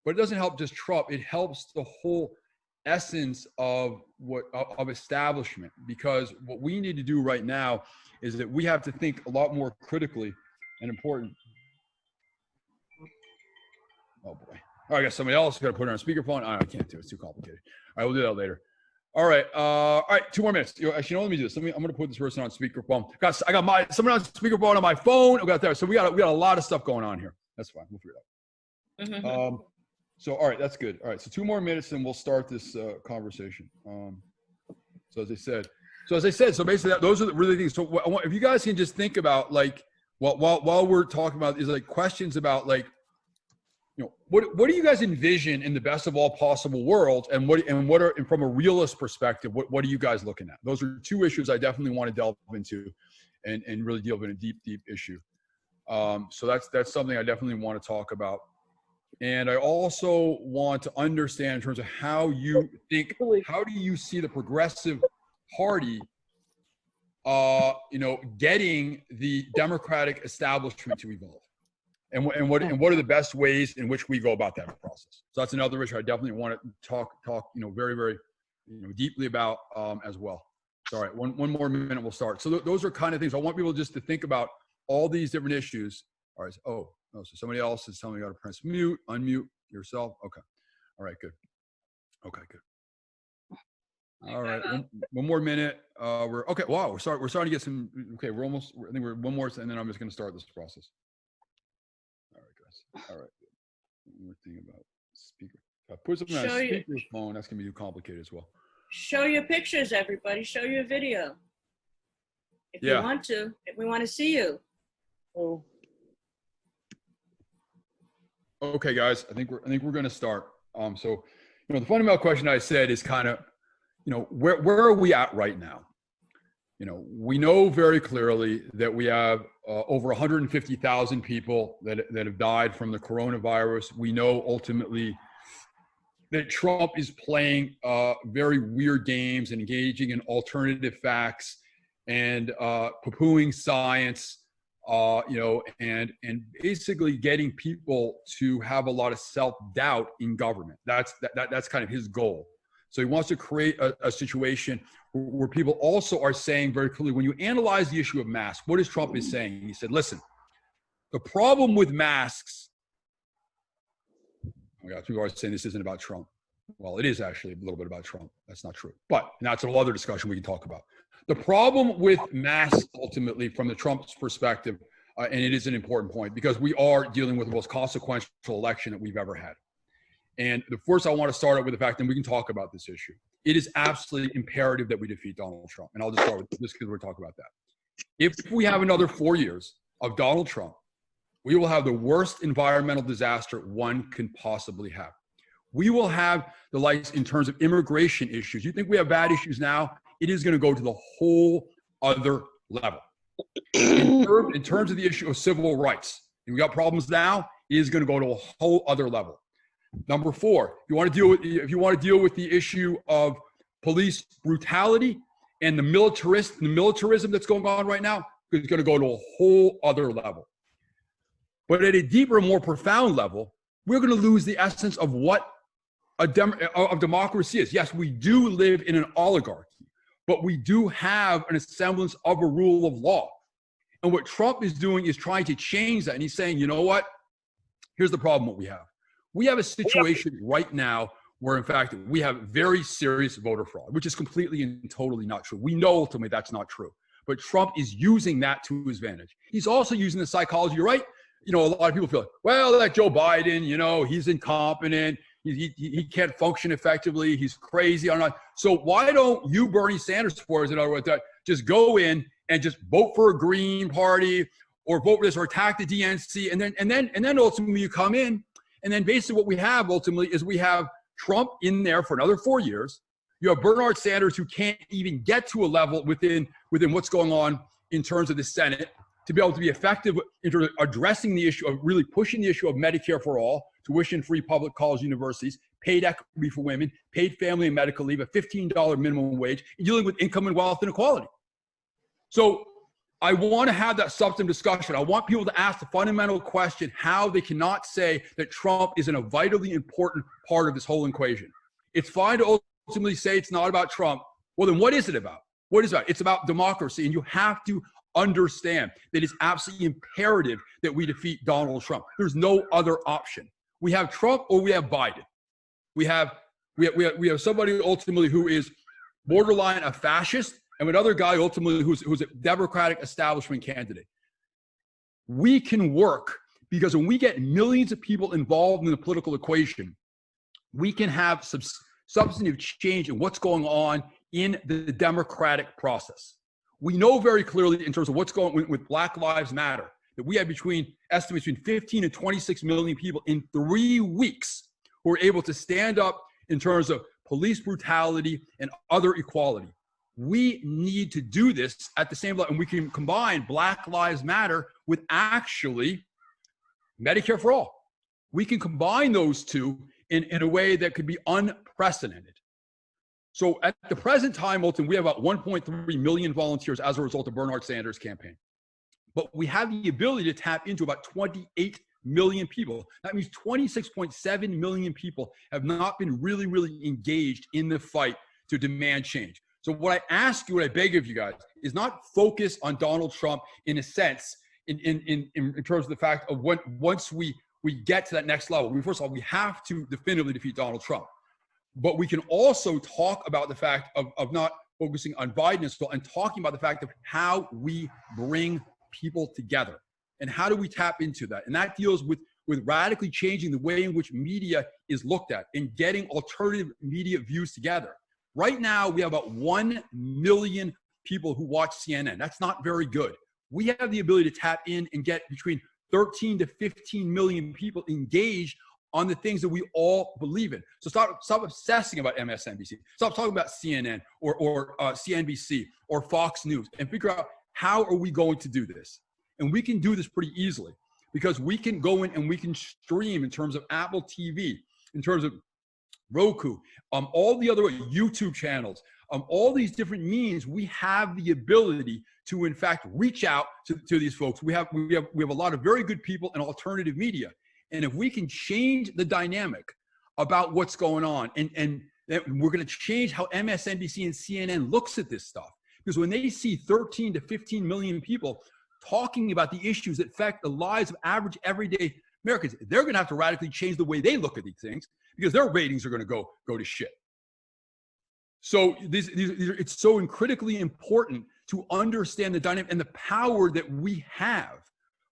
but it doesn't help just Trump. It helps the whole essence of establishment, because what we need to do right now is that we have to think a lot more critically and important. Oh boy. Oh, I guess somebody else got to put it on speakerphone. I can't do it. It's too complicated. All right, we'll do that later. All right. 2 more minutes. Actually, let me do this. I'm going to put this person on speakerphone. I got someone on speakerphone on my phone. I got there. So we got a lot of stuff going on here. That's fine. We'll figure it out. So, all right, that's good. All right. So 2 more minutes and we'll start this conversation. So as I said, so basically those are the really things. So if you guys can just think about, like, while we're talking about is like questions about, like, what do you guys envision in the best of all possible worlds, and what are, and from a realist perspective, what are you guys looking at? Those are 2 issues I definitely want to delve into and really deal with a deep issue. So that's something I definitely want to talk about. And I also want to understand in terms of how you think, how do you see the Progressive Party, getting the Democratic establishment to evolve? And what are the best ways in which we go about that process? So that's another issue I definitely want to talk very, very deeply about as well. So, all right, one more minute, we'll start. So those are kind of things I want people just to think about, all these different issues. All right. So somebody else is telling me you got to press mute, unmute yourself. Okay. All right. Good. Okay. Good. All right. One more minute. We're okay. Wow. We're starting to get some. Okay. I think we're one more, and then I'm just going to start this process. All right. One more thing about speaker. If I put something on speakerphone, that's going to be too complicated as well. Show your pictures, everybody. Show your video. If you want to, if we want to see you. Oh. Okay, guys. I think we're going to start. So, the fundamental question I said is kind of, where are we at right now? We know very clearly that we have over 150,000 people that have died from the coronavirus. We know ultimately that Trump is playing very weird games and engaging in alternative facts and poo-pooing science, and basically getting people to have a lot of self-doubt in government. That's kind of his goal. So he wants to create a situation where people also are saying very clearly, when you analyze the issue of masks, what is Trump is saying? He said, listen, the problem with masks, oh my God, people are saying this isn't about Trump. Well, it is actually a little bit about Trump. That's not true. But that's a whole other discussion we can talk about. The problem with masks, ultimately, from the Trump's perspective, and it is an important point, because we are dealing with the most consequential election that we've ever had. And the first, I want to start out with the fact that we can talk about this issue. It is absolutely imperative that we defeat Donald Trump. And I'll just start with this because we're talking about that. If we have another 4 years of Donald Trump, we will have the worst environmental disaster one can possibly have. We will have the likes in terms of immigration issues. You think we have bad issues now? It is going to go to the whole other level. In terms of the issue of civil rights, and we got problems now, it is going to go to a whole other level. Number 4, if you want to deal with the issue of police brutality and the militarism that's going on right now, it's going to go to a whole other level. But at a deeper, more profound level, we're going to lose the essence of what of democracy is. Yes, we do live in an oligarchy, but we do have an semblance of a rule of law. And what Trump is doing is trying to change that. And he's saying, you know what? Here's the problem what we have. We have a situation right now where, in fact, we have very serious voter fraud, which is completely and totally not true. We know ultimately that's not true. But Trump is using that to his advantage. He's also using the psychology, you're right? A lot of people feel like, well, that Joe Biden, he's incompetent. He can't function effectively. He's crazy. So why don't you, Bernie Sanders supporters, in other words, just go in and just vote for a Green Party or vote for this or attack the DNC, and then ultimately you come in. And then basically what we have ultimately is we have Trump in there for another 4 years. You have Bernard Sanders, who can't even get to a level within what's going on in terms of the Senate to be able to be effective in addressing the issue of really pushing the issue of Medicare for all, tuition-free public college universities, paid equity for women, paid family and medical leave, a $15 minimum wage, and dealing with income and wealth inequality. So I want to have that substantive discussion. I want people to ask the fundamental question, how they cannot say that Trump isn't a vitally important part of this whole equation. It's fine to ultimately say it's not about Trump. Well, then what is it about? What is it about? It's about democracy. And you have to understand that it's absolutely imperative that we defeat Donald Trump. There's no other option. We have Trump or we have Biden. We have somebody ultimately who is borderline a fascist, and another guy ultimately who's a Democratic establishment candidate. We can work because when we get millions of people involved in the political equation, we can have substantive change in what's going on in the democratic process. We know very clearly in terms of what's going on with Black Lives Matter, that we have estimates between 15 and 26 million people in 3 weeks who are able to stand up in terms of police brutality and other equality. We need to do this at the same level, and we can combine Black Lives Matter with actually Medicare for all. We can combine those two in a way that could be unprecedented. So at the present time, ultimately, we have about 1.3 million volunteers as a result of Bernard Sanders' campaign. But we have the ability to tap into about 28 million people. That means 26.7 million people have not been really, really engaged in the fight to demand change. So what I ask you, what I beg of you guys, is not focus on Donald Trump in a sense, in terms of the fact of once we get to that next level. First of all, we have to definitively defeat Donald Trump. But we can also talk about the fact of not focusing on Biden as well, and talking about the fact of how we bring people together. And how do we tap into that? And that deals with radically changing the way in which media is looked at and getting alternative media views together. Right now, we have about 1 million people who watch CNN. That's not very good. We have the ability to tap in and get between 13 to 15 million people engaged on the things that we all believe in. So stop obsessing about MSNBC. Stop talking about CNN or CNBC or Fox News, and figure out how are we going to do this. And we can do this pretty easily because we can go in and we can stream in terms of Apple TV, in terms of Roku, all the other YouTube channels, all these different means. We have the ability to, in fact, reach out to these folks. We have a lot of very good people in alternative media, and if we can change the dynamic about what's going on, and we're going to change how MSNBC and CNN looks at this stuff, because when they see 13 to 15 million people talking about the issues that affect the lives of average everyday Americans, they're going to have to radically change the way they look at these things, because their ratings are going to go to shit. So it's so critically important to understand the dynamic and the power that we have.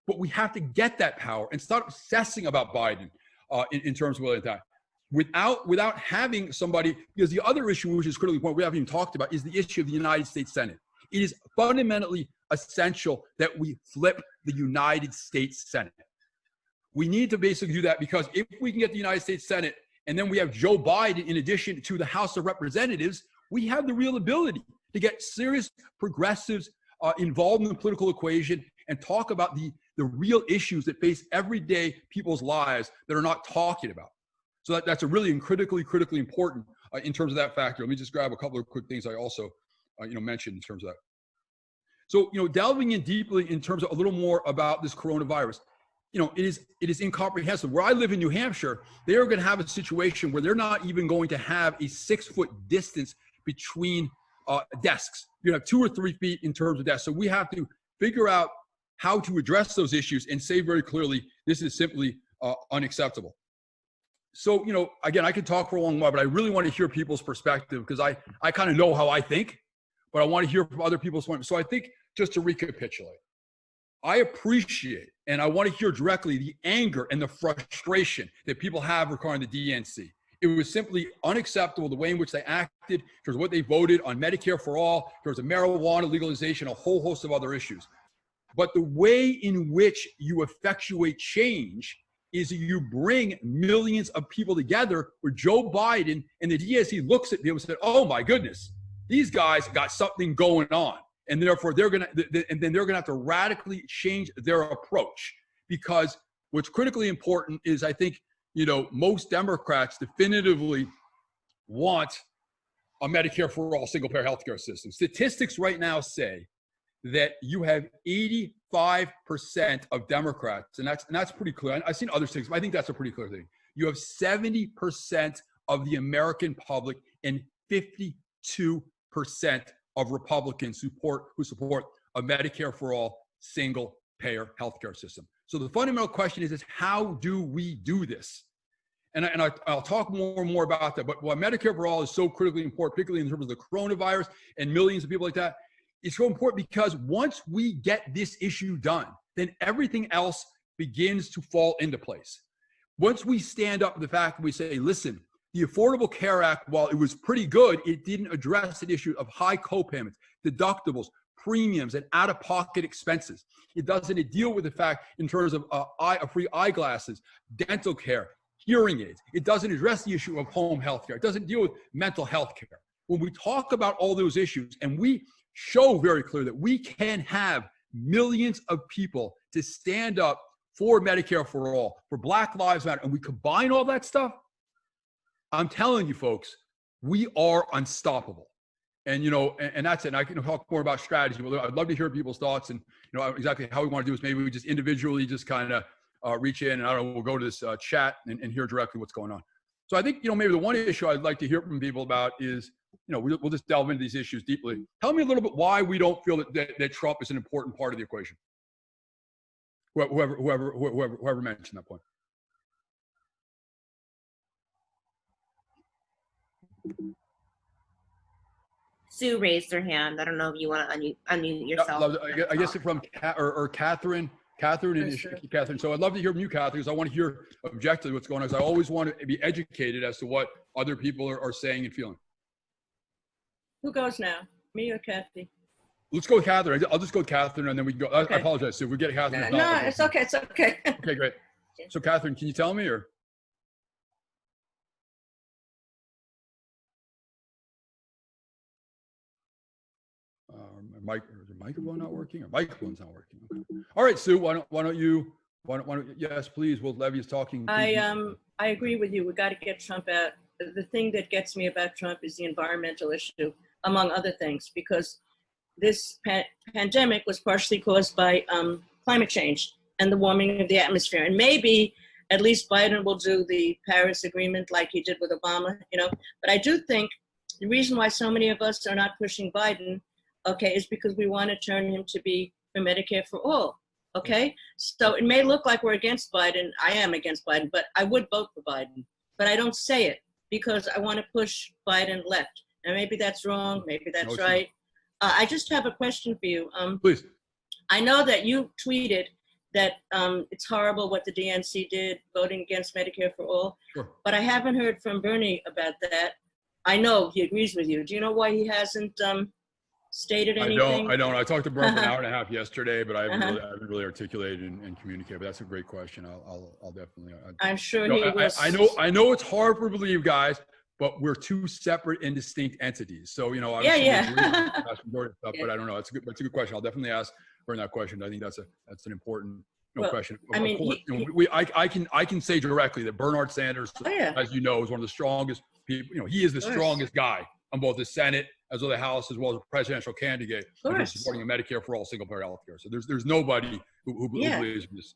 But we have to get that power and start obsessing about Biden in terms of that, without having somebody, because the other issue, which is critically important, we haven't even talked about, is the issue of the United States Senate. It is fundamentally essential that we flip the United States Senate. We need to basically do that, because if we can get the United States Senate, and then we have Joe Biden in addition to the House of Representatives, we have the real ability to get serious progressives involved in the political equation and talk about the real issues that face everyday people's lives that are not talking about. So that's a really critically important in terms of that factor. Let me just grab a couple of quick things I also mentioned in terms of that. So, delving in deeply in terms of a little more about this coronavirus, it is incomprehensible. Where I live in New Hampshire, they are going to have a situation where they're not even going to have a 6-foot distance between desks. You have 2 or 3 feet in terms of desks. So we have to figure out how to address those issues and say very clearly, this is simply unacceptable. So, again, I could talk for a long while, but I really want to hear people's perspective, because I kind of know how I think, but I want to hear from other people's point. So I think, just to recapitulate, I appreciate and I want to hear directly the anger and the frustration that people have regarding the DNC. It was simply unacceptable the way in which they acted, towards what they voted on Medicare for all, towards the marijuana legalization, a whole host of other issues. But the way in which you effectuate change is that you bring millions of people together, where Joe Biden and the DNC looks at people and said, oh my goodness, these guys got something going on. And therefore they're going to have to radically change their approach, because what's critically important is, I think, most Democrats definitively want a Medicare for all single payer healthcare system. Statistics right now say that you have 85% of Democrats, and that's pretty clear. I've seen other things, but I think that's a pretty clear thing. You have 70% of the American public and 52% of Republicans who support a Medicare for all single payer healthcare system. So the fundamental question is how do we do this? And I'll talk more and more about that. But why Medicare for all is so critically important, particularly in terms of the coronavirus and millions of people like that, it's so important because once we get this issue done, then everything else begins to fall into place. Once we stand up to the fact that we say, listen, the Affordable Care Act, while it was pretty good, it didn't address the issue of high copayments, deductibles, premiums, and out-of-pocket expenses. It doesn't deal with the fact in terms of free eyeglasses, dental care, hearing aids. It doesn't address the issue of home health care. It doesn't deal with mental health care. When we talk about all those issues and we show very clearly that we can have millions of people to stand up for Medicare for all, for Black Lives Matter, and we combine all that stuff, I'm telling you folks, we are unstoppable. And, and that's it. And I can talk more about strategy, but I'd love to hear people's thoughts and, exactly how we want to do this. Maybe we just individually just kind of reach in and I don't know, we'll go to this chat and hear directly what's going on. So I think, maybe the one issue I'd like to hear from people about is, we'll just delve into these issues deeply. Tell me a little bit why we don't feel that Trump is an important part of the equation. Whoever mentioned that point. Sue raised her hand. I don't know if you want to unmute yourself. I guess from Catherine. Catherine. So I'd love to hear from you, Catherine, because I want to hear objectively what's going on. Because I always want to be educated as to what other people are saying and feeling. Who goes now? Me or Kathy? Let's go with Catherine. I'll just go with Catherine, and then we can go. Okay. I apologize, Sue. We get Catherine. No, it's okay. It's okay. Okay, great. So, Catherine, can you tell me or? Is the microphone not working? Or microphone's not working? Okay. All right, Sue. Why don't you? Yes, please. Well, Levi is talking. I agree with you. We got to get Trump out. The thing that gets me about Trump is the environmental issue, among other things, because this pandemic was partially caused by climate change and the warming of the atmosphere. And maybe at least Biden will do the Paris Agreement like he did with Obama, But I do think the reason why so many of us are not pushing Biden, okay, is because we want to turn him to be for Medicare for all, okay? So it may look like we're against Biden. I am against Biden, but I would vote for Biden. But I don't say it because I want to push Biden left. And maybe that's wrong, maybe that's right. I just have a question for you. Please. I know that you tweeted that it's horrible what the DNC did, voting against Medicare for all. Sure. But I haven't heard from Bernie about that. I know he agrees with you. Do you know why he hasn't stated anything? I don't. I talked to Bernie for an hour and a half yesterday, but I haven't really articulated and communicated. But that's a great question. I'll definitely. I'm sure he will. I know it's hard for you to believe, guys, but we're two separate and distinct entities. So yeah. But I don't know. It's a good question. I'll definitely ask Bernie that question. I think that's an important question. I mean, I can say directly that Bernard Sanders, as you know, is one of the strongest people. He is the strongest guy on both the Senate as well as the House, as well as a presidential candidate who's supporting a Medicare for all single payer health care. So there's nobody who believes in this,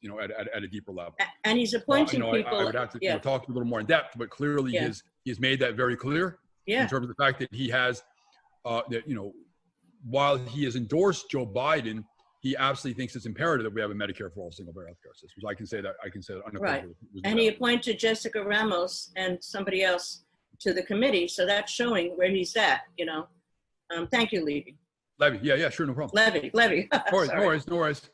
at a deeper level. And he's appointing people. I would have to talk a little more in depth, but clearly he's made that very clear in terms of the fact that he has, while he has endorsed Joe Biden, he absolutely thinks it's imperative that we have a Medicare for all single payer health care system. So I can say that unequivocally. Right. And he appointed Jessica Ramos and somebody else to the committee. So that's showing where he's at, Thank you, Levi. Levi, yeah, sure, no problem. Levi. No worries.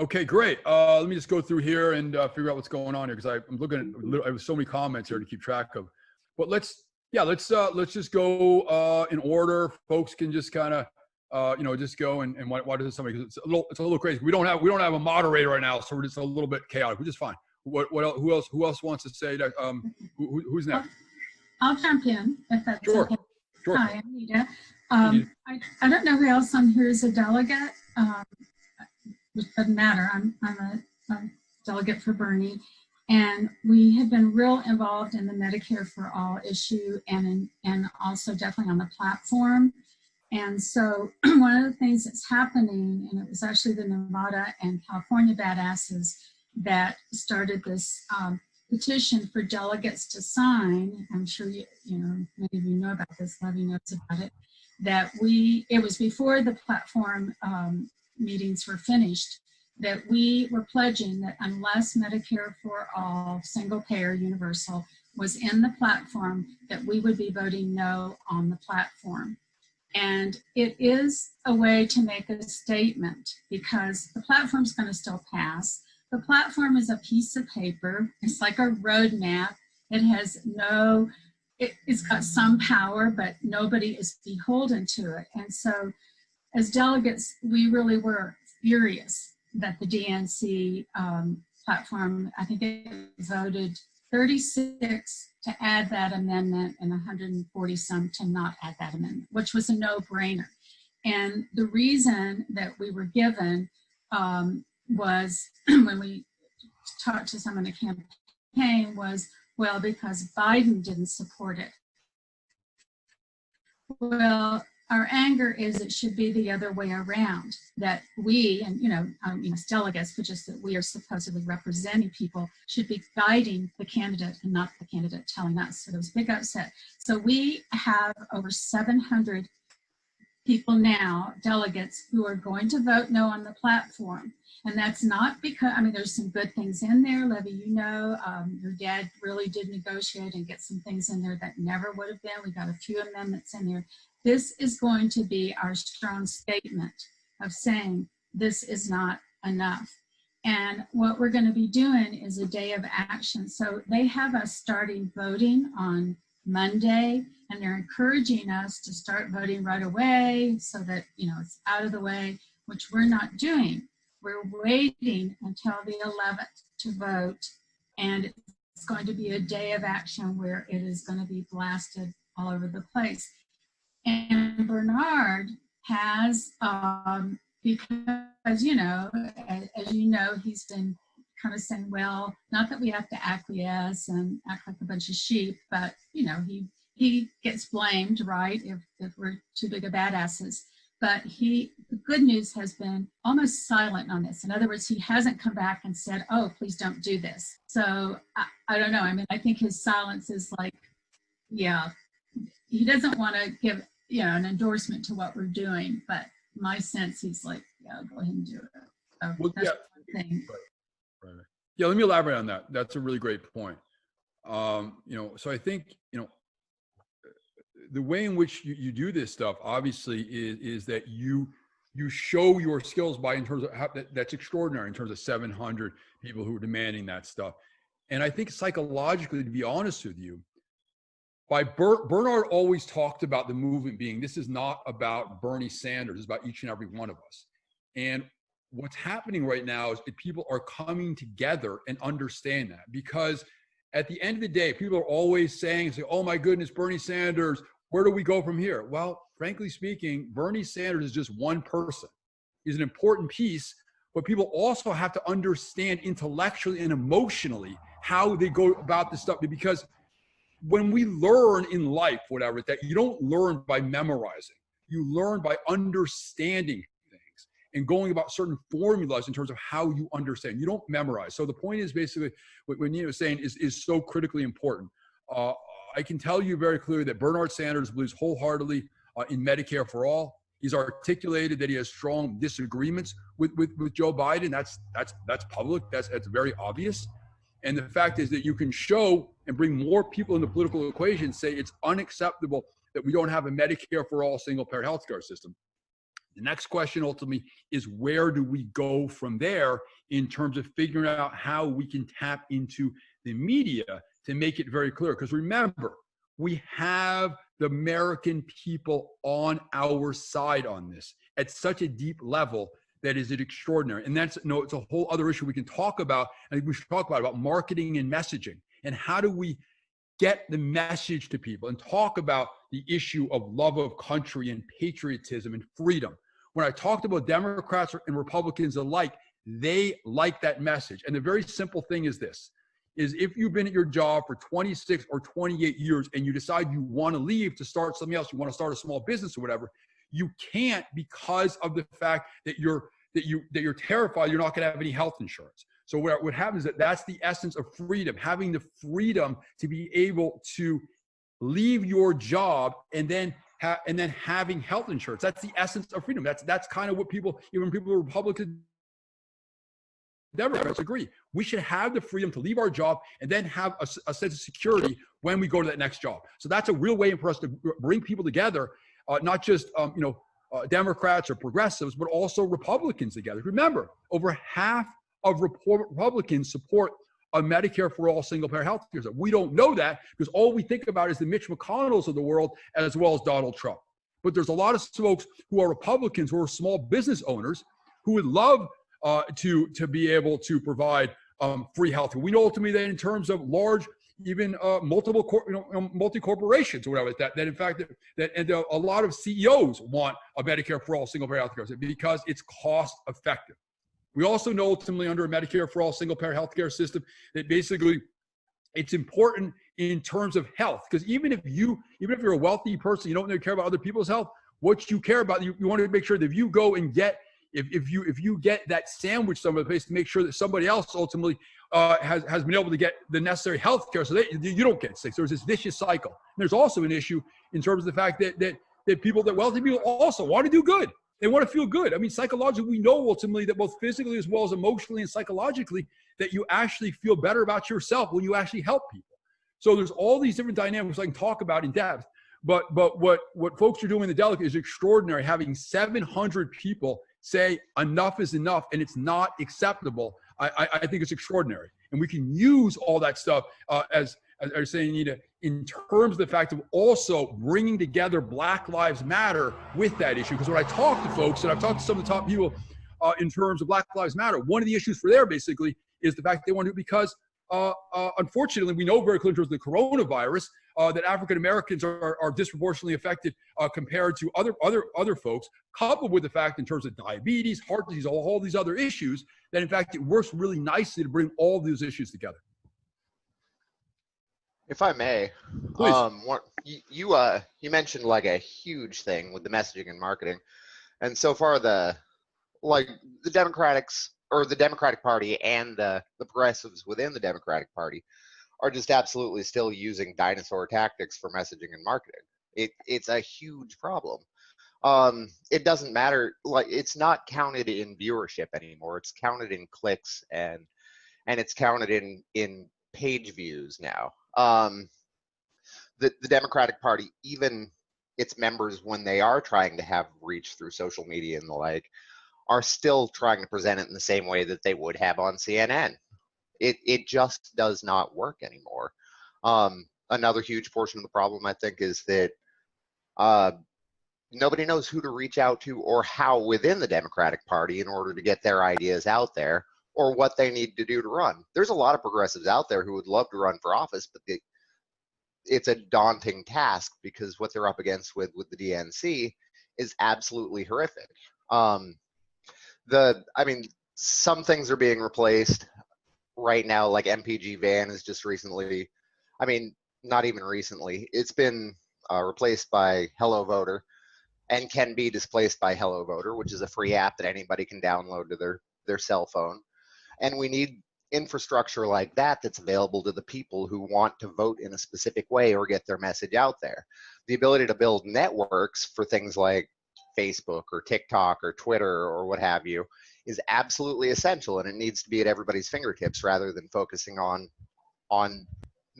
Okay, great. Let me just go through here and figure out what's going on here because I'm looking at. I have so many comments here to keep track of. But let's just go in order. Folks can just kind of just go and why does somebody? Because it's a little crazy. We don't have a moderator right now, so we're just a little bit chaotic. We're just fine. What else? Who else wants to say that? Who's next? I'll jump in if that's okay. Sure. Hi, I'm Nita. I don't know who else on here is a delegate. It doesn't matter. I'm a delegate for Bernie. And we have been real involved in the Medicare for All issue and also definitely on the platform. And so one of the things that's happening, and it was actually the Nevada and California badasses that started this petition for delegates to sign. I'm sure many of you know about this, Levy knows about it, that it was before the platform meetings were finished, that we were pledging that unless Medicare for All, single payer, universal, was in the platform, that we would be voting no on the platform. And it is a way to make a statement because the platform's going to still pass. The platform is a piece of paper. It's like a roadmap. It has it's got some power, but nobody is beholden to it. And so as delegates, we really were furious that the DNC platform, I think it voted 36 to add that amendment and 140 some to not add that amendment, which was a no-brainer. And the reason that we were given was when we talked to someone in the campaign was, well, because Biden didn't support it. Well, our anger is it should be the other way around, that we, and as delegates, but just that we are supposedly representing people, should be guiding the candidate and not the candidate telling us. So there was a big upset. So we have over 700 people now, delegates, who are going to vote no on the platform. And that's not because, there's some good things in there. Levy, your dad really did negotiate and get some things in there that never would have been. We got a few amendments in there. This is going to be our strong statement of saying this is not enough. And what we're going to be doing is a day of action. So they have us starting voting on Monday, and they're encouraging us to start voting right away so that, it's out of the way, which we're not doing. We're waiting until the 11th to vote, and it's going to be a day of action where it is going to be blasted all over the place. And Bernard has, because, as you know, he's been kind of saying, well, not that we have to acquiesce and act like a bunch of sheep, but, he gets blamed, right, if we're too big of badasses. But the good news has been almost silent on this. In other words, he hasn't come back and said, oh, please don't do this. So I don't know. I think his silence is like, yeah, he doesn't want to give, an endorsement to what we're doing. But my sense, he's like, yeah, go ahead and do it. So well, that's yeah. one thing. Right. Yeah, let me elaborate on that. That's a really great point. So I think, the way in which you do this stuff obviously is that you show your skills by in terms of how that's extraordinary in terms of 700 people who are demanding that stuff. And I think psychologically, to be honest with you, Bernard always talked about the movement being, this is not about Bernie Sanders, it's about each and every one of us. And what's happening right now is that people are coming together and understand that, because at the end of the day, people are always saying, oh my goodness, Bernie Sanders, where do we go from here? Well, frankly speaking, Bernie Sanders is just one person. He's an important piece, but people also have to understand intellectually and emotionally how they go about this stuff. Because when we learn in life, whatever, that you don't learn by memorizing, you learn by understanding things and going about certain formulas in terms of how you understand. You don't memorize. So the point is basically what Nina was saying is so critically important. I can tell you very clearly that Bernard Sanders believes wholeheartedly in Medicare for all. He's articulated that he has strong disagreements with Joe Biden. That's public. That's very obvious. And the fact is that you can show and bring more people in the political equation, say it's unacceptable that we don't have a Medicare for all single payer healthcare system. The next question ultimately is, where do we go from there in terms of figuring out how we can tap into the media to make it very clear? Because remember, we have the American people on our side on this at such a deep level that is extraordinary. And it's a whole other issue we can talk about. I think we should talk about marketing and messaging, and how do we get the message to people and talk about the issue of love of country and patriotism and freedom. When I talked about Democrats and Republicans alike, they like that message. And the very simple thing is this, is if you've been at your job for 26 or 28 years and you decide you want to leave to start something else, you want to start a small business or whatever, You can't because of the fact that you're terrified you're not going to have any health insurance. So what happens is that's the essence of freedom, having the freedom to be able to leave your job and then having health insurance. That's the essence of freedom. That's kind of what even people who are Republicans, Democrats agree. We should have the freedom to leave our job and then have a sense of security when we go to that next job. So that's a real way for us to bring people together, not just Democrats or progressives, but also Republicans together. Remember, over half of Republicans support a Medicare for all single-payer health care. We don't know that because all we think about is the Mitch McConnells of the world as well as Donald Trump. But there's a lot of folks who are Republicans who are small business owners who would love to be able to provide free health care. We know ultimately that in terms of large, even multi-corporations or whatever, that in fact a lot of CEOs want a Medicare for all single-payer health care because it's cost effective. We also know ultimately under a Medicare for all single-payer healthcare system that basically it's important in terms of health, because even if you're a wealthy person, you don't really care about other people's health. What you care about, you want to make sure that if you go and get if you get that sandwich somewhere place, to make sure that somebody else ultimately has been able to get the necessary health care so that you don't get sick. So there's this vicious cycle. And there's also an issue in terms of the fact that wealthy people also want to do good. They want to feel good. I mean, psychologically, we know ultimately that both physically as well as emotionally and psychologically that you actually feel better about yourself when you actually help people. So there's all these different dynamics I can talk about in depth. But what folks are doing in the delegate is extraordinary. Having 700 people say enough is enough and it's not acceptable, I think it's extraordinary. And we can use all that stuff as I was saying, Anita, in terms of the fact of also bringing together Black Lives Matter with that issue. Because when I talk to folks, and I've talked to some of the top people in terms of Black Lives Matter, one of the issues for there basically is the fact that they want to do it because unfortunately, we know very clearly in terms of the coronavirus that African Americans are disproportionately affected compared to other folks, coupled with the fact in terms of diabetes, heart disease, all these other issues, that in fact it works really nicely to bring all these issues together. If I may, please. You mentioned like a huge thing with the messaging and marketing, and so far the Democrats or the Democratic Party and the progressives within the Democratic Party are just absolutely still using dinosaur tactics for messaging and marketing. It's a huge problem. It doesn't matter, like it's not counted in viewership anymore. It's counted in clicks and it's counted in page views now. The Democratic Party, even its members, when they are trying to have reach through social media and the like, are still trying to present it in the same way that they would have on CNN. It just does not work anymore. Another huge portion of the problem, I think, is that nobody knows who to reach out to or how within the Democratic Party in order to get their ideas out there or what they need to do to run. There's a lot of progressives out there who would love to run for office, but it's a daunting task because what they're up against with the DNC is absolutely horrific. Some things are being replaced right now, like MPG Van is just recently, not even recently, it's been replaced by Hello Voter and can be displaced by Hello Voter, which is a free app that anybody can download to their cell phone. And we need infrastructure like that that's available to the people who want to vote in a specific way or get their message out there. The ability to build networks for things like Facebook or TikTok or Twitter or what have you is absolutely essential, and it needs to be at everybody's fingertips rather than focusing on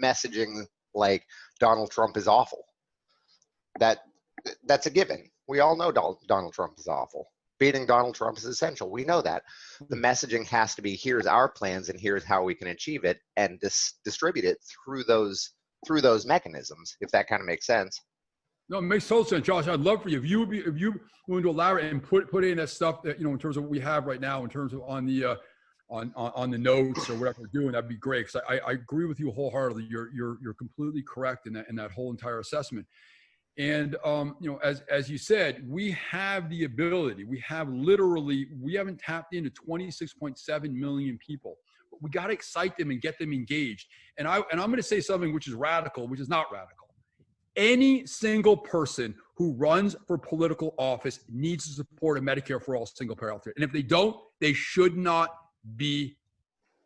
messaging like Donald Trump is awful. That's a given. We all know Donald Trump is awful. Beating Donald Trump is essential. We know that. The messaging has to be, here's our plans and here's how we can achieve it, and distribute it through those mechanisms, if that kind of makes sense. No, it makes total sense, Josh. I'd love for you if you willing to elaborate and put in that stuff that in terms of what we have right now in terms of on the notes or whatever we're doing. That'd be great, because I agree with you wholeheartedly. You're completely correct in that whole entire assessment. And as you said, we have the ability. We haven't tapped into 26.7 million people. We got to excite them and get them engaged. And I'm going to say something which is radical, which is not radical. any single person who runs for political office needs to support a Medicare for all single payer healthcare. And if they don't, they should not be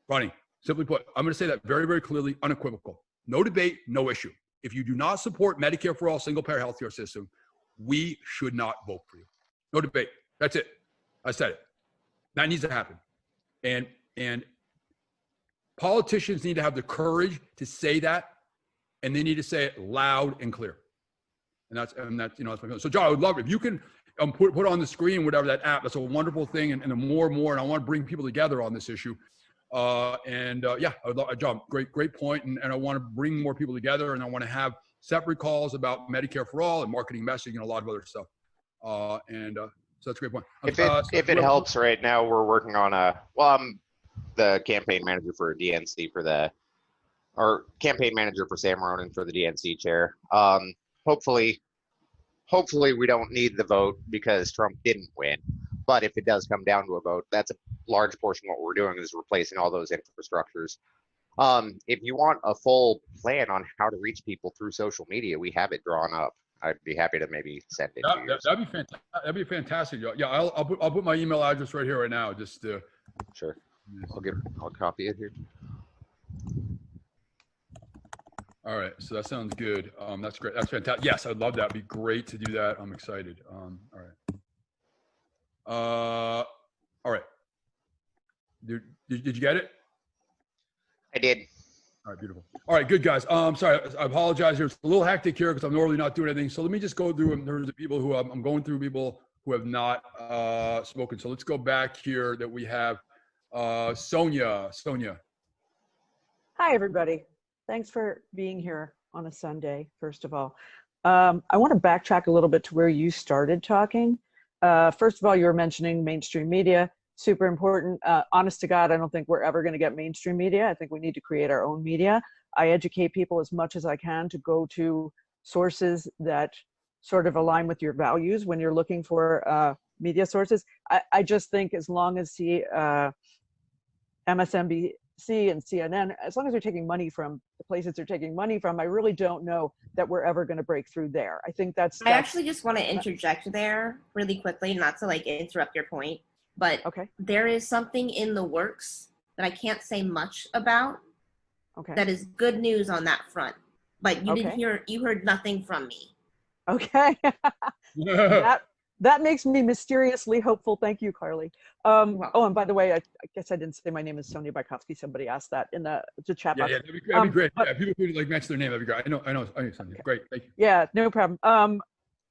running. Simply put, I'm going to say that very, very clearly, unequivocal. No debate, no issue. If you do not support Medicare for all single payer healthcare system, we should not vote for you. No debate. That's it. I said it. That needs to happen. And politicians need to have the courage to say that, and they need to say it loud and clear. And that's that's my feeling. So John, I would love it if you can put on the screen whatever that app. That's a wonderful thing, and the more and more. And I want to bring people together on this issue. Yeah, I would love, John, great point. And I want to bring more people together, and I want to have separate calls about Medicare for all and marketing messaging and a lot of other stuff. So that's a great point. If it helps, right now we're working on I'm the campaign manager for DNC or campaign manager for Sam Ronan for the DNC chair. Hopefully we don't need the vote because Trump didn't win. But if it does come down to a vote, that's a large portion of what we're doing is replacing all those infrastructures. If you want a full plan on how to reach people through social media, we have it drawn up. I'd be happy to maybe send it to you. That'd be fantastic. That'd be fantastic. Yeah, I'll put my email address right here right now. Just sure. I'll copy it here. All right, so that sounds good. That's great. That's fantastic. Yes, I'd love that. It'd be great to do that. I'm excited. All right. Did you get it? I did. All right, beautiful. All right, good guys. Sorry, I apologize here. It's a little hectic here because I'm normally not doing anything. So let me just go through in terms of people who I'm going through people who have not spoken. So let's go back here that we have Sonia. Hi, everybody. Thanks for being here on a Sunday, first of all. I want to backtrack a little bit to where you started talking. First of all, you were mentioning mainstream media, super important. Honest to God, I don't think we're ever going to get mainstream media. I think we need to create our own media. I educate people as much as I can to go to sources that sort of align with your values when you're looking for media sources. I just think as long as MSNBC and CNN, as long as they're taking money from the places they're taking money from, I really don't know that we're ever going to break through there. I think that's I actually just want to interject there really quickly, not to like interrupt your point, but okay. There is something in the works that I can't say much about. Okay. That is good news on that front, but you Okay. you heard nothing from me. Okay. That makes me mysteriously hopeful. Thank you, Carly. Oh, and by the way, I guess I didn't say my name is Sonia Bykowski. Somebody asked that in the chat box. Yeah, that'd be great. Yeah, people could like mention their name. That'd be great. I know, Sonia. Okay. Great, thank you. Yeah, no problem.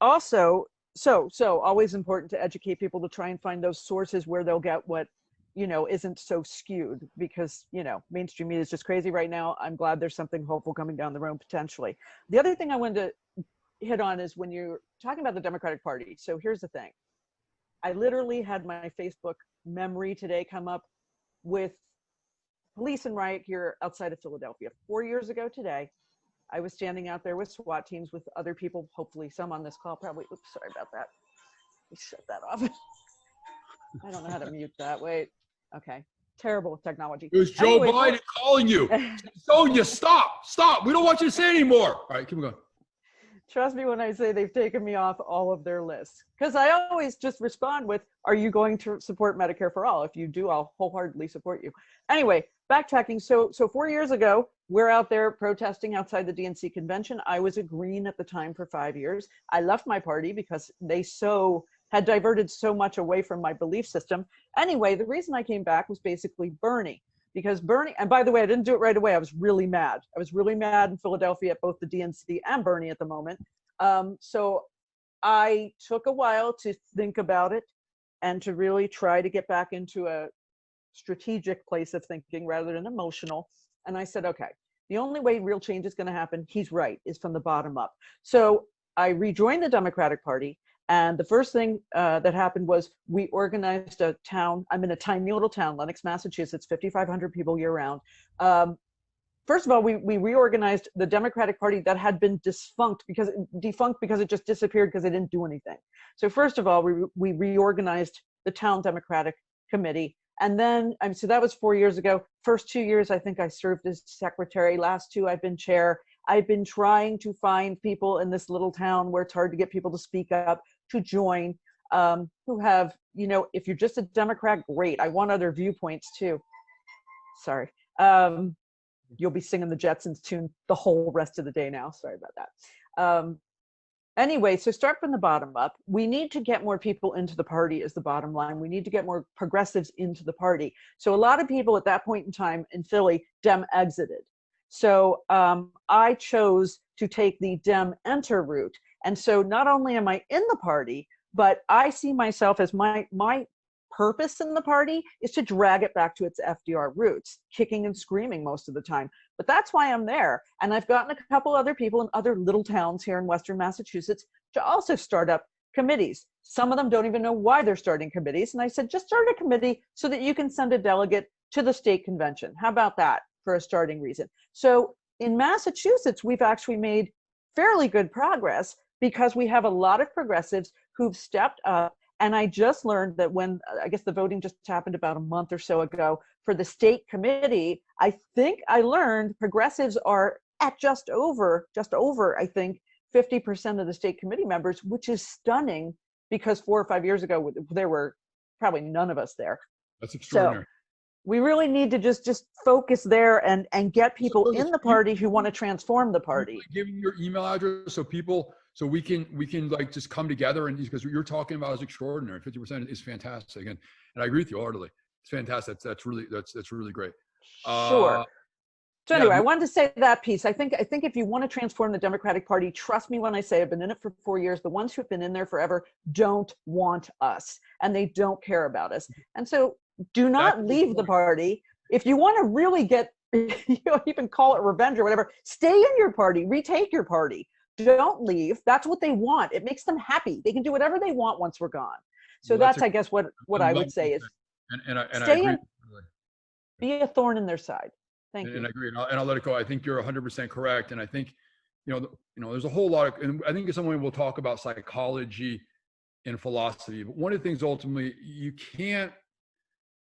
Also, so always important to educate people to try and find those sources where they'll get what, isn't so skewed because, mainstream media is just crazy right now. I'm glad there's something hopeful coming down the road potentially. The other thing I wanted to hit on is when you're talking about the Democratic Party. So here's the thing. I literally had my Facebook memory today come up with police and riot gear outside of Philadelphia. 4 years ago today, I was standing out there with SWAT teams with other people, hopefully some on this call probably. Oops, sorry about that. Let me shut that off. I don't know how to mute that. Wait. Okay. Terrible with technology. It was Joe Biden calling you. Sonia, stop. We don't want you to say anymore. All right, keep going. Trust me when I say they've taken me off all of their lists. Because I always just respond with, are you going to support Medicare for all? If you do, I'll wholeheartedly support you. Anyway, backtracking. So 4 years ago, we're out there protesting outside the DNC convention. I was a Green at the time for 5 years. I left my party because they had diverted so much away from my belief system. Anyway, the reason I came back was basically Bernie. Because Bernie, and by the way, I didn't do it right away. I was really mad. I was really mad in Philadelphia at both the DNC and Bernie at the moment. So I took a while to think about it and to really try to get back into a strategic place of thinking rather than emotional. And I said, okay, the only way real change is going to happen, he's right, is from the bottom up. So I rejoined the Democratic Party. And the first thing that happened was we organized a town. I'm in a tiny little town, Lenox, Massachusetts, 5,500 people year round. First of all, we reorganized the Democratic Party that had been defunct because it just disappeared because they didn't do anything. So first of all, we reorganized the town Democratic Committee. And then, so that was 4 years ago. First 2 years, I think I served as secretary. Last two, I've been chair. I've been trying to find people in this little town where it's hard to get people to speak up, to join, who have, you know, if you're just a Democrat, great. I want other viewpoints too. Sorry. You'll be singing the Jetsons tune the whole rest of the day now. Sorry about that. Anyway, so start from the bottom up. We need to get more people into the party is the bottom line. We need to get more progressives into the party. So a lot of people at that point in time in Philly, Dem exited. So I chose to take the Dem enter route. And so not only am I in the party, but I see myself as my purpose in the party is to drag it back to its FDR roots, kicking and screaming most of the time. But that's why I'm there. And I've gotten a couple other people in other little towns here in Western Massachusetts to also start up committees. Some of them don't even know why they're starting committees. And I said, just start a committee so that you can send a delegate to the state convention. How about that for a starting reason? So in Massachusetts, we've actually made fairly good progress because we have a lot of progressives who've stepped up. And I just learned that when, I guess the voting just happened about a month or so ago for the state committee, I think I learned progressives are at just over, I think, 50% of the state committee members, which is stunning because 4 or 5 years ago, there were probably none of us there. That's extraordinary. So we really need to just focus there and get people in the party who want to transform the party. Give me your email address so people, so we can like just come together, and because what you're talking about is extraordinary. 50% is fantastic, and I agree with you wholeheartedly. It's fantastic. That's really great. Sure. So anyway, I wanted to say that piece. I think if you want to transform the Democratic Party, trust me when I say I've been in it for 4 years. The ones who've been in there forever don't want us, and they don't care about us. And so do not leave the party. If you want to really get, you know, even call it revenge or whatever, stay in your party, retake your party. Don't leave. That's what they want. It makes them happy. They can do whatever they want once we're gone. So that's I guess, what I would say is stay in, be a thorn in their side. Thank you. And I agree. And I'll let it go. I think you're 100% correct. And I think, you know, there's a whole lot of, and I think at some point we'll talk about psychology and philosophy. But one of the things ultimately you can't,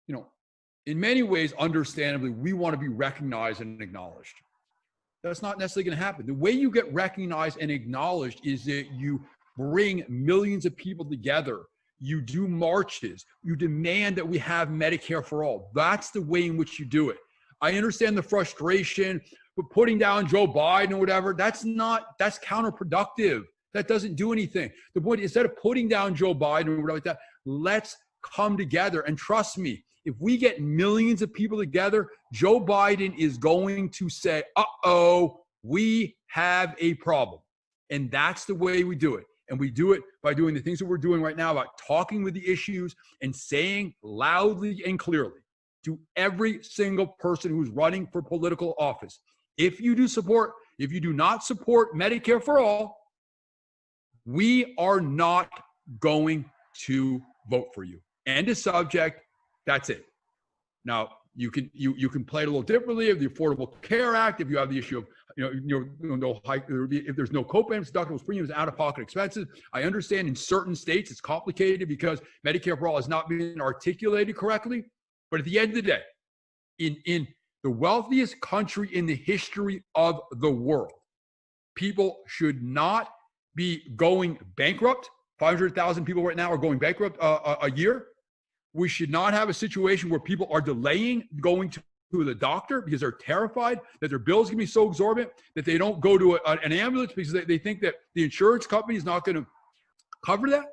you know, in many ways, understandably, we want to be recognized and acknowledged. That's not necessarily going to happen. The way you get recognized and acknowledged is that you bring millions of people together. You do marches. You demand that we have Medicare for all. That's the way in which you do it. I understand the frustration, but putting down Joe Biden or whatever, that's counterproductive. That doesn't do anything. The point, instead of putting down Joe Biden or whatever like that, let's come together. And trust me, if we get millions of people together, Joe Biden is going to say, uh-oh, we have a problem. And that's the way we do it. And we do it by doing the things that we're doing right now, about talking with the issues and saying loudly and clearly to every single person who's running for political office, if you do not support Medicare for all, we are not going to vote for you. End of subject. That's it. Now you can play it a little differently. If the Affordable Care Act, if you have the issue of if there's no co-payments, deductibles, premiums, out-of-pocket expenses. I understand in certain states it's complicated because Medicare for all has not been articulated correctly. But at the end of the day, in the wealthiest country in the history of the world, people should not be going bankrupt. 500,000 people right now are going bankrupt a year. We should not have a situation where people are delaying going to the doctor because they're terrified that their bills can be so exorbitant that they don't go to an ambulance because they think that the insurance company is not going to cover that.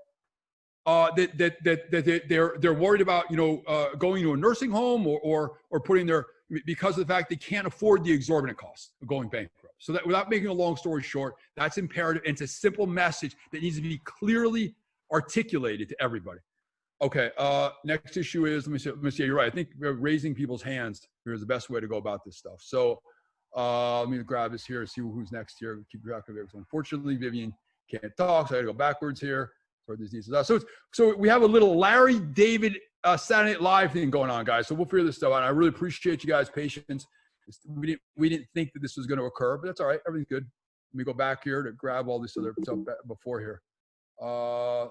That they're worried about, going to a nursing home or putting because of the fact they can't afford the exorbitant costs of going bankrupt. So that, without making a long story short, that's imperative. And it's a simple message that needs to be clearly articulated to everybody. Okay. Next issue is, let me see. You're right. I think raising people's hands is the best way to go about this stuff. So let me grab this here and see who's next here. Keep track of it. So unfortunately, Vivian can't talk, so I got to go backwards here. So we have a little Larry David Saturday Night Live thing going on, guys. So we'll figure this stuff out. I really appreciate you guys' patience. We didn't think that this was going to occur, but that's all right. Everything's good. Let me go back here to grab all this other stuff before here. Okay.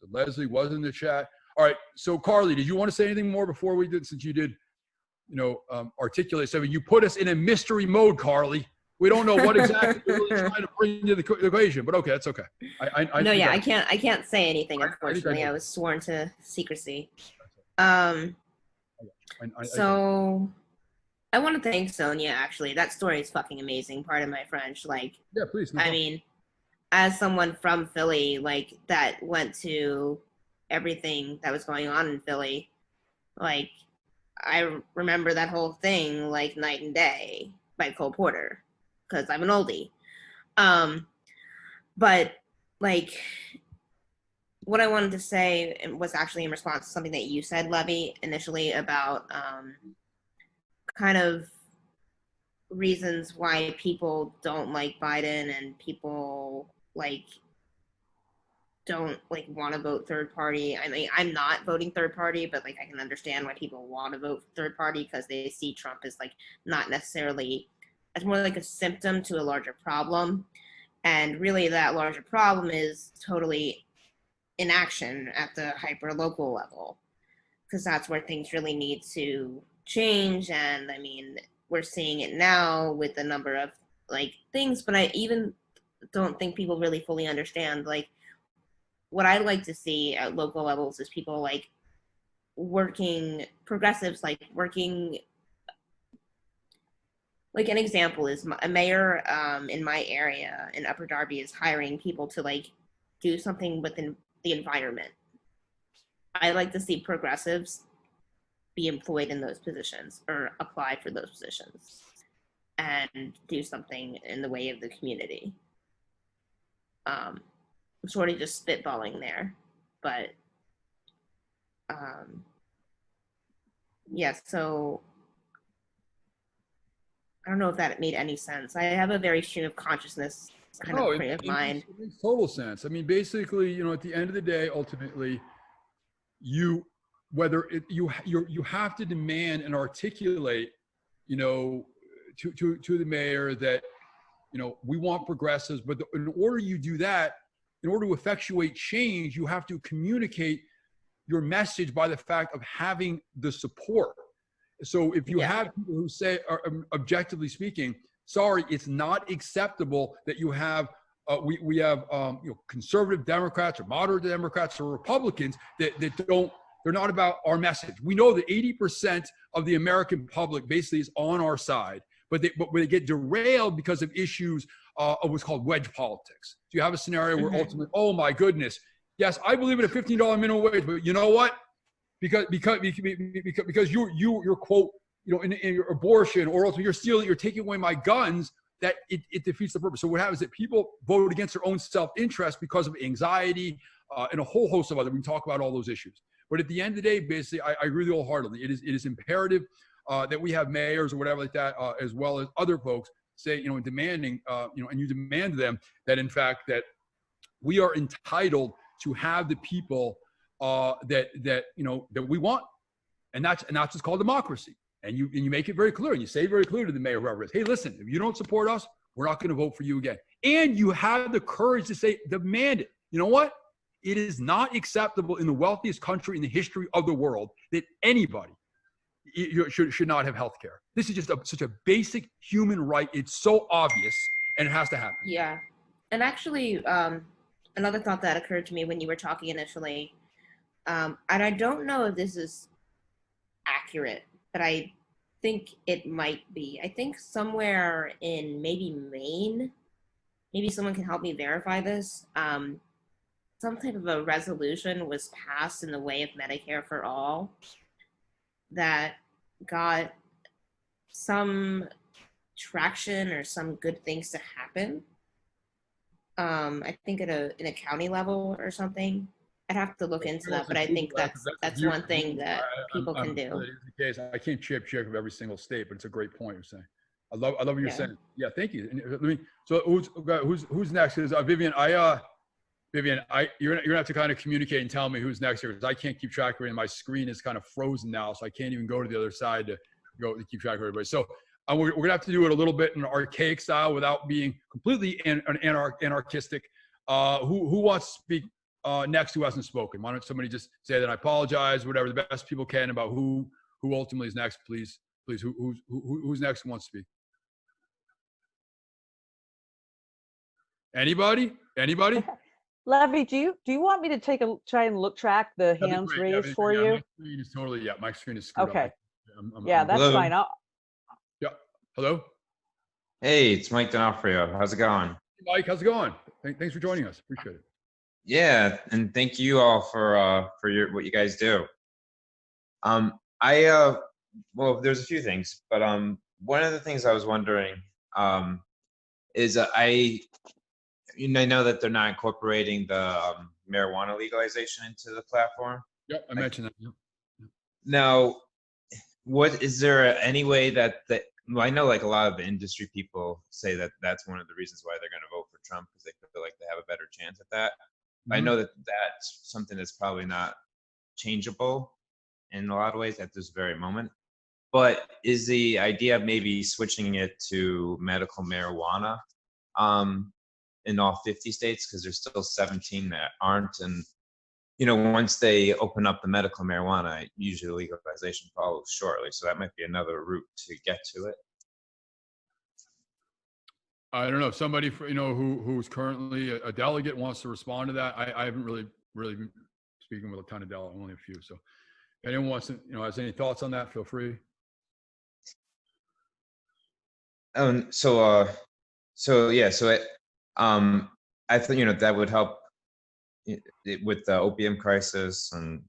So Leslie was in the chat. All right. So Carly, did you want to say anything more before we did, since you did? articulate something. You put us in a mystery mode, Carly. We don't know what exactly you're really trying to bring to the equation, but okay, that's okay. I can't say anything, unfortunately. I was sworn to secrecy. So I want to thank Sonia, actually. That story is fucking amazing. Pardon my French. Like, yeah, please. No I problem. mean, as someone from Philly, like, that went to everything that was going on in Philly, like, I remember that whole thing like night and day by Cole Porter, because I'm an oldie. But like, what I wanted to say was actually in response to something that you said, Levy, initially about kind of reasons why people don't like Biden and people like don't like want to vote third party. I mean, I'm not voting third party, but like I can understand why people want to vote third party because they see Trump as like not necessarily, as more like a symptom to a larger problem. And really that larger problem is totally inaction at the hyper local level, because that's where things really need to change. And I mean, we're seeing it now with a number of like things, but I even don't think people really fully understand like what I like to see at local levels is people like working, progressives like working. Like an example is a mayor in my area in Upper Darby is hiring people to like do something within the environment. I like to see progressives be employed in those positions or apply for those positions and do something in the way of the community. I'm sort of just spitballing there, but yeah, so I don't know if that made any sense. I have a very stream of consciousness kind of frame of mind. It makes total sense. I mean, basically, at the end of the day, ultimately, you have to demand and articulate, to the mayor that, we want progressives, but in order you do that, in order to effectuate change, you have to communicate your message by the fact of having the support. So if you have people who say, objectively speaking, sorry, it's not acceptable that you have, we have conservative Democrats or moderate Democrats or Republicans that they're not about our message. We know that 80% of the American public basically is on our side, but they get derailed because of issues of what's called wedge politics. So you have a scenario where ultimately, oh my goodness, yes, I believe in a $15 minimum wage, but you know what? Because you're quote, in your abortion, or also you're taking away my guns, that it defeats the purpose. So what happens is that people vote against their own self-interest because of anxiety and a whole host of other, we can talk about all those issues. But at the end of the day, basically, I agree with you wholeheartedly. It is imperative that we have mayors or whatever like that, as well as other folks say, demanding, and you demand them that in fact that we are entitled to have the people that we want, and that's what's called democracy. And you make it very clear, and you say very clear to the mayor, whoever it is, hey, listen, if you don't support us, we're not going to vote for you again. And you have the courage to say, demand it. You know what? It is not acceptable in the wealthiest country in the history of the world that anybody should not have health care. This is just such a basic human right. It's so obvious, and it has to happen. Yeah. And actually, another thought that occurred to me when you were talking initially, and I don't know if this is accurate, but I think it might be. I think somewhere in maybe Maine, maybe someone can help me verify this, some type of a resolution was passed in the way of Medicare for all that got some traction or some good things to happen. I think in a county level or something. I'd have to look into that, but I think that's one thing that people can do. The case. I can't check of every single state, but it's a great point you're saying. I love what you're saying. Yeah, thank you. And so who's next? Is Vivian? Vivian, you're gonna have to kind of communicate and tell me who's next here, because I can't keep track of it, and my screen is kind of frozen now, so I can't even go to the other side to keep track of everybody. So we're gonna have to do it a little bit in an archaic style without being completely anarchistic. Who wants to speak next? Who hasn't spoken? Why don't somebody just say that? I apologize, whatever the best people can about who ultimately is next, please. please. Who's next who wants to speak? Anybody? Levy, do you want me to try and track the That'd be hands great. Yeah, raised for you? My screen is totally, my screen is screwed Okay. up. Yeah, that's Hello. fine. Yeah. Hello? Hey, it's Mike D'Onofrio. How's it going? Mike, how's it going? Thanks for joining us. Appreciate it. Yeah, and thank you all for what you guys do. Well, there's a few things, but one of the things I was wondering is I know that they're not incorporating the marijuana legalization into the platform. Yep, I mentioned that. Yep. Now, is there any way that well, I know like a lot of the industry people say that that's one of the reasons why they're going to vote for Trump, because they feel like they have a better chance at that. I know that that's something that's probably not changeable in a lot of ways at this very moment. But is the idea of maybe switching it to medical marijuana in all 50 states? Because there's still 17 that aren't. And, once they open up the medical marijuana, usually legalization follows shortly. So that might be another route to get to it. I don't know if somebody who's currently a delegate wants to respond to that. I haven't really been speaking with a ton of delegates, only a few. So if anyone wants to, has any thoughts on that, feel free. I think that would help with the opium crisis and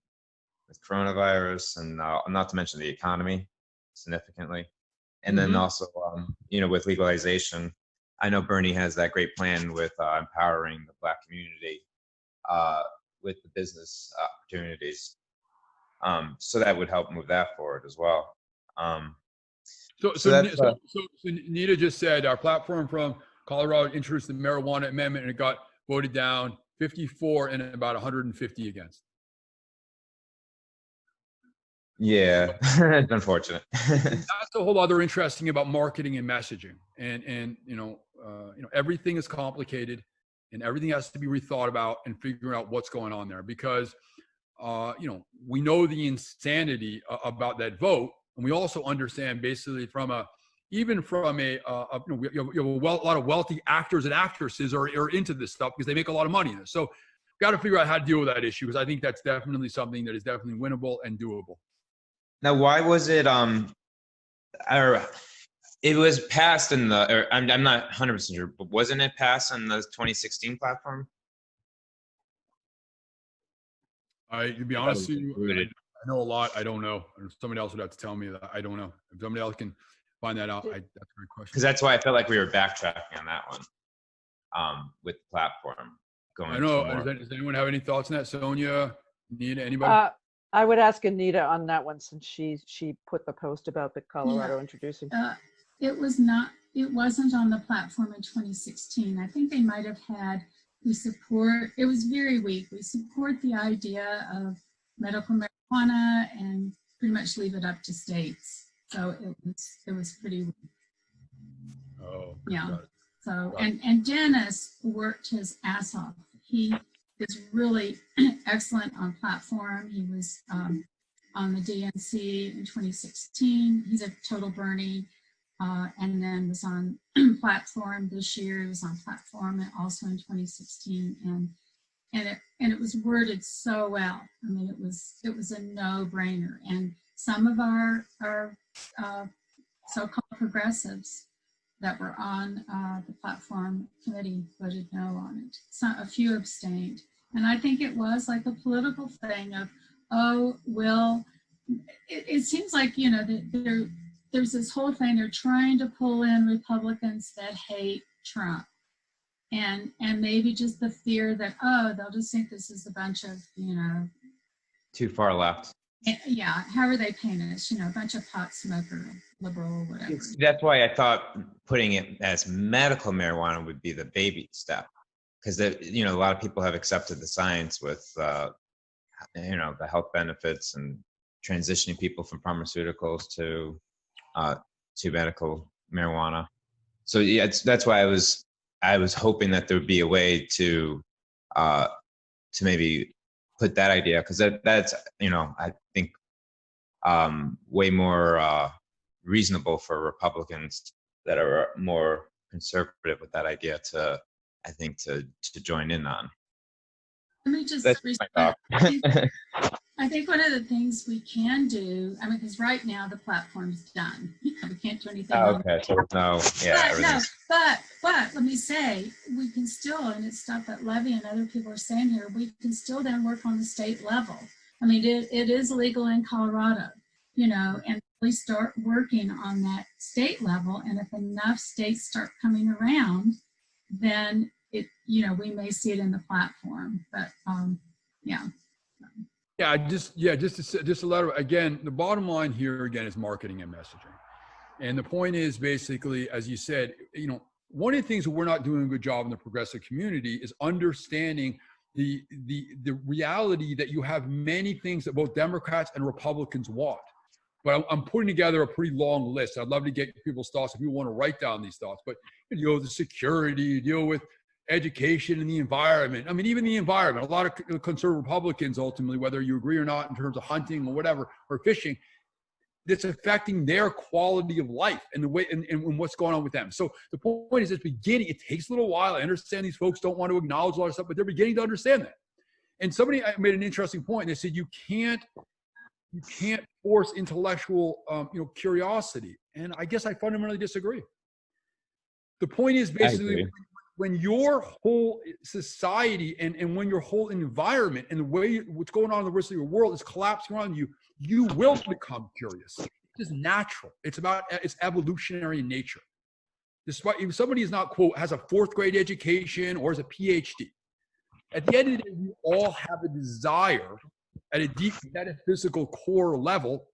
with coronavirus, and not to mention the economy significantly. And then also, with legalization, I know Bernie has that great plan with empowering the Black community with the business opportunities. So that would help move that forward as well. So Nita just said our platform from Colorado introduced the marijuana amendment, and it got voted down 54 and about 150 against. Yeah, it's unfortunate. That's a whole other interesting about marketing and messaging, and everything is complicated, and everything has to be rethought about and figuring out what's going on there, because we know the insanity about that vote, and we also understand basically we have a lot of wealthy actors and actresses are into this stuff because they make a lot of money in this. So got to figure out how to deal with that issue, because I think that's definitely something that is definitely winnable and doable. Now, why was it? It was passed in the. I'm not 100% sure, but wasn't it passed on the 2016 platform? To be honest with you, I know a lot. I don't know. Somebody else would have to tell me that. I don't know. If somebody else can find that out, that's a great question. Because that's why I felt like we were backtracking on that one with the platform. I know. Does anyone have any thoughts on that? Sonia, Nita, anybody? I would ask Anita on that one, since she put the post about the Colorado introducing. It wasn't on the platform in 2016. I think they might have had, it was very weak. We support the idea of medical marijuana and pretty much leave it up to states. So it was pretty weak. Oh, yeah. So, and Dennis worked his ass off. He is really excellent on platform. He was on the DNC in 2016. He's a total Bernie, and then was on platform this year. He was on platform and also in 2016, and it was worded so well. I mean, it was a no-brainer. And some of our so-called progressives that were on the platform committee voted no on it. So a few abstained. And I think it was like a political thing of, it seems like, there's this whole thing, they're trying to pull in Republicans that hate Trump. And maybe just the fear that, they'll just think this is a bunch of, too far left. Yeah, however they paint us, a bunch of pot smoker, liberal, whatever. That's why I thought putting it as medical marijuana would be the baby step, because a lot of people have accepted the science with the health benefits and transitioning people from pharmaceuticals to medical marijuana. So yeah, that's why I was hoping that there would be a way to maybe put that idea, because that's I think way more reasonable for Republicans that are more conservative with that idea to, I think, to join in on. Let me just That's my thought. I think one of the things we can do, I mean, because right now the platform's done. We can't do anything. Oh, on okay, so no, yeah, But, no, everything's but let me say, we can still, and it's stuff that Levy and other people are saying here, we can still then work on the state level. I mean, it is legal in Colorado, you know, and we start working on that state level. And if enough states start coming around, then it, you know, we may see it in the platform. But yeah. Yeah, just a letter. Again, the bottom line here again is marketing and messaging. And the point is basically, as you said, you know, one of the things that we're not doing a good job in the progressive community is understanding the reality that you have many things that both Democrats and Republicans want. But I'm putting together a pretty long list. I'd love to get people's thoughts if you want to write down these thoughts. But you deal with the security, you deal with education and the environment. I mean, even the environment, a lot of conservative Republicans, ultimately, whether you agree or not in terms of hunting or whatever, or fishing, that's affecting their quality of life and the way and what's going on with them. So the point is, at the beginning, it takes a little while. I understand these folks don't want to acknowledge a lot of stuff, but they're beginning to understand that. And somebody made an interesting point. They said you can't force intellectual curiosity. And I guess I fundamentally disagree. The point is basically when your whole society and when your whole environment and the way what's going on in the rest of your world is collapsing around you, you will become curious. It's natural. It's evolutionary in nature. Despite if somebody is not, quote, has a 4th grade education or is a PhD, at the end of the day, we all have a desire at a deep metaphysical core level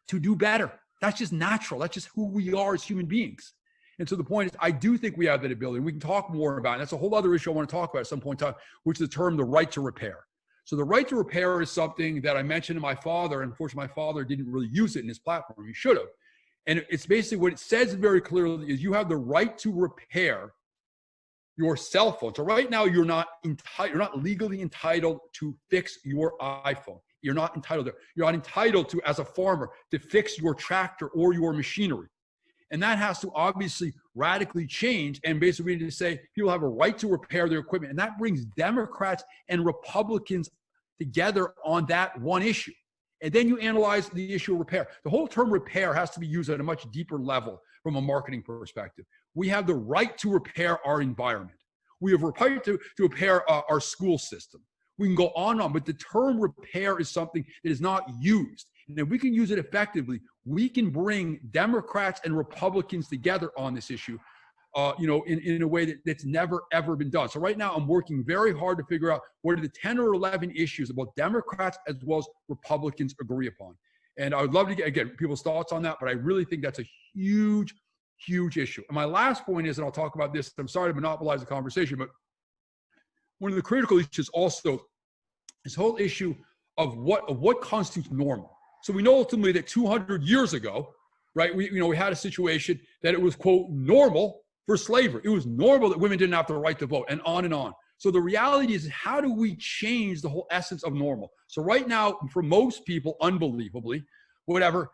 to do better. That's just natural. That's just who we are as human beings. And so the point is, I do think we have that ability. And we can talk more about it. And that's a whole other issue I want to talk about at some point in time, which is the term, the right to repair. So the right to repair is something that I mentioned to my father. Unfortunately, my father didn't really use it in his platform. He should have. And it's basically what it says very clearly is you have the right to repair your cell phone. So right now, you're not legally entitled to fix your iPhone. You're not entitled to, as a farmer, to fix your tractor or your machinery. And that has to obviously radically change. And basically, we need to say people have a right to repair their equipment. And that brings Democrats and Republicans together on that one issue. And then you analyze the issue of repair. The whole term repair has to be used at a much deeper level from a marketing perspective. We have the right to repair our environment. We have a right to repair our school system. We can go on, but the term repair is something that is not used. And if we can use it effectively, we can bring Democrats and Republicans together on this issue, in a way that's never, ever been done. So right now, I'm working very hard to figure out what are the 10 or 11 issues that both Democrats as well as Republicans agree upon. And I would love to get, again, people's thoughts on that, but I really think that's a huge, huge issue. And my last point is, and I'll talk about this, I'm sorry to monopolize the conversation, but one of the critical issues also, this whole issue of what constitutes normal. So we know ultimately that 200 years ago, right, we had a situation that it was, quote, normal for slavery. It was normal that women didn't have the right to vote, and on and on. So the reality is, how do we change the whole essence of normal? So right now, for most people, unbelievably, whatever,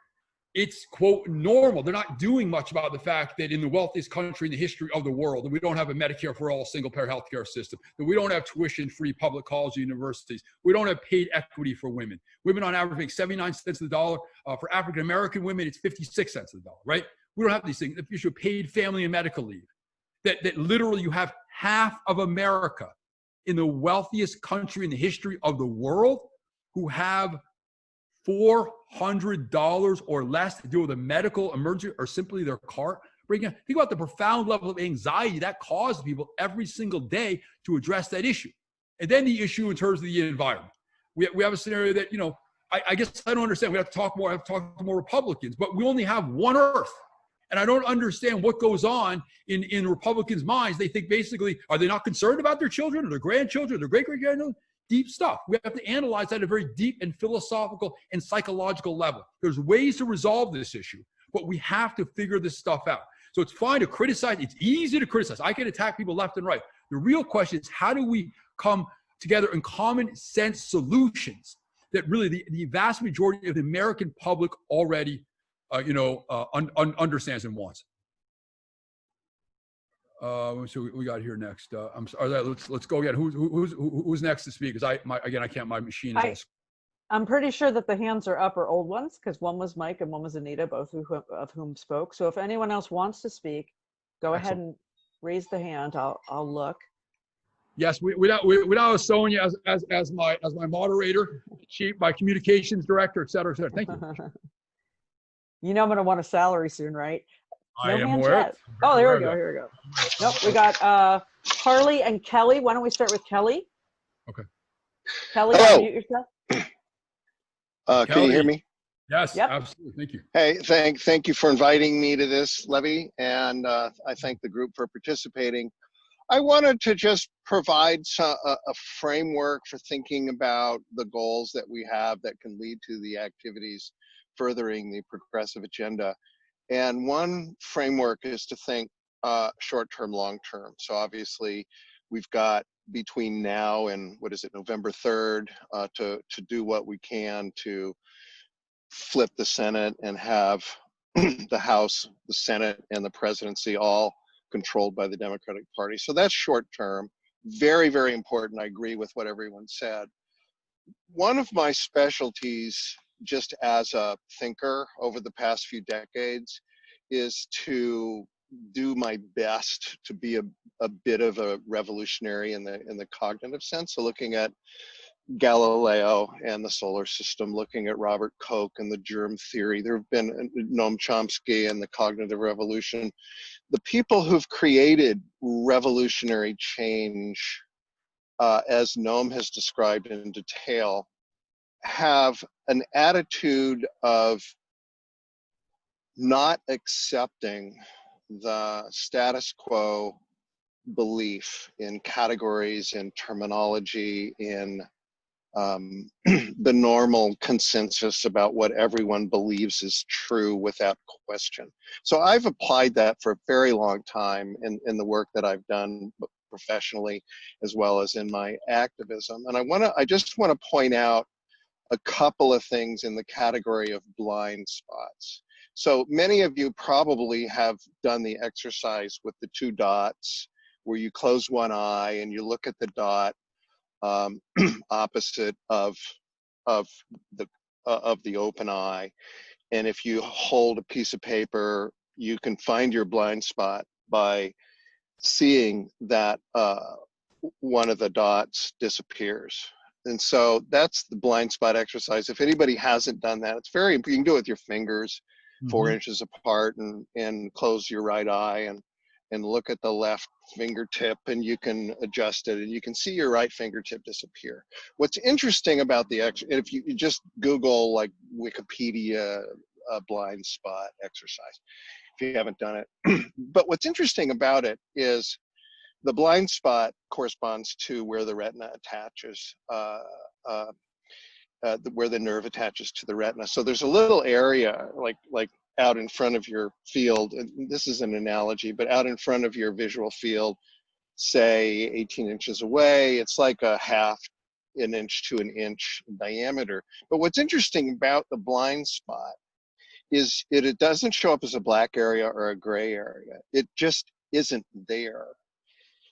it's, quote, normal. They're not doing much about the fact that in the wealthiest country in the history of the world, that we don't have a Medicare for all single-payer healthcare system, that we don't have tuition-free public colleges and universities, we don't have paid equity for women. Women on average make 79 cents of the dollar. For African-American women, it's 56 cents of the dollar, right? We don't have these things. The issue of paid family and medical leave, that literally you have half of America in the wealthiest country in the history of the world who have $400 or less to deal with a medical emergency or simply their car. Think about the profound level of anxiety that causes people every single day to address that issue. And then the issue in terms of the environment. We have a scenario that, I guess I don't understand. We have to talk more. I have to talk to more Republicans, but we only have one Earth. And I don't understand what goes on in Republicans' minds. They think basically, are they not concerned about their children or their grandchildren or their great-great-grandchildren? Deep stuff. We have to analyze that at a very deep and philosophical and psychological level. There's ways to resolve this issue, but we have to figure this stuff out. So it's fine to criticize. It's easy to criticize. I can attack people left and right. The real question is, how do we come together in common sense solutions that really the vast majority of the American public already understands and wants. So we got here next. I'm sorry. Let's go again. Who's next to speak? Because I can't. My machine is all. I'm pretty sure that the hands are up are old ones, because one was Mike and one was Anita, both of whom spoke. So if anyone else wants to speak, go ahead and raise the hand. I'll look. Yes, without Sonia as my moderator, my communications director, et cetera, et cetera. Thank you. You know I'm going to want a salary soon, right? I am hands aware. yet. Oh, there we go. Here we go. Nope, we got Harley and Kelly. Why don't we start with Kelly? Okay. Kelly, Hello. unmute yourself. Can you hear me? Yes, Yep. absolutely. Thank you. Hey, thank you for inviting me to this, Levi, and I thank the group for participating. I wanted to just provide a framework for thinking about the goals that we have that can lead to the activities furthering the progressive agenda. And one framework is to think short-term, long-term. So obviously, we've got between now and November 3rd, to do what we can to flip the Senate and have the House, the Senate, and the presidency all controlled by the Democratic Party. So that's short-term. Very, very important. I agree with what everyone said. One of my specialties, just as a thinker over the past few decades, is to do my best to be a bit of a revolutionary in the cognitive sense. So looking at Galileo and the solar system, looking at Robert Koch and the germ theory. There have been Noam Chomsky and the cognitive revolution. The people who've created revolutionary change, as Noam has described in detail, have an attitude of not accepting the status quo belief in categories, in terminology, in the normal consensus about what everyone believes is true without question. So I've applied that for a very long time in the work that I've done professionally, as well as in my activism. And I just want to point out a couple of things in the category of blind spots. So many of you probably have done the exercise with the two dots, where you close one eye and you look at the dot opposite of the open eye, and if you hold a piece of paper, you can find your blind spot by seeing that one of the dots disappears. And so that's the blind spot exercise. If anybody hasn't done that, it's very, you can do it with your fingers, 4 inches apart, and close your right eye and look at the left fingertip, and you can adjust it and you can see your right fingertip disappear. What's interesting about if you just Google like Wikipedia blind spot exercise, if you haven't done it. But what's interesting about it is the blind spot corresponds to where the retina attaches, where the nerve attaches to the retina. So there's a little area like out in front of your field, and this is an analogy, but out in front of your visual field, say 18 inches away, it's like a half an inch to an inch diameter. But what's interesting about the blind spot is it doesn't show up as a black area or a gray area. It just isn't there.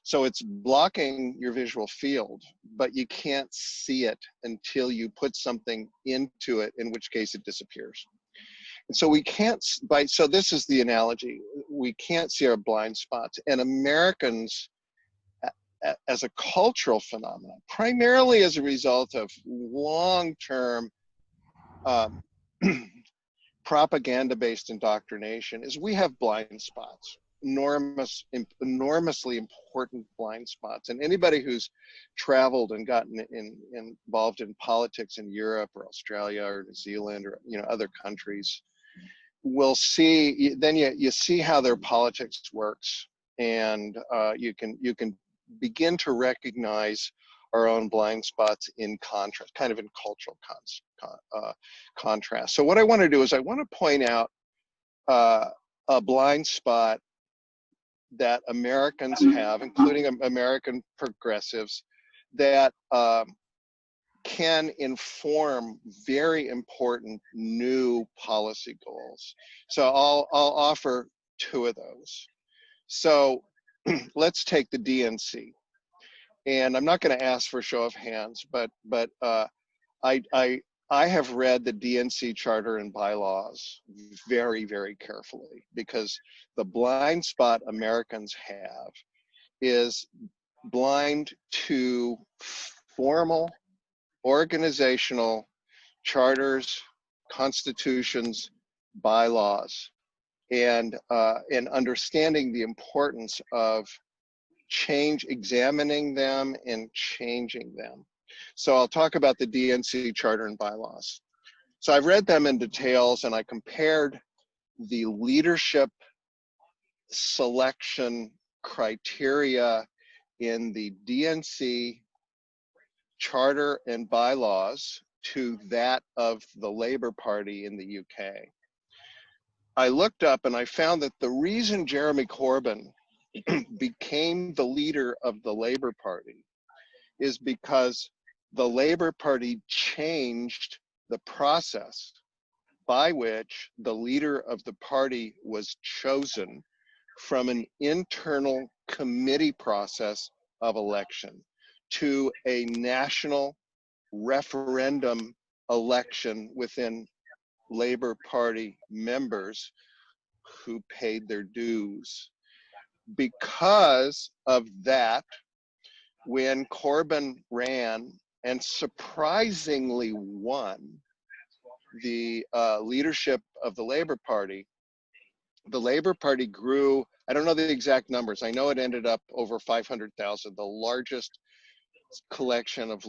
So it's blocking your visual field, but you can't see it until you put something into it, in which case it disappears. And so we can't, so this is the analogy, we can't see our blind spots. And Americans, as a cultural phenomenon, primarily as a result of long-term propaganda-based indoctrination, is we have blind spots, enormously important blind spots. And anybody who's traveled and gotten involved in politics in Europe or Australia or New Zealand or other countries will see, then you see how their politics works, and you can begin to recognize our own blind spots in contrast, kind of in cultural contrast. So what I want to do is I want to point out a blind spot that Americans have, including American progressives, that can inform very important new policy goals. So I'll offer two of those. So let's take the DNC. And I'm not going to ask for a show of hands, but I have read the DNC charter and bylaws very, very carefully, because the blind spot Americans have is blind to formal organizational charters, constitutions, bylaws, and understanding the importance of examining them and changing them. So I'll talk about the DNC charter and bylaws. So I've read them in details, and I compared the leadership selection criteria in the DNC charter and bylaws to that of the Labour Party in the UK. I looked up and I found that the reason Jeremy Corbyn became the leader of the Labour Party is because the Labour Party changed the process by which the leader of the party was chosen from an internal committee process of election to a national referendum election within Labour Party members who paid their dues. Because of that, when Corbyn ran and surprisingly won the leadership of the Labour Party grew, I don't know the exact numbers, I know it ended up over 500,000, the largest collection of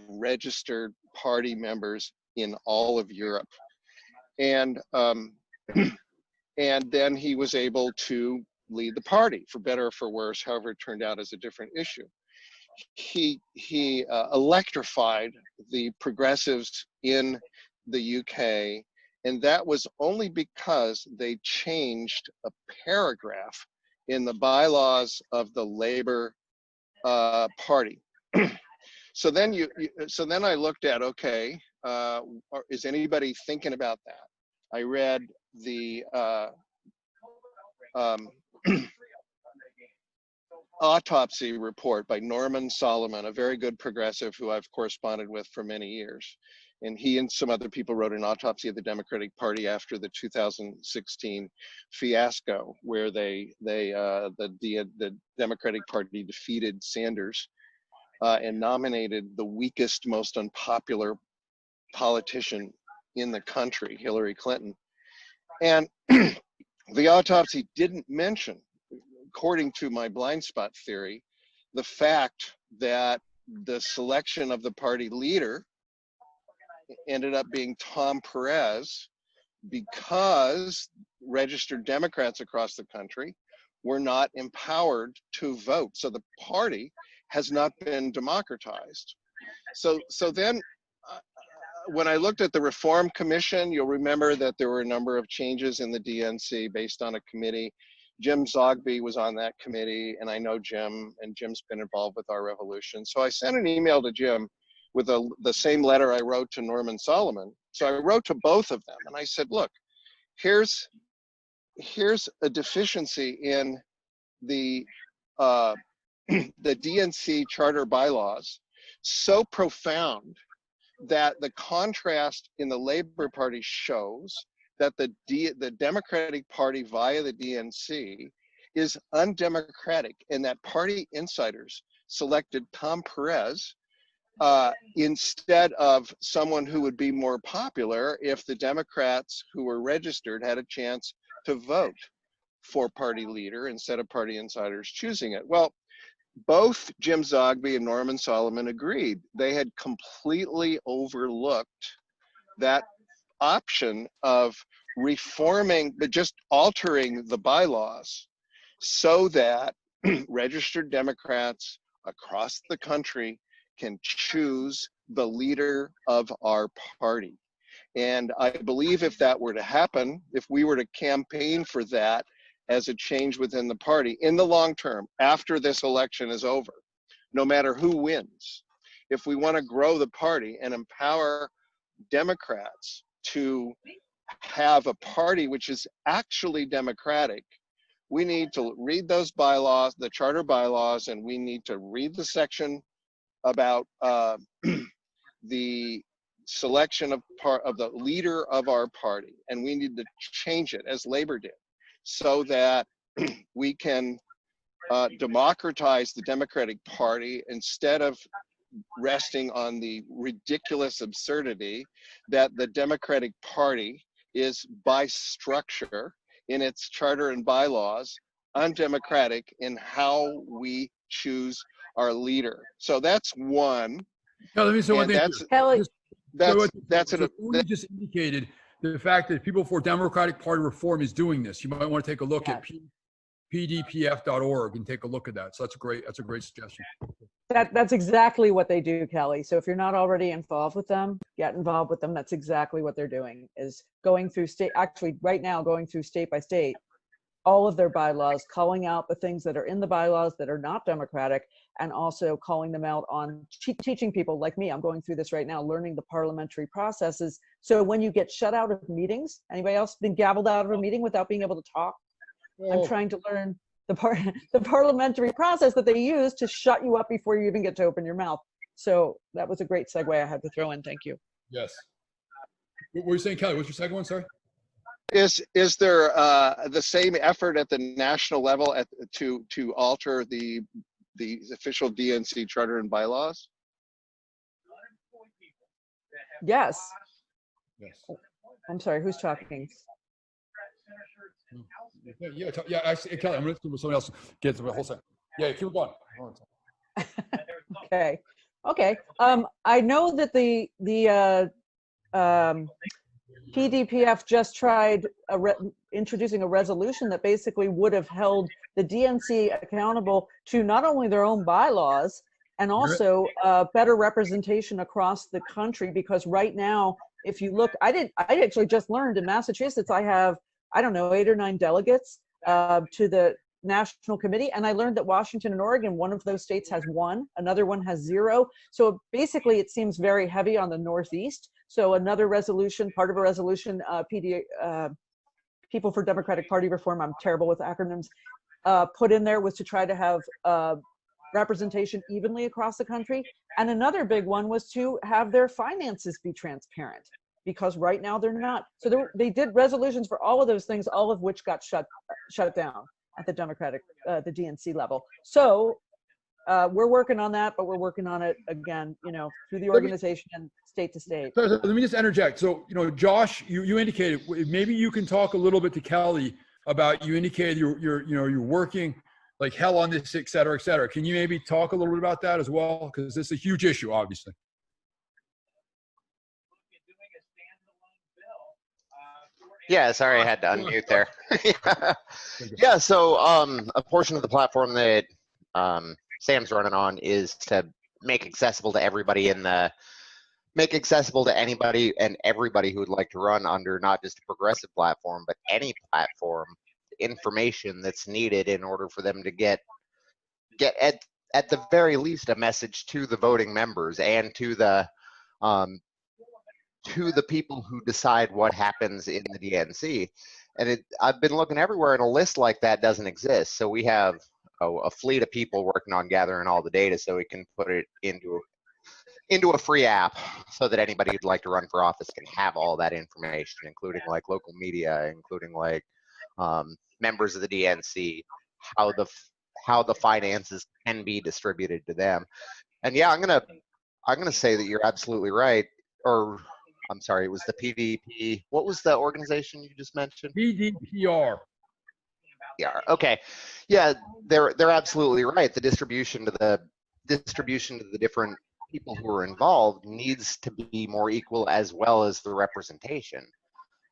registered party members in all of Europe. And and then he was able to lead the party, for better or for worse, however it turned out as a different issue. He electrified the progressives in the UK, and that was only because they changed a paragraph in the bylaws of the Labour Party. So then I looked at, okay, is anybody thinking about that? I read the autopsy report by Norman Solomon, a very good progressive who I've corresponded with for many years. And he and some other people wrote an autopsy of the Democratic Party after the 2016 fiasco, where the Democratic Party defeated Sanders and nominated the weakest, most unpopular politician in the country, Hillary Clinton. And the autopsy didn't mention, according to my blind spot theory, the fact that the selection of the party leader ended up being Tom Perez because registered Democrats across the country were not empowered to vote. So the party has not been democratized. So then when I looked at the Reform Commission, you'll remember that there were a number of changes in the DNC based on a committee. Jim Zogby was on that committee, and I know Jim, and Jim's been involved with our revolution. So I sent an email to Jim with the same letter I wrote to Norman Solomon. So I wrote to both of them, and I said, look, here's a deficiency in the DNC charter bylaws so profound that the contrast in the Labour Party shows that the Democratic Party via the DNC is undemocratic, and that party insiders selected Tom Perez instead of someone who would be more popular if the Democrats who were registered had a chance to vote for party leader instead of party insiders choosing it. Well, both Jim Zogby and Norman Solomon agreed. They had completely overlooked that option of reforming, but just altering the bylaws so that registered Democrats across the country can choose the leader of our party. And I believe if that were to happen, if we were to campaign for that as a change within the party in the long term, after this election is over, no matter who wins, if we want to grow the party and empower Democrats to have a party which is actually democratic, we need to read those bylaws, the charter bylaws, and we need to read the section about the selection of the leader of our party, and we need to change it as Labor did, so that we can democratize the Democratic Party instead of resting on the ridiculous absurdity that the Democratic Party is, by structure in its charter and bylaws, undemocratic in how we choose our leader. So that's one. Now, let me say one And thing. that's Kelly, that's so you just indicated the fact that People for Democratic Party Reform is doing this. You might want to take a look at pdpf.org and take a look at that. So that's a great suggestion. that's exactly what they do, Kelly. So if you're not already involved with them, get involved with them. That's exactly what they're doing, is going through right now, going through state by state, all of their bylaws, calling out the things that are in the bylaws that are not democratic, and also calling them out on teaching people like me. I'm going through this right now, learning the parliamentary processes. So when you get shut out of meetings, anybody else been gavelled out of a meeting without being able to talk? I'm trying to learn the parliamentary process that they use to shut you up before you even get to open your mouth. So that was a great segue I had to throw in. Thank you. Yes. What were you saying, Kelly? What's your second one? Sorry. Is there the same effort at the national level to alter the official DNC charter and bylaws? Yes. Yes. I'm sorry, who's talking? Yeah. Actually, Kelly, I'm going to someone else get the whole second. Yeah, keep it going. Okay. I know that the PDPF just tried introducing a resolution that basically would have held the DNC accountable to not only their own bylaws and also better representation across the country. Because right now, if you look, I actually just learned in Massachusetts, I have, I don't know, 8 or 9 delegates to the national committee. And I learned that Washington and Oregon, one of those states has 1, another one has 0. So basically it seems very heavy on the Northeast. So another resolution, part of a resolution, People for Democratic Party Reform, I'm terrible with acronyms, put in there was to try to have representation evenly across the country. And another big one was to have their finances be transparent, because right now they're not. So they did resolutions for all of those things, all of which got shut down at the the DNC level. So we're working on that, but we're working on it again, through the organization and state to state. So let me just interject. So, Josh, you indicated, maybe you can talk a little bit to Kelly about, you indicated you're working like hell on this, et cetera, et cetera. Can you maybe talk a little bit about that as well? Because this is a huge issue, obviously. Yeah, sorry, I had to unmute there. Yeah, so a portion of the platform that Sam's running on is to make accessible to everybody make accessible to anybody and everybody who would like to run under not just a progressive platform, but any platform, information that's needed in order for them to get at the very least a message to the voting members and to the people who decide what happens in the DNC. And I've been looking everywhere, and a list like that doesn't exist. So we have a fleet of people working on gathering all the data so we can put it into a free app so that anybody who'd like to run for office can have all that information, including like local media, including like members of the DNC, how the finances can be distributed to them. And yeah, I'm gonna say that you're absolutely right. Or I'm sorry, it was the PDP. What was the organization you just mentioned? PDPR. Yeah. Okay. Yeah, they're absolutely right. The distribution to the different people who are involved needs to be more equal, as well as the representation.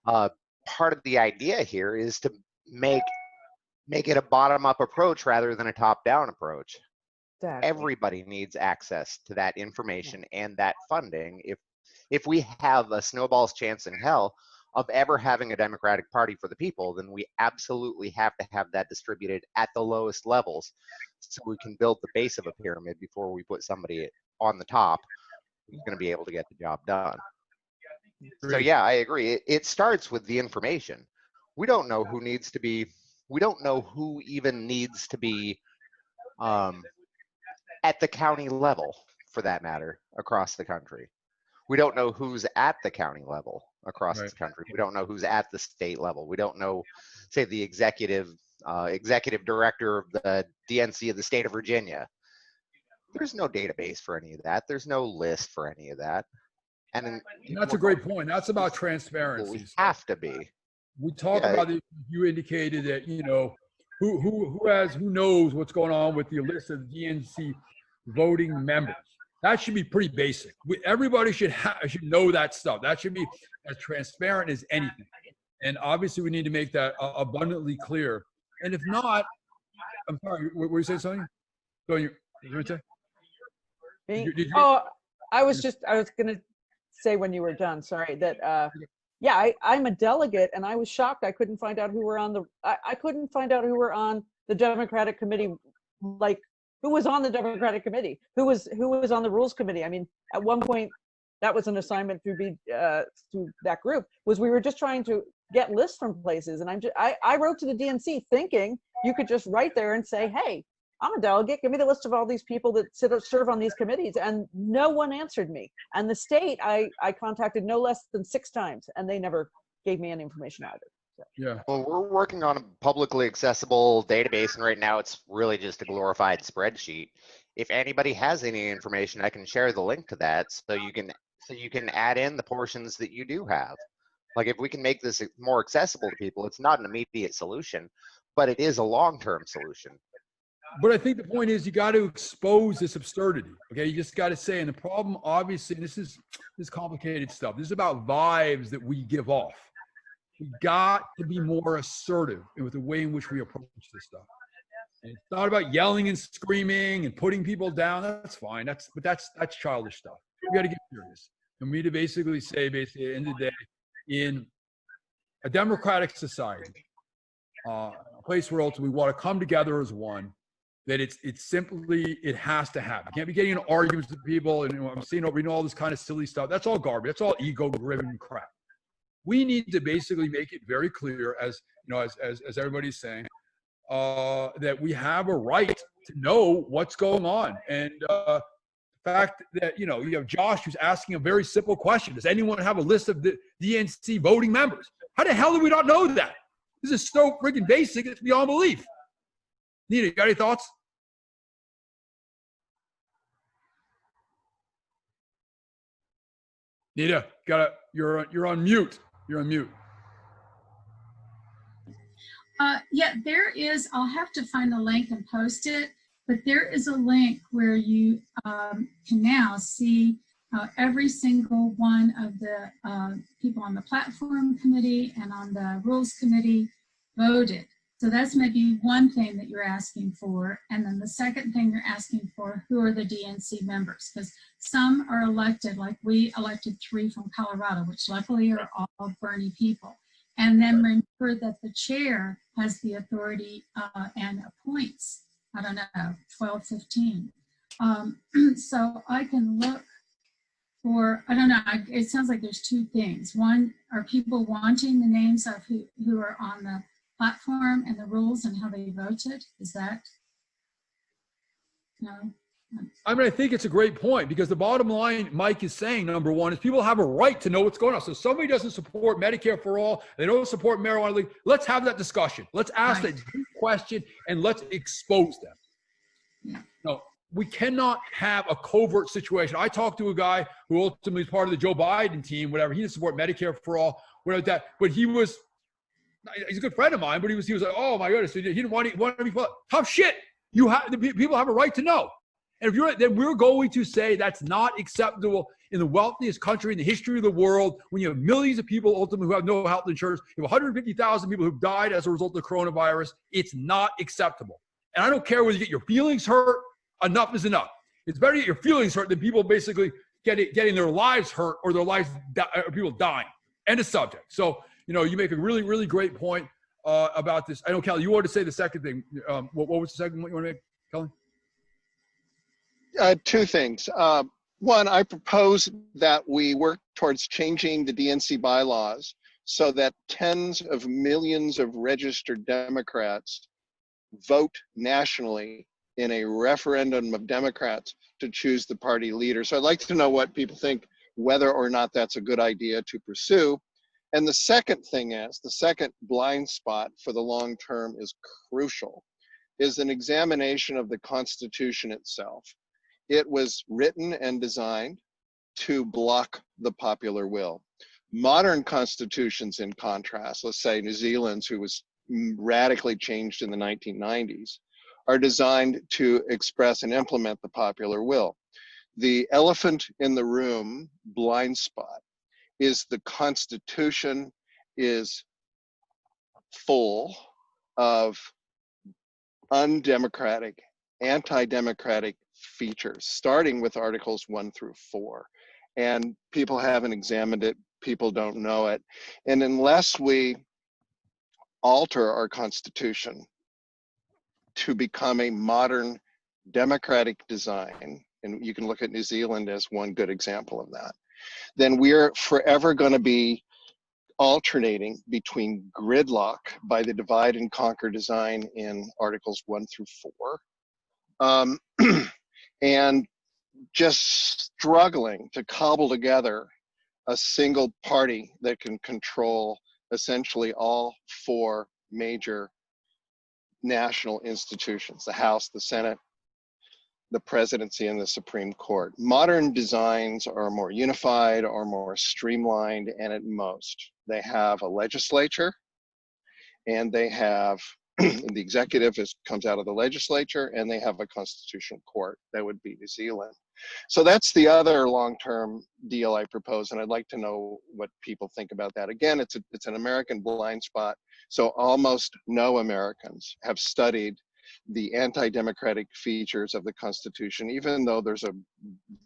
Part of the idea here is to make it a bottom-up approach rather than a top-down approach. Exactly. Everybody needs access to that information and that funding. If we have a snowball's chance in hell of ever having a Democratic Party for the people, then we absolutely have to have that distributed at the lowest levels so we can build the base of a pyramid before we put somebody on the top who's going to be able to get the job done. So yeah, I agree. It starts with the information. We don't know who needs to be, we don't know who even needs to be at the county level, for that matter, across the country. We don't know who's at the county level across the country. We don't know who's at the state level. We don't know, say, the executive director of the DNC of the state of Virginia. There's no database for any of that. There's no list for any of that. And that's a great point. That's about transparency. We have to be. We talk about it. You indicated that, you know, who knows what's going on with the list of DNC voting members. That should be pretty basic. Everybody should know that stuff. That should be as transparent as anything. And obviously, we need to make that abundantly clear. And if not, I'm sorry, were you saying something? So you were saying? I was going to say when you were done, sorry, that I'm a delegate, and I was shocked I couldn't find out who were on the Democratic committee, like who was on the Democratic committee, who was on the Rules Committee. I mean, at one point, that was an assignment through that group, was we were just trying to get lists from places. And I wrote to the DNC thinking you could just write there and say, hey, I'm a delegate, give me the list of all these people that serve on these committees. And no one answered me. And the state, I contacted no less than 6 times, and they never gave me any information either. So. Yeah. Well, we're working on a publicly accessible database, and right now it's really just a glorified spreadsheet. If anybody has any information, I can share the link to that so you can add in the portions that you do have. Like, if we can make this more accessible to people, it's not an immediate solution, but it is a long-term solution. But I think the point is you got to expose this absurdity. Okay, you just got to say, and the problem, obviously, and this is complicated stuff. This is about vibes that we give off. We got to be more assertive with the way in which we approach this stuff. And it's not about yelling and screaming and putting people down. That's fine. That's childish stuff. We got to get serious. And we need to basically say, at the end of the day, in a democratic society, a place where ultimately we want to come together as one, that it has to happen. You can't be getting in arguments with people, and I'm seeing reading all this kind of silly stuff. That's all garbage. That's all ego-driven crap. We need to basically make it very clear, as you know, as everybody's saying, that we have a right to know what's going on. And the fact that you have Josh who's asking a very simple question: does anyone have a list of the DNC voting members? How the hell do we not know that? This is so freaking basic; it's beyond belief. Nina, you got any thoughts? Nina, you're on mute. You're on mute. Yeah, there is, I'll have to find the link and post it, but there is a link where you can now see every single one of the people on the platform committee and on the rules committee voted. So that's maybe one thing that you're asking for. And then the second thing you're asking for, who are the DNC members? Because some are elected, like we elected 3 from Colorado, which luckily are all Bernie people. And then remember that the chair has the authority and appoints, I don't know, 12, 15. So I can look for, I don't know, it sounds like there's 2 things. One, are people wanting the names of who are on the platform and the rules and how they voted? Is that, no? I mean, I think it's a great point, because the bottom line, Mike is saying, number one, is people have a right to know what's going on. So if somebody doesn't support Medicare for all, they don't support marijuana league, let's have that discussion. Let's ask that question and let's expose them. Yeah. No, we cannot have a covert situation. I talked to a guy who ultimately is part of the Joe Biden team, whatever. He didn't support Medicare for all, whatever that, but he's a good friend of mine, but he was like, oh my goodness, he didn't want to be tough shit. People have a right to know. And then we're going to say that's not acceptable in the wealthiest country in the history of the world, when you have millions of people ultimately who have no health insurance. You have 150,000 people who've died as a result of the coronavirus. It's not acceptable. And I don't care whether you get your feelings hurt. Enough is enough. It's better to get your feelings hurt than people basically getting their lives hurt or their lives, or people dying. End of subject. So you make a really, really great point about this. I know, Kelly, you wanted to say the second thing. What was the second one you want to make, Kelly? Two things. One, I propose that we work towards changing the DNC bylaws so that tens of millions of registered Democrats vote nationally in a referendum of Democrats to choose the party leader. So I'd like to know what people think, whether or not that's a good idea to pursue. And the second thing is, the second blind spot for the long term is crucial, is an examination of the Constitution itself. It was written and designed to block the popular will. Modern constitutions, in contrast, let's say New Zealand's, who was radically changed in the 1990s, are designed to express and implement the popular will. The elephant in the room blind spot is the Constitution is full of undemocratic, anti-democratic features, starting with Articles 1 through 4. And people haven't examined it, people don't know it. And unless we alter our Constitution to become a modern democratic design, and you can look at New Zealand as one good example of that, then we're forever going to be alternating between gridlock by the divide and conquer design in Articles 1 through 4, and just struggling to cobble together a single party that can control essentially all four major national institutions: the House, the Senate, the presidency, and the Supreme Court. Modern designs are more unified or more streamlined, and at most, they have a legislature, and they have the executive comes out of the legislature, and they have a constitutional court. That would be New Zealand. So that's the other long-term deal I propose, and I'd like to know what people think about that. Again, it's an American blind spot, so almost no Americans have studied the anti-democratic features of the Constitution, even though there's a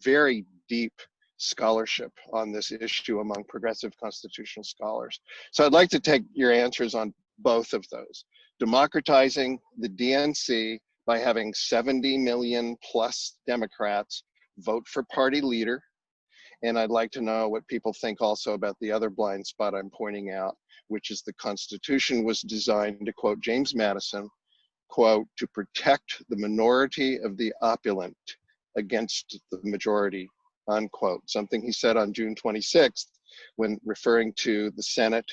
very deep scholarship on this issue among progressive constitutional scholars. So I'd like to take your answers on both of those. Democratizing the DNC by having 70 million plus Democrats vote for party leader. And I'd like to know what people think also about the other blind spot I'm pointing out, which is the Constitution was designed, to quote James Madison, quote, to protect the minority of the opulent against the majority, unquote. Something he said on June 26th when referring to the Senate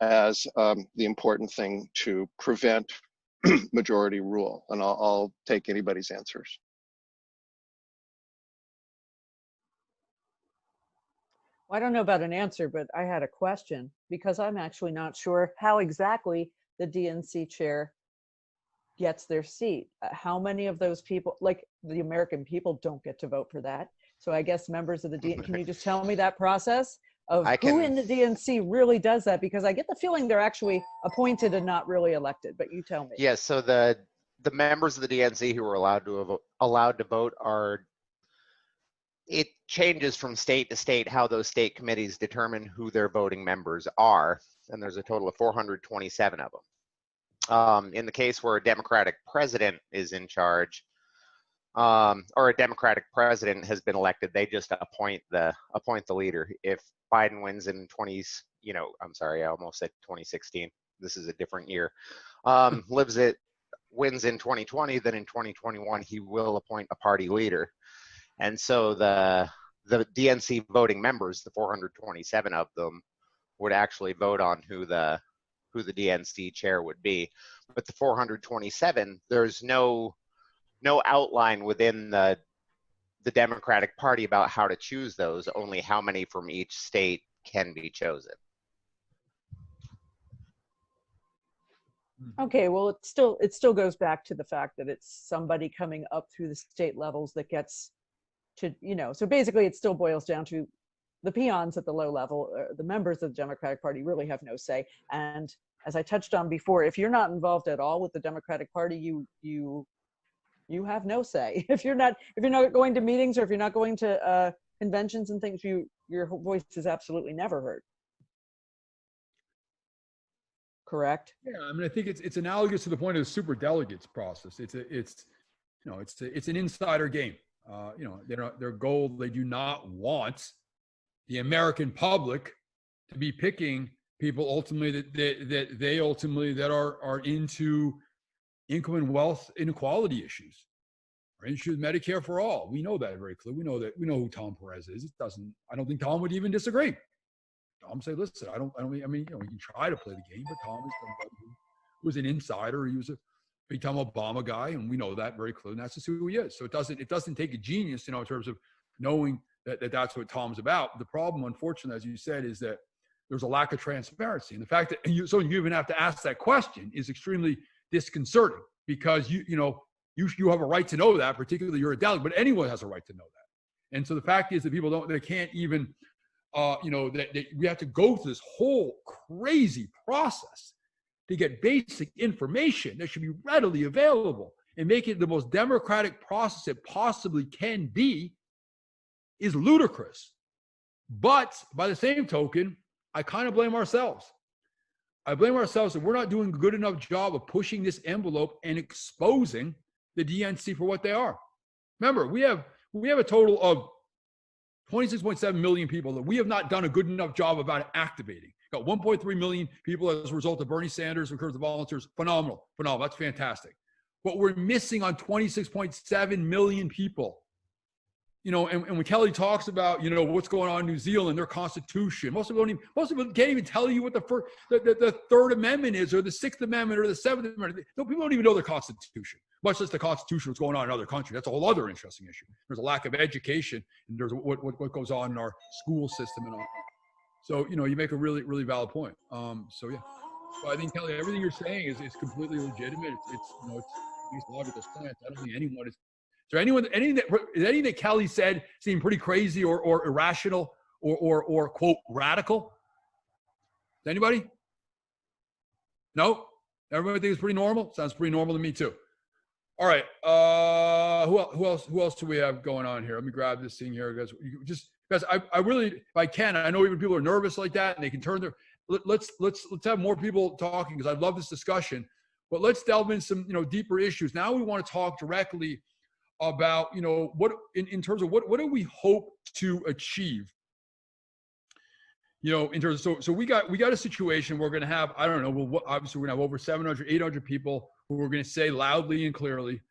as the important thing to prevent majority rule. And I'll take anybody's answers. Well, I don't know about an answer, but I had a question, because I'm actually not sure how exactly the DNC chair gets their seat. How many of those people, like the American people, don't get to vote for that? So I guess members of the DNC, can you just tell me that process of who in the DNC really does that? Because I get the feeling they're actually appointed and not really elected, but you tell me. Yes, so the members of the DNC who are allowed to vote are, it changes from state to state how those state committees determine who their voting members are, and there's a total of 427 of them. In the case where a Democratic president is in charge, or a Democratic president has been elected, they just appoint the leader. If Biden wins in I'm sorry, I almost said 2016. This is a different year. Wins in 2020, then in 2021 he will appoint a party leader. And so the DNC voting members, the 427 of them, would actually vote on who the DNC chair would be. But the 427, there's no outline within the Democratic Party about how to choose those, only how many from each state can be chosen. Okay, well, it still goes back to the fact that it's somebody coming up through the state levels that gets to, so basically it still boils down to the peons at the low level. The members of the Democratic Party really have no say. And as I touched on before, if you're not involved at all with the Democratic Party, you have no say. If you're not going to meetings, or if you're not going to conventions and things, your voice is absolutely never heard. correct? Yeah, I mean, I think it's analogous to the point of the super delegates process. It's an insider game. Their goal, they do not want the American public to be picking people ultimately that are into income and wealth inequality issues, or issues Medicare for all. We know that very clearly. We know who Tom Perez is. I don't think Tom would even disagree. Tom say, listen, I mean, you can try to play the game, but Tom is somebody who was an insider. He was a big time Obama guy, and we know that very clearly. And that's just who he is. So it doesn't take a genius, in terms of knowing that's what Tom's about. The problem, unfortunately, as you said, is that there's a lack of transparency. And the fact that you even have to ask that question is extremely disconcerting, because you have a right to know that, particularly you're a delegate, but anyone has a right to know that. And so the fact is that people they can't even, that we have to go through this whole crazy process to get basic information that should be readily available and make it the most democratic process it possibly can be is ludicrous. But by the same token, I kind of blame ourselves. I blame ourselves that we're not doing a good enough job of pushing this envelope and exposing the DNC for what they are. Remember, we have a total of 26.7 million people that we have not done a good enough job about activating. Got 1.3 million people as a result of Bernie Sanders and the volunteers. Phenomenal. That's fantastic. But we're missing on 26.7 million people. And when Kelly talks about, what's going on in New Zealand, their constitution, most people can't even tell you what the Third Amendment is, or the Sixth Amendment, or the Seventh Amendment. No, people don't even know their constitution, much less the constitution, what's going on in other countries. That's a whole other interesting issue. There's a lack of education, and there's what goes on in our school system and all. So, you make a really, really valid point. So I think, Kelly, everything you're saying is completely legitimate. It's makes logical sense. I don't think anyone is. Is there anything that Kelly said seemed pretty crazy or irrational or quote radical? Anybody? No? Everybody thinks it's pretty normal? Sounds pretty normal to me too. All right. Who else do we have going on here? Let me grab this thing here, guys. Because I really, if I can, I know even people are nervous like that and they can turn their. Let's have more people talking, because I love this discussion. But let's delve into some deeper issues. Now we want to talk directly about what in terms of what do we hope to achieve, in terms of, so we got a situation we're going to have, I don't know, obviously we're going to have over 700 800 people who are going to say loudly and clearly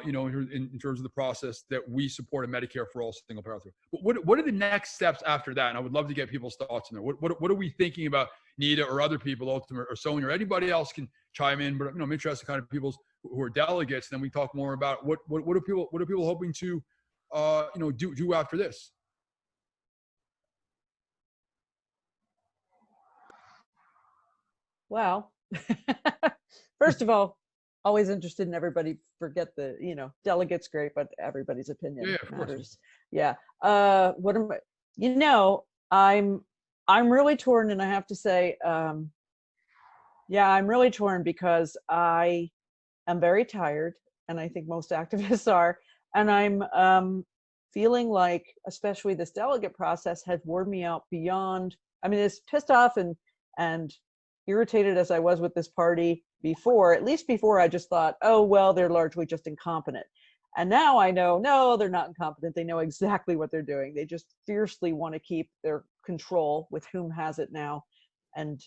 in terms of the process that we support a Medicare for all single payer through. But what are the next steps after that? And I would love to get people's thoughts in there. What are we thinking about, Nita or other people, ultimately, or Sonia, or anybody else can chime in, but I'm interested in kind of people's who are delegates. Then we talk more about what are people hoping to do after this. Well, first of all, always interested in everybody. Forget the delegates, great, but everybody's opinion matters. Yeah. What am I? I'm really torn, and I have to say, I'm really torn because I am very tired, and I think most activists are, and I'm feeling like, especially this delegate process has worn me out beyond. I mean, as pissed off and irritated as I was with this party before, at least before, I just thought, oh well, they're largely just incompetent. And now I know, no, they're not incompetent. They know exactly what they're doing. They just fiercely want to keep their control with whom has it now, and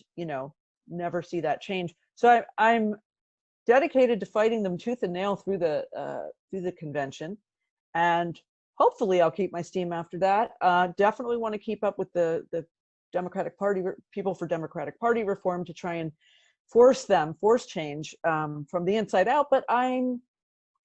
never see that change. So I'm dedicated to fighting them tooth and nail through the convention, and hopefully I'll keep my steam after that. Definitely want to keep up with the Democratic Party, people for Democratic Party reform, to try and force change from the inside out. But I'm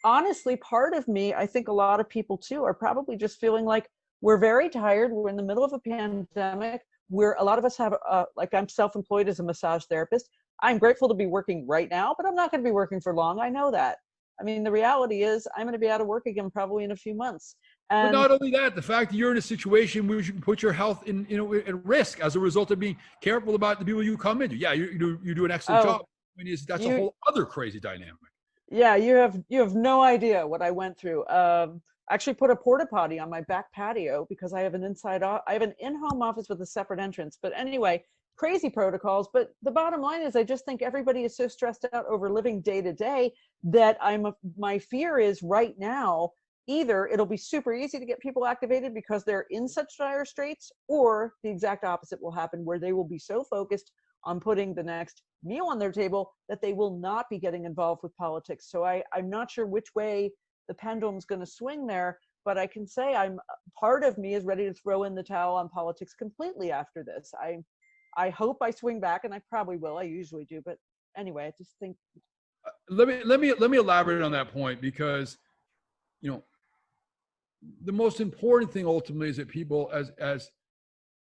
honestly, part of me, I think a lot of people too, are probably just feeling like we're very tired. We're in the middle of a pandemic. A lot of us have, like, I'm self-employed as a massage therapist. I'm grateful to be working right now, but I'm not going to be working for long. I know that. I mean, the reality is I'm going to be out of work again probably in a few months. And but not only that, the fact that you're in a situation where you can put your health at risk as a result of being careful about the people you come into. Yeah, you do an excellent job. I mean, that's a whole other crazy dynamic. Yeah, you have no idea what I went through. I actually put a porta potty on my back patio because I have an in-home office with a separate entrance. But anyway, crazy protocols. But the bottom line is, I just think everybody is so stressed out over living day to day that my fear is right now, either it'll be super easy to get people activated because they're in such dire straits, or the exact opposite will happen, where they will be so focused on putting the next meal on their table that they will not be getting involved with politics. So I'm not sure which way the pendulum's going to swing there, but I can say part of me is ready to throw in the towel on politics completely after this. I hope I swing back, and I probably will. I usually do, but anyway, I just think. Let me elaborate on that point, because, you know, the most important thing ultimately is that people, as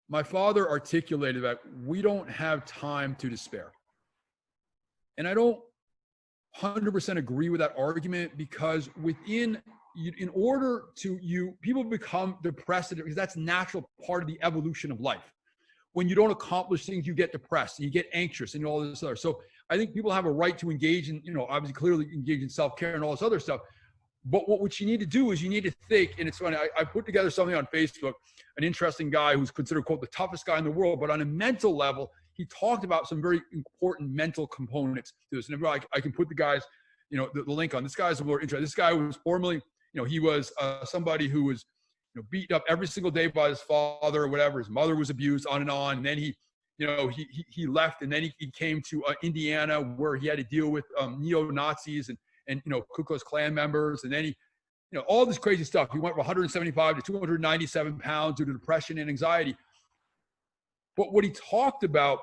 my father articulated, that we don't have time to despair. And I don't 100% agree with that argument, because in order to people become depressed, because that's a natural part of the evolution of life. When you don't accomplish things, you get depressed and you get anxious and all this other. So I think people have a right to engage in, obviously clearly engage in self-care and all this other stuff. But what you need to do is you need to think, and it's funny, I put together something on Facebook, an interesting guy who's considered, quote, the toughest guy in the world, but on a mental level, he talked about some very important mental components to this. And I can put the guys, the link on. This guy's a little interesting. This guy was formerly, he was somebody who was, beaten up every single day by his father or whatever. His mother was abused, on. And then he left, and then he came to Indiana, where he had to deal with neo-Nazis and Ku Klux Klan members. And then he, all this crazy stuff. He went from 175 to 297 pounds due to depression and anxiety. But what he talked about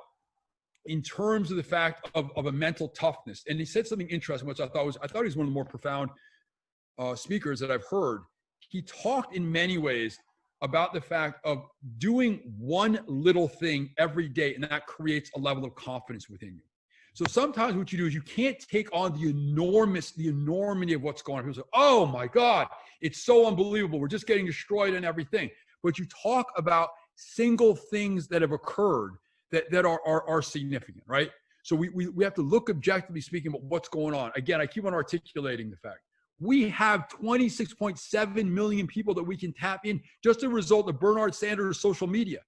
in terms of the fact of a mental toughness, and he said something interesting, which I thought he was one of the more profound speakers that I've heard. He talked in many ways about the fact of doing one little thing every day, and that creates a level of confidence within you. So sometimes what you do is you can't take on the enormity of what's going on. People say, oh my God, it's so unbelievable. We're just getting destroyed and everything. But you talk about single things that have occurred that are significant, right? So we have to look, objectively speaking, at what's going on. Again, I keep on articulating the fact. We have 26.7 million people that we can tap in just as a result of Bernard Sanders' social media.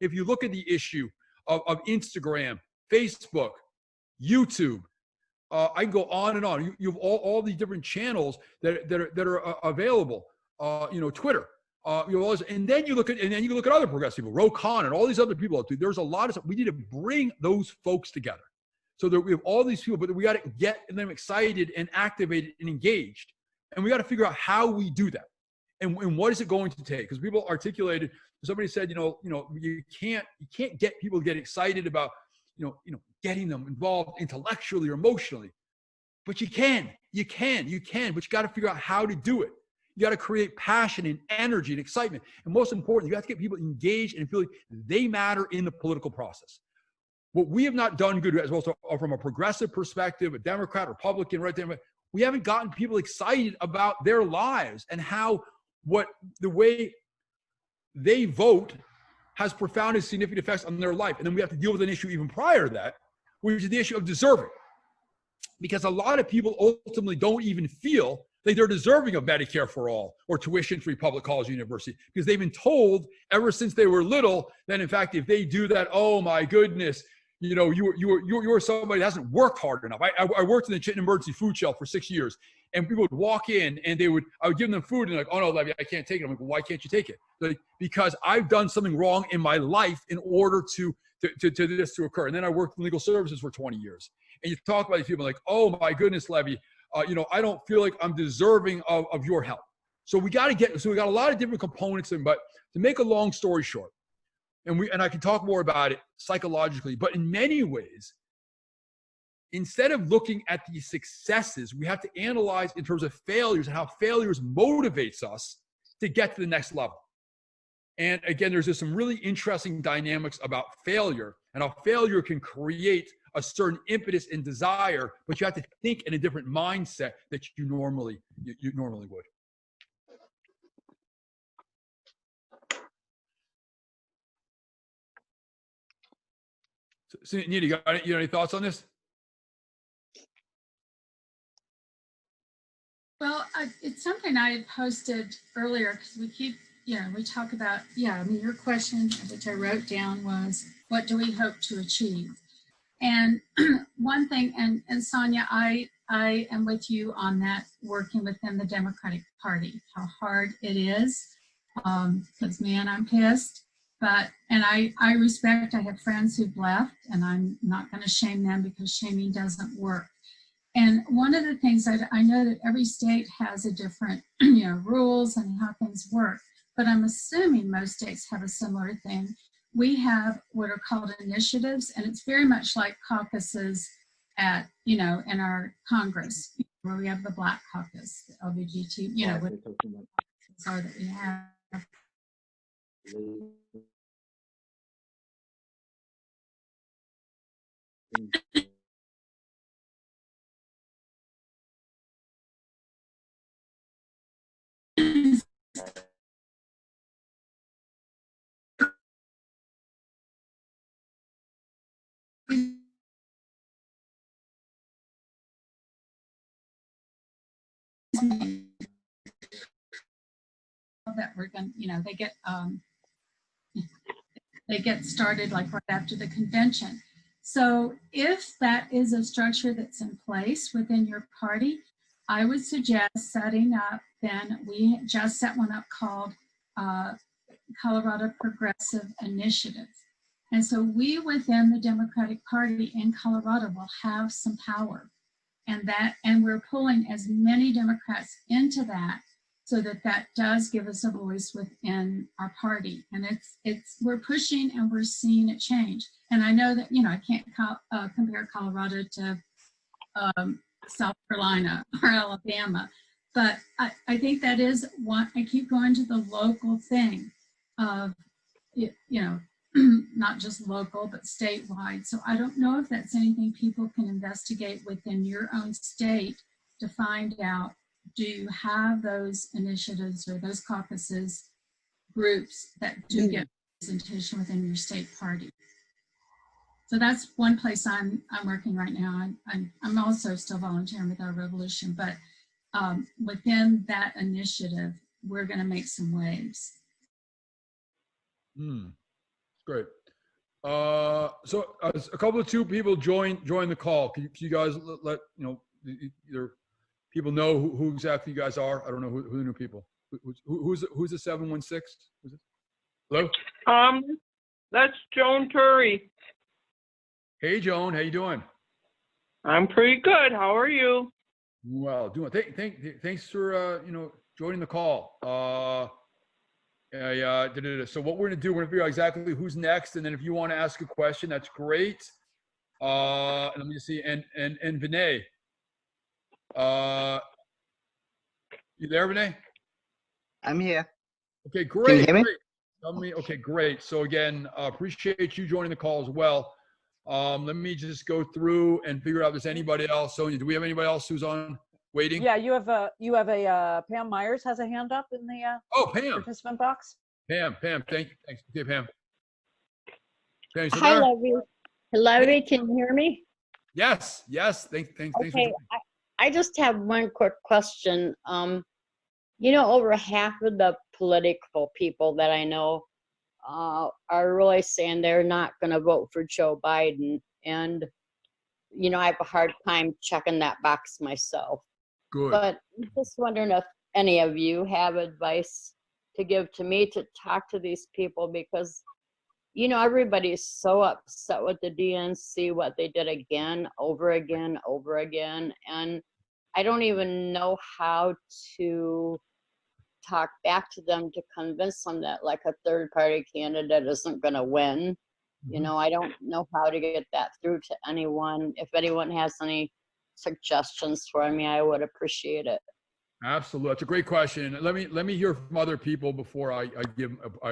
If you look at the issue of Instagram, Facebook, YouTube, I can go on and on. You have all these different channels that are available. Twitter. And then you look at other progressive people, Ro Khan and all these other people. There's a lot of stuff. We need to bring those folks together, so that we have all these people, but we got to get them excited and activated and engaged. And we got to figure out how we do that, and what is it going to take? Because people articulated. Somebody said, you can't get people to get excited about, getting them involved intellectually or emotionally, but you can, but you got to figure out how to do it. You got to create passion and energy and excitement. And most important, you have to get people engaged and feeling they matter in the political process. What we have not done good as well, so from a progressive perspective, a Democrat, Republican, right there, we haven't gotten people excited about their lives and how the way they vote has profound and significant effects on their life. And then we have to deal with an issue even prior to that, which is the issue of deserving. Because a lot of people ultimately don't even feel like they're deserving of Medicare for all or tuition-free public college or university, because they've been told ever since they were little that, in fact, if they do that, oh my goodness, you're somebody that hasn't worked hard enough. I worked in the Chittenden Emergency Food Shelf for 6 years, and people would walk in and I would give them food, and like, oh no, Levi, I can't take it. I'm like, well, why can't you take it? Like, because I've done something wrong in my life in order to this to occur. And then I worked in legal services for 20 years. And you talk about these people like, oh my goodness, Levi, I don't feel like I'm deserving of your help. So we got a lot of different components but to make a long story short, and I can talk more about it psychologically, but in many ways, instead of looking at the successes, we have to analyze in terms of failures and how failures motivates us to get to the next level. And again, there's just some really interesting dynamics about failure and how failure can create a certain impetus and desire, but you have to think in a different mindset that you normally would. So Nita, you got any thoughts on this? Well, it's something I had posted earlier, because we keep we talk about, I mean, your question, which I wrote down, was, what do we hope to achieve? And one thing, and Sonia, I am with you on that, working within the Democratic Party, how hard it is, because man, I'm pissed. But, and I respect, I have friends who've left, and I'm not going to shame them, because shaming doesn't work. And one of the things that I know that every state has a different, rules and how things work, but I'm assuming most states have a similar thing. We have what are called initiatives, and it's very much like caucuses at, in our Congress, where we have the Black Caucus, the LGBT, what are that we have. That we're going, they get started like right after the convention. So if that is a structure that's in place within your party, I would suggest setting up, then we just set one up called Colorado Progressive Initiative. And so we within the Democratic Party in Colorado will have some power, and we're pulling as many Democrats into that, so that does give us a voice within our party. And we're pushing and we're seeing it change. And I know that, I can't compare Colorado to South Carolina or Alabama, but I think that is one, I keep going to the local thing of, not just local, but statewide. So I don't know if that's anything people can investigate within your own state to find out, do you have those initiatives or those caucuses, groups that do get representation within your state party? So that's one place I'm working right now. I'm also still volunteering with our revolution, but within that initiative, we're going to make some waves. Great. So a couple of two people join the call. Can you guys let either people know who exactly you guys are? I don't know who the new people. Who's the 716? Hello. That's Joan Turry. Hey Joan, how you doing? I'm pretty good. How are you? Well, doing. Thanks for joining the call. So what we're gonna do, we're gonna figure out exactly who's next, and then if you want to ask a question, that's great. Let me just see, and Vinay, you there, Vinay? I'm here. Okay, great. Can you hear me? Great. Tell me. Okay, great. So again, appreciate you joining the call as well. Let me just go through and figure out if there's anybody else. Sonia, do we have anybody else who's on waiting? Yeah, you have a Pam Myers has a hand up in the Pam. participant box. Pam, thanks. Okay, Pam. Pam, Hi, Levi. Levi, can you hear me? Yes. Thanks. Okay, I just have one quick question. Over half of the political people that I know are really saying they're not going to vote for Joe Biden. And, I have a hard time checking that box myself. Good. But I'm just wondering if any of you have advice to give to me to talk to these people, because, everybody's so upset with the DNC, what they did over again. And I don't even know how to talk back to them to convince them that like a third party candidate isn't going to win. I don't know how to get that through to anyone. If anyone has any suggestions for me, I would appreciate it. Absolutely. That's a great question. Let me hear from other people before I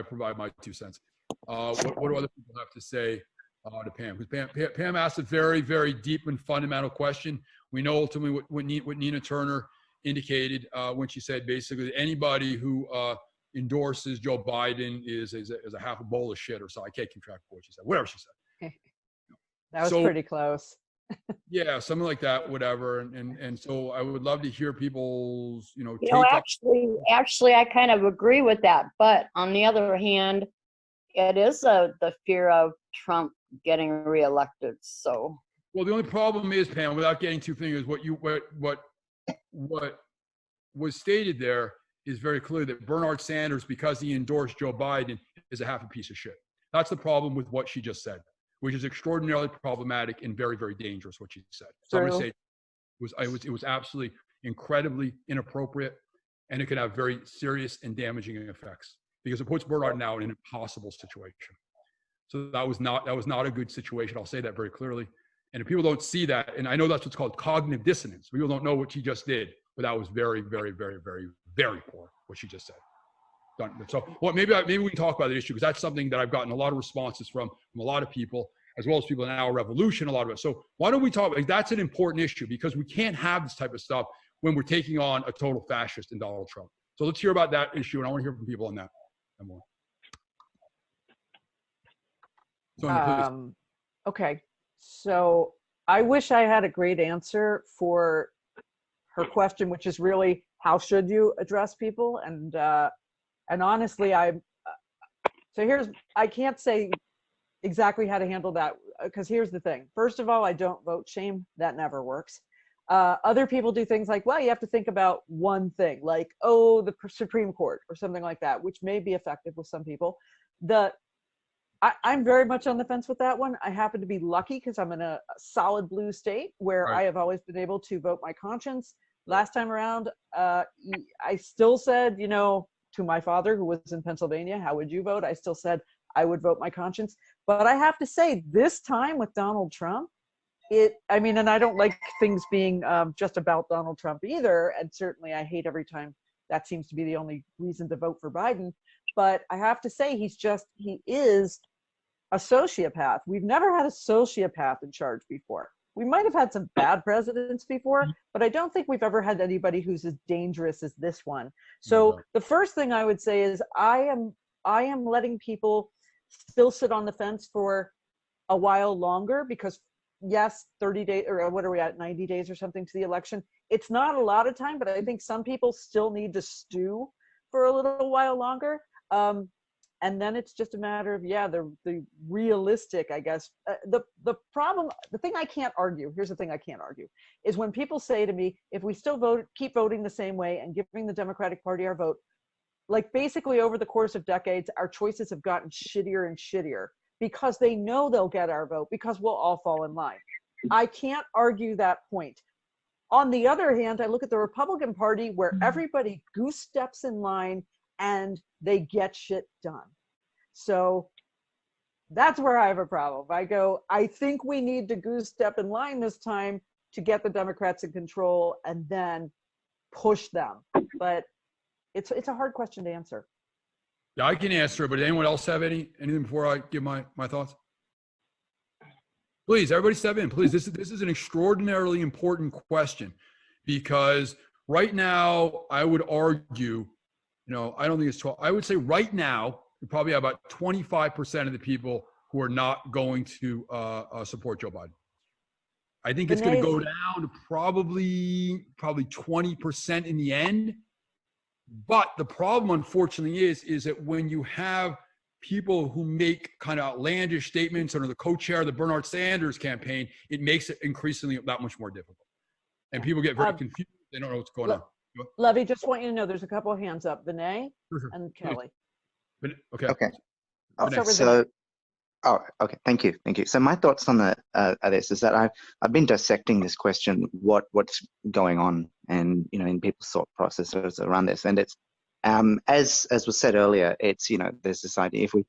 provide my 2 cents. What do other people have to say to Pam? Because Pam asked a very, very deep and fundamental question. We know ultimately what Nina Turner indicated when she said basically that anybody who endorses Joe Biden is a half a bowl of shit or so. I can't keep track of what she said. Whatever she said. That was pretty close. Yeah, something like that, whatever. And so I would love to hear people's, You know, take on. actually, I kind of agree with that. But on the other hand, it is the fear of Trump getting reelected. So, Well, the only problem is, Pam, without getting two fingers, what was stated there is very clear that Bernard Sanders, because he endorsed Joe Biden, is a half a piece of shit. That's the problem with what she just said, which is extraordinarily problematic and very, very dangerous, what she said. So I'm going to say it was absolutely incredibly inappropriate, and it could have very serious and damaging effects because it puts Bernard now in an impossible situation. So that was not a good situation. I'll say that very clearly. And if people don't see that, and I know that's what's called cognitive dissonance, people don't know what she just did, but that was very, very, very, very, very poor what she just said. Done. So, well, maybe we can talk about the issue because that's something that I've gotten a lot of responses from a lot of people, as well as people in our revolution. A lot of it. So, why don't we talk? Like, that's an important issue because we can't have this type of stuff when we're taking on a total fascist in Donald Trump. So, let's hear about that issue, and I want to hear from people on that. And more. Sonia, please. Okay, so I wish I had a great answer for her question, which is really how should you address people? And honestly, I can't say exactly how to handle that because here's the thing. First of all, I don't vote shame. That never works. Other people do things like, well, you have to think about one thing, like, oh, the Supreme Court or something like that, which may be effective with some people. I'm very much on the fence with that one. I happen to be lucky because I'm in a solid blue state where I have always been able to vote my conscience. Last time around, I still said, to my father who was in Pennsylvania, how would you vote? I still said I would vote my conscience. But I have to say this time with Donald Trump, and I don't like things being just about Donald Trump either. And certainly I hate every time that seems to be the only reason to vote for Biden. But I have to say, he is a sociopath. We've never had a sociopath in charge before. We might have had some bad presidents before, but I don't think we've ever had anybody who's as dangerous as this one. So the first thing I would say is I am letting people still sit on the fence for a while longer because yes, 30 days, or what are we at, 90 days or something to the election. It's not a lot of time, but I think some people still need to stew for a little while longer. And then it's just a matter of, the realistic, I guess. The problem, the thing I can't argue, here's the thing I can't argue, is when people say to me, if we still keep voting the same way and giving the Democratic Party our vote, like basically over the course of decades, our choices have gotten shittier and shittier because they know they'll get our vote because we'll all fall in line. I can't argue that point. On the other hand, I look at the Republican Party where everybody goose steps in line and they get shit done. So that's where I have a problem. I think we need to goose step in line this time to get the Democrats in control and then push them. But it's a hard question to answer. Yeah, I can answer, but anyone else have anything before I give my thoughts? Please, everybody step in. Please, this is an extraordinarily important question because right now I would argue, I don't think it's 12. I would say right now, you probably have about 25% of the people who are not going to support Joe Biden. I think it's going to go down to probably 20% in the end. But the problem, unfortunately, is that when you have people who make kind of outlandish statements under the co-chair of the Bernard Sanders campaign, it makes it increasingly that much more difficult. And people get very confused. They don't know what's going on. Levi, just want you to know there's a couple of hands up, Vinay and Kelly. Okay. Oh, okay. Thank you. So my thoughts on this is that I've been dissecting this question, what's going on, and in people's thought processes around this, and it's as was said earlier, it's there's this idea if we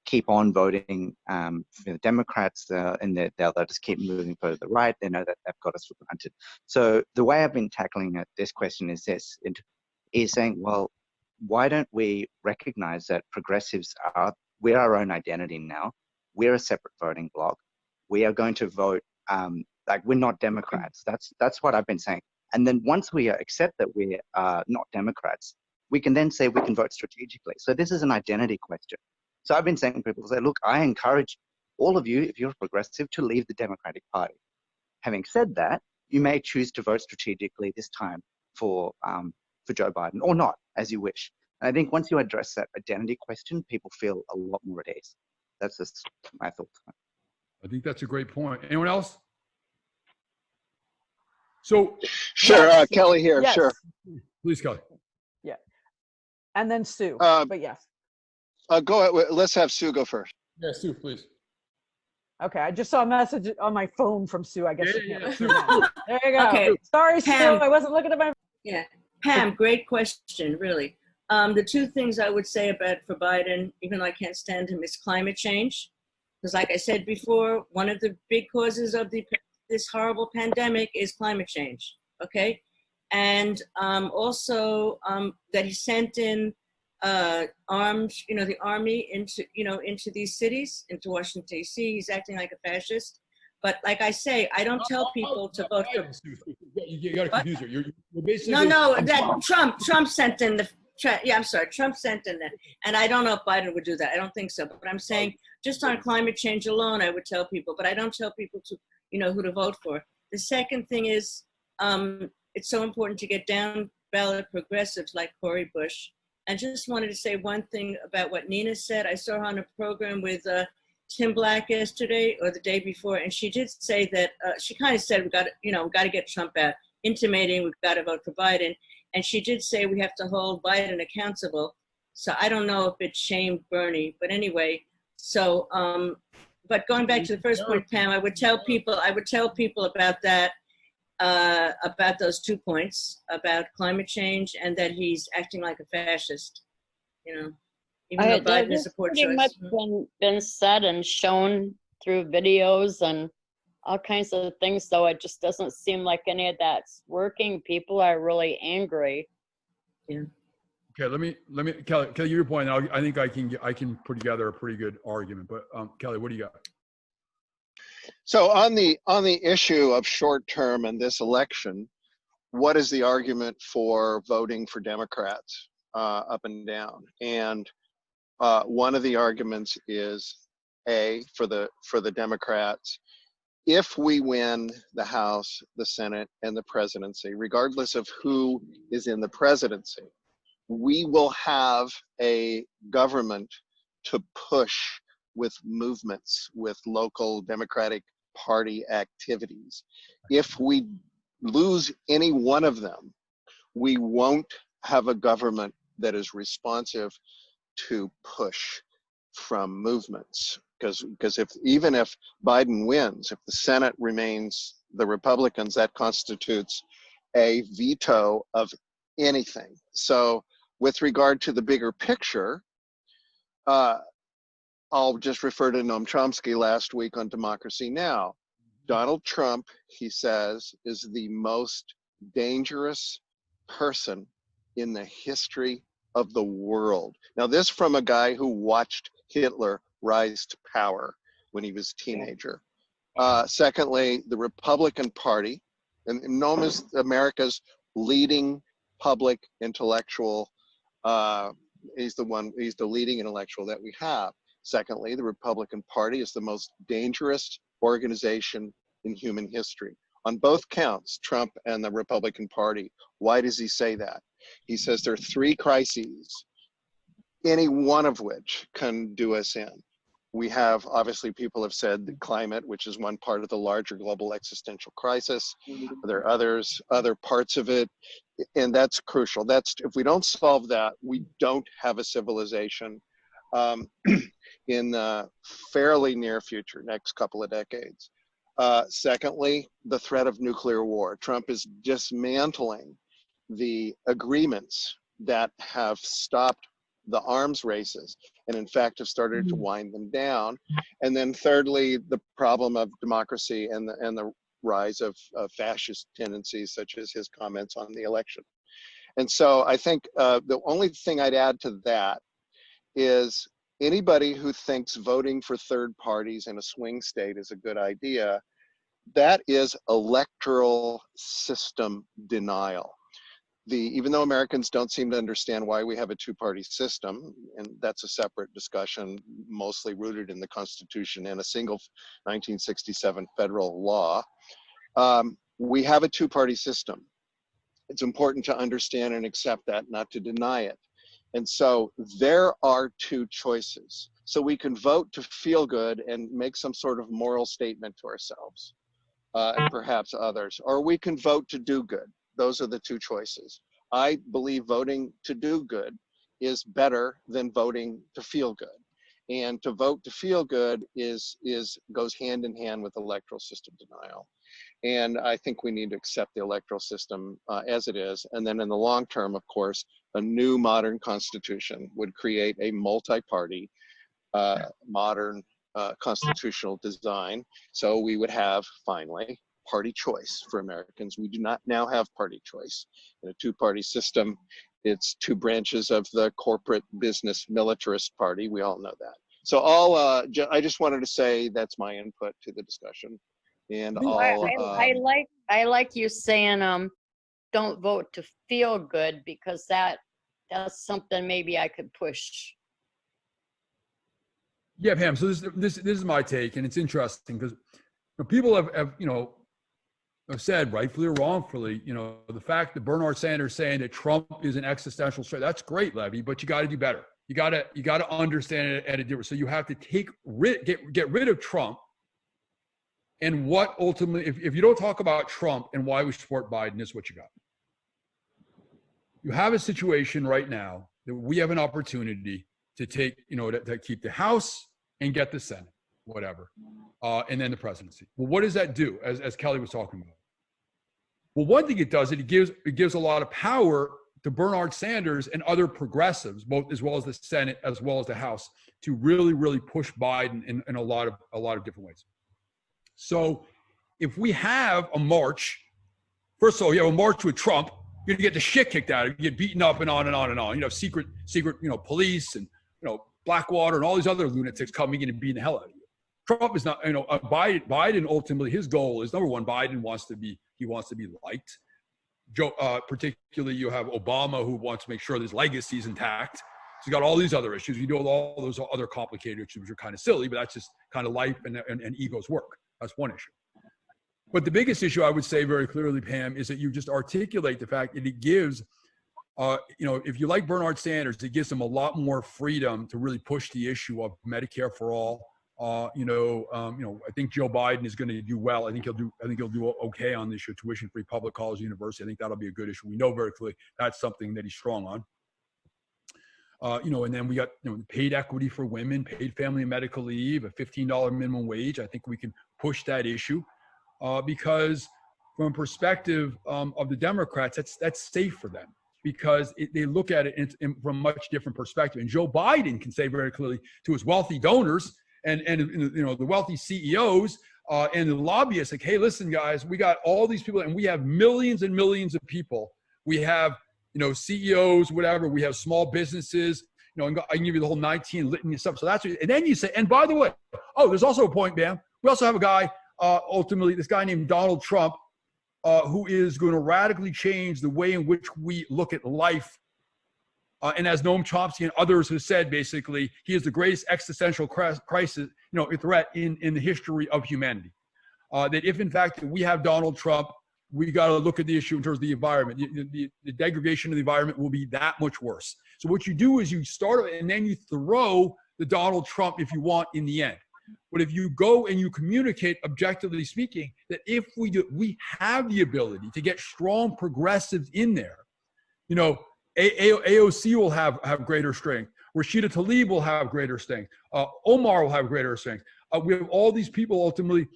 keep on voting for the Democrats, and they'll just keep moving further to the right. They know that they've got us for granted. So the way I've been tackling this question is saying, well, why don't we recognize that progressives we're our own identity now. We're a separate voting bloc. We are going to vote like we're not Democrats. That's what I've been saying. And then once we accept that we are not Democrats, we can then say we can vote strategically. So this is an identity question. So I've been saying to people, say, look, I encourage all of you, if you're progressive, to leave the Democratic Party. Having said that, you may choose to vote strategically this time for Joe Biden, or not, as you wish. And I think once you address that identity question, people feel a lot more at ease. That's just my thoughts. I think that's a great point. Anyone else? So, Sure, Yes. Kelly here. Yes. Sure. please, Kelly. Yeah. And then Sue. Uh, But yes. Go ahead. Let's have Sue go first. Yeah, Sue, please. Okay, I just saw a message on my phone from Sue. I guess Yeah, you can't yeah, see Sue. that. There you go. Okay, Sorry, Sue. Pam. I wasn't looking at my. Yeah, Pam, great question, really. The two things I would say for Biden, even though I can't stand him, is climate change. Because like I said before, one of the big causes of this horrible pandemic is climate change, okay? And also that he sent in arms, the army into these cities, into Washington, D.C. He's acting like a fascist. But like I say, I don't tell people to vote for. You got to confuse her. You're basically. No, that Trump sent in I'm sorry, Trump sent in that. And I don't know if Biden would do that. I don't think so. But I'm saying just on climate change alone, I would tell people, but I don't tell people to, who to vote for. The second thing is it's so important to get down ballot progressives like Cori Bush. And just wanted to say one thing about what Nina said. I saw her on a program with Tim Black yesterday or the day before, and she did say that she kind of said we got to get Trump out, intimating we've got to vote for Biden, and she did say we have to hold Biden accountable. So I don't know if it shamed Bernie, but anyway. So, but going back to the first point, Pam, I would tell people about that, about those 2 points about climate change and that he's acting like a fascist. Even though Biden is a poor choice. Pretty much been said and shown through videos and all kinds of things, though it just doesn't seem like any of that's working. People are really angry. Yeah. Okay, let me, Kelly, your point. I think I can put together a pretty good argument. But Kelly, what do you got? So on the issue of short term and this election, what is the argument for voting for Democrats up and down? And one of the arguments is for the Democrats, if we win the House, the Senate, and the presidency, regardless of who is in the presidency, we will have a government to push with movements, with local Democratic Party activities. If we lose any one of them, we won't have a government that is responsive to push from movements. Because even if Biden wins, if the Senate remains the Republicans, that constitutes a veto of anything. So with regard to the bigger picture, I'll just refer to Noam Chomsky last week on Democracy Now! Donald Trump, he says, is the most dangerous person in the history of the world. Now, this from a guy who watched Hitler rise to power when he was a teenager. Secondly, the Republican Party, and Noam is America's leading public intellectual. He's the leading intellectual that we have. Secondly, the Republican Party is the most dangerous organization in human history. On both counts, Trump and the Republican Party. Why does he say that? He says there are 3 crises, any one of which can do us in. We have, obviously, people have said the climate, which is one part of the larger global existential crisis. There are other parts of it, and that's crucial. If we don't solve that, we don't have a civilization in the fairly near future, next couple of decades. Secondly, the threat of nuclear war. Trump is dismantling the agreements that have stopped the arms races and in fact have started to wind them down. And then thirdly, the problem of democracy and the rise of fascist tendencies such as his comments on the election. And so I think the only thing I'd add to that is anybody who thinks voting for third parties in a swing state is a good idea, that is electoral system denial. Even though Americans don't seem to understand why we have a two-party system, and that's a separate discussion, mostly rooted in the Constitution and a single 1967 federal law, We have a two-party system. It's important to understand and accept that, not to deny it. And so there are two choices. So we can vote to feel good and make some sort of moral statement to ourselves, and perhaps others, or we can vote to do good. Those are the two choices. I believe voting to do good is better than voting to feel good. And to vote to feel good goes hand in hand with electoral system denial. And I think we need to accept the electoral system as it is. And then in the long term, of course, a new modern constitution would create a multi-party, modern constitutional design. So we would have, finally, party choice for Americans. We do not now have party choice. In a two-party system, it's two branches of the corporate business militarist party. We all know that. So I just wanted to say that's my input to the discussion. And I like you saying don't vote to feel good, because that's something maybe I could push. Yeah, Pam. So this is my take, and it's interesting because people have said, rightfully or wrongfully, the fact that Bernard Sanders saying that Trump is an existential threat, that's great, Levy, but you got to do better. You got to understand it at a different. So you have to get rid of Trump. And what ultimately, if you don't talk about Trump and why we support Biden, is what you got. You have a situation right now that we have an opportunity to take, to keep the House and get the Senate, whatever, and then the presidency. Well, what does that do, as Kelly was talking about? Well, one thing it does, it gives a lot of power to Bernard Sanders and other progressives, both as well as the Senate, as well as the House, to really, really push Biden in a lot of different ways. So if we have a march, first of all, you have a march with Trump, you're gonna get the shit kicked out of you, get beaten up and on and on and on. You know, secret, police and, Blackwater and all these other lunatics coming in and beating the hell out of you. Trump is not, Biden ultimately, his goal is, number one, Biden wants to be liked. Particularly you have Obama, who wants to make sure his legacy is intact. So you got all these other issues. You do all those other complicated issues, which are kind of silly, but that's just kind of life and ego's work. That's one issue. But the biggest issue I would say very clearly, Pam, is that you just articulate the fact that it gives, if you like Bernard Sanders, it gives him a lot more freedom to really push the issue of Medicare for all. I think Joe Biden is going to do well. I think he'll do okay on the issue of tuition-free public college and university. I think that'll be a good issue. We know very clearly that's something that he's strong on. And then we got paid equity for women, paid family and medical leave, a $15 minimum wage. I think we can push that issue because from a perspective of the Democrats, that's safe for them because they look at it from a much different perspective. And Joe Biden can say very clearly to his wealthy donors and the wealthy CEOs and the lobbyists, like, hey, listen, guys, we got all these people and we have millions and millions of people. We have CEOs, whatever. We have small businesses. I can give you the whole 19 litany of stuff. So that's, and then you say, and by the way, there's also a point, Bam. We also have a guy, ultimately, this guy named Donald Trump, who is going to radically change the way in which we look at life. And as Noam Chomsky and others have said, basically, he is the greatest existential crisis, threat in the history of humanity. That if, in fact, we have Donald Trump, we got to look at the issue in terms of the environment. The degradation of the environment will be that much worse. So what you do is you start and then you throw the Donald Trump, if you want, in the end. But if you go and you communicate, objectively speaking, that if we have the ability to get strong progressives in there, AOC will have greater strength. Rashida Tlaib will have greater strength. Omar will have greater strength. We have all these people ultimately,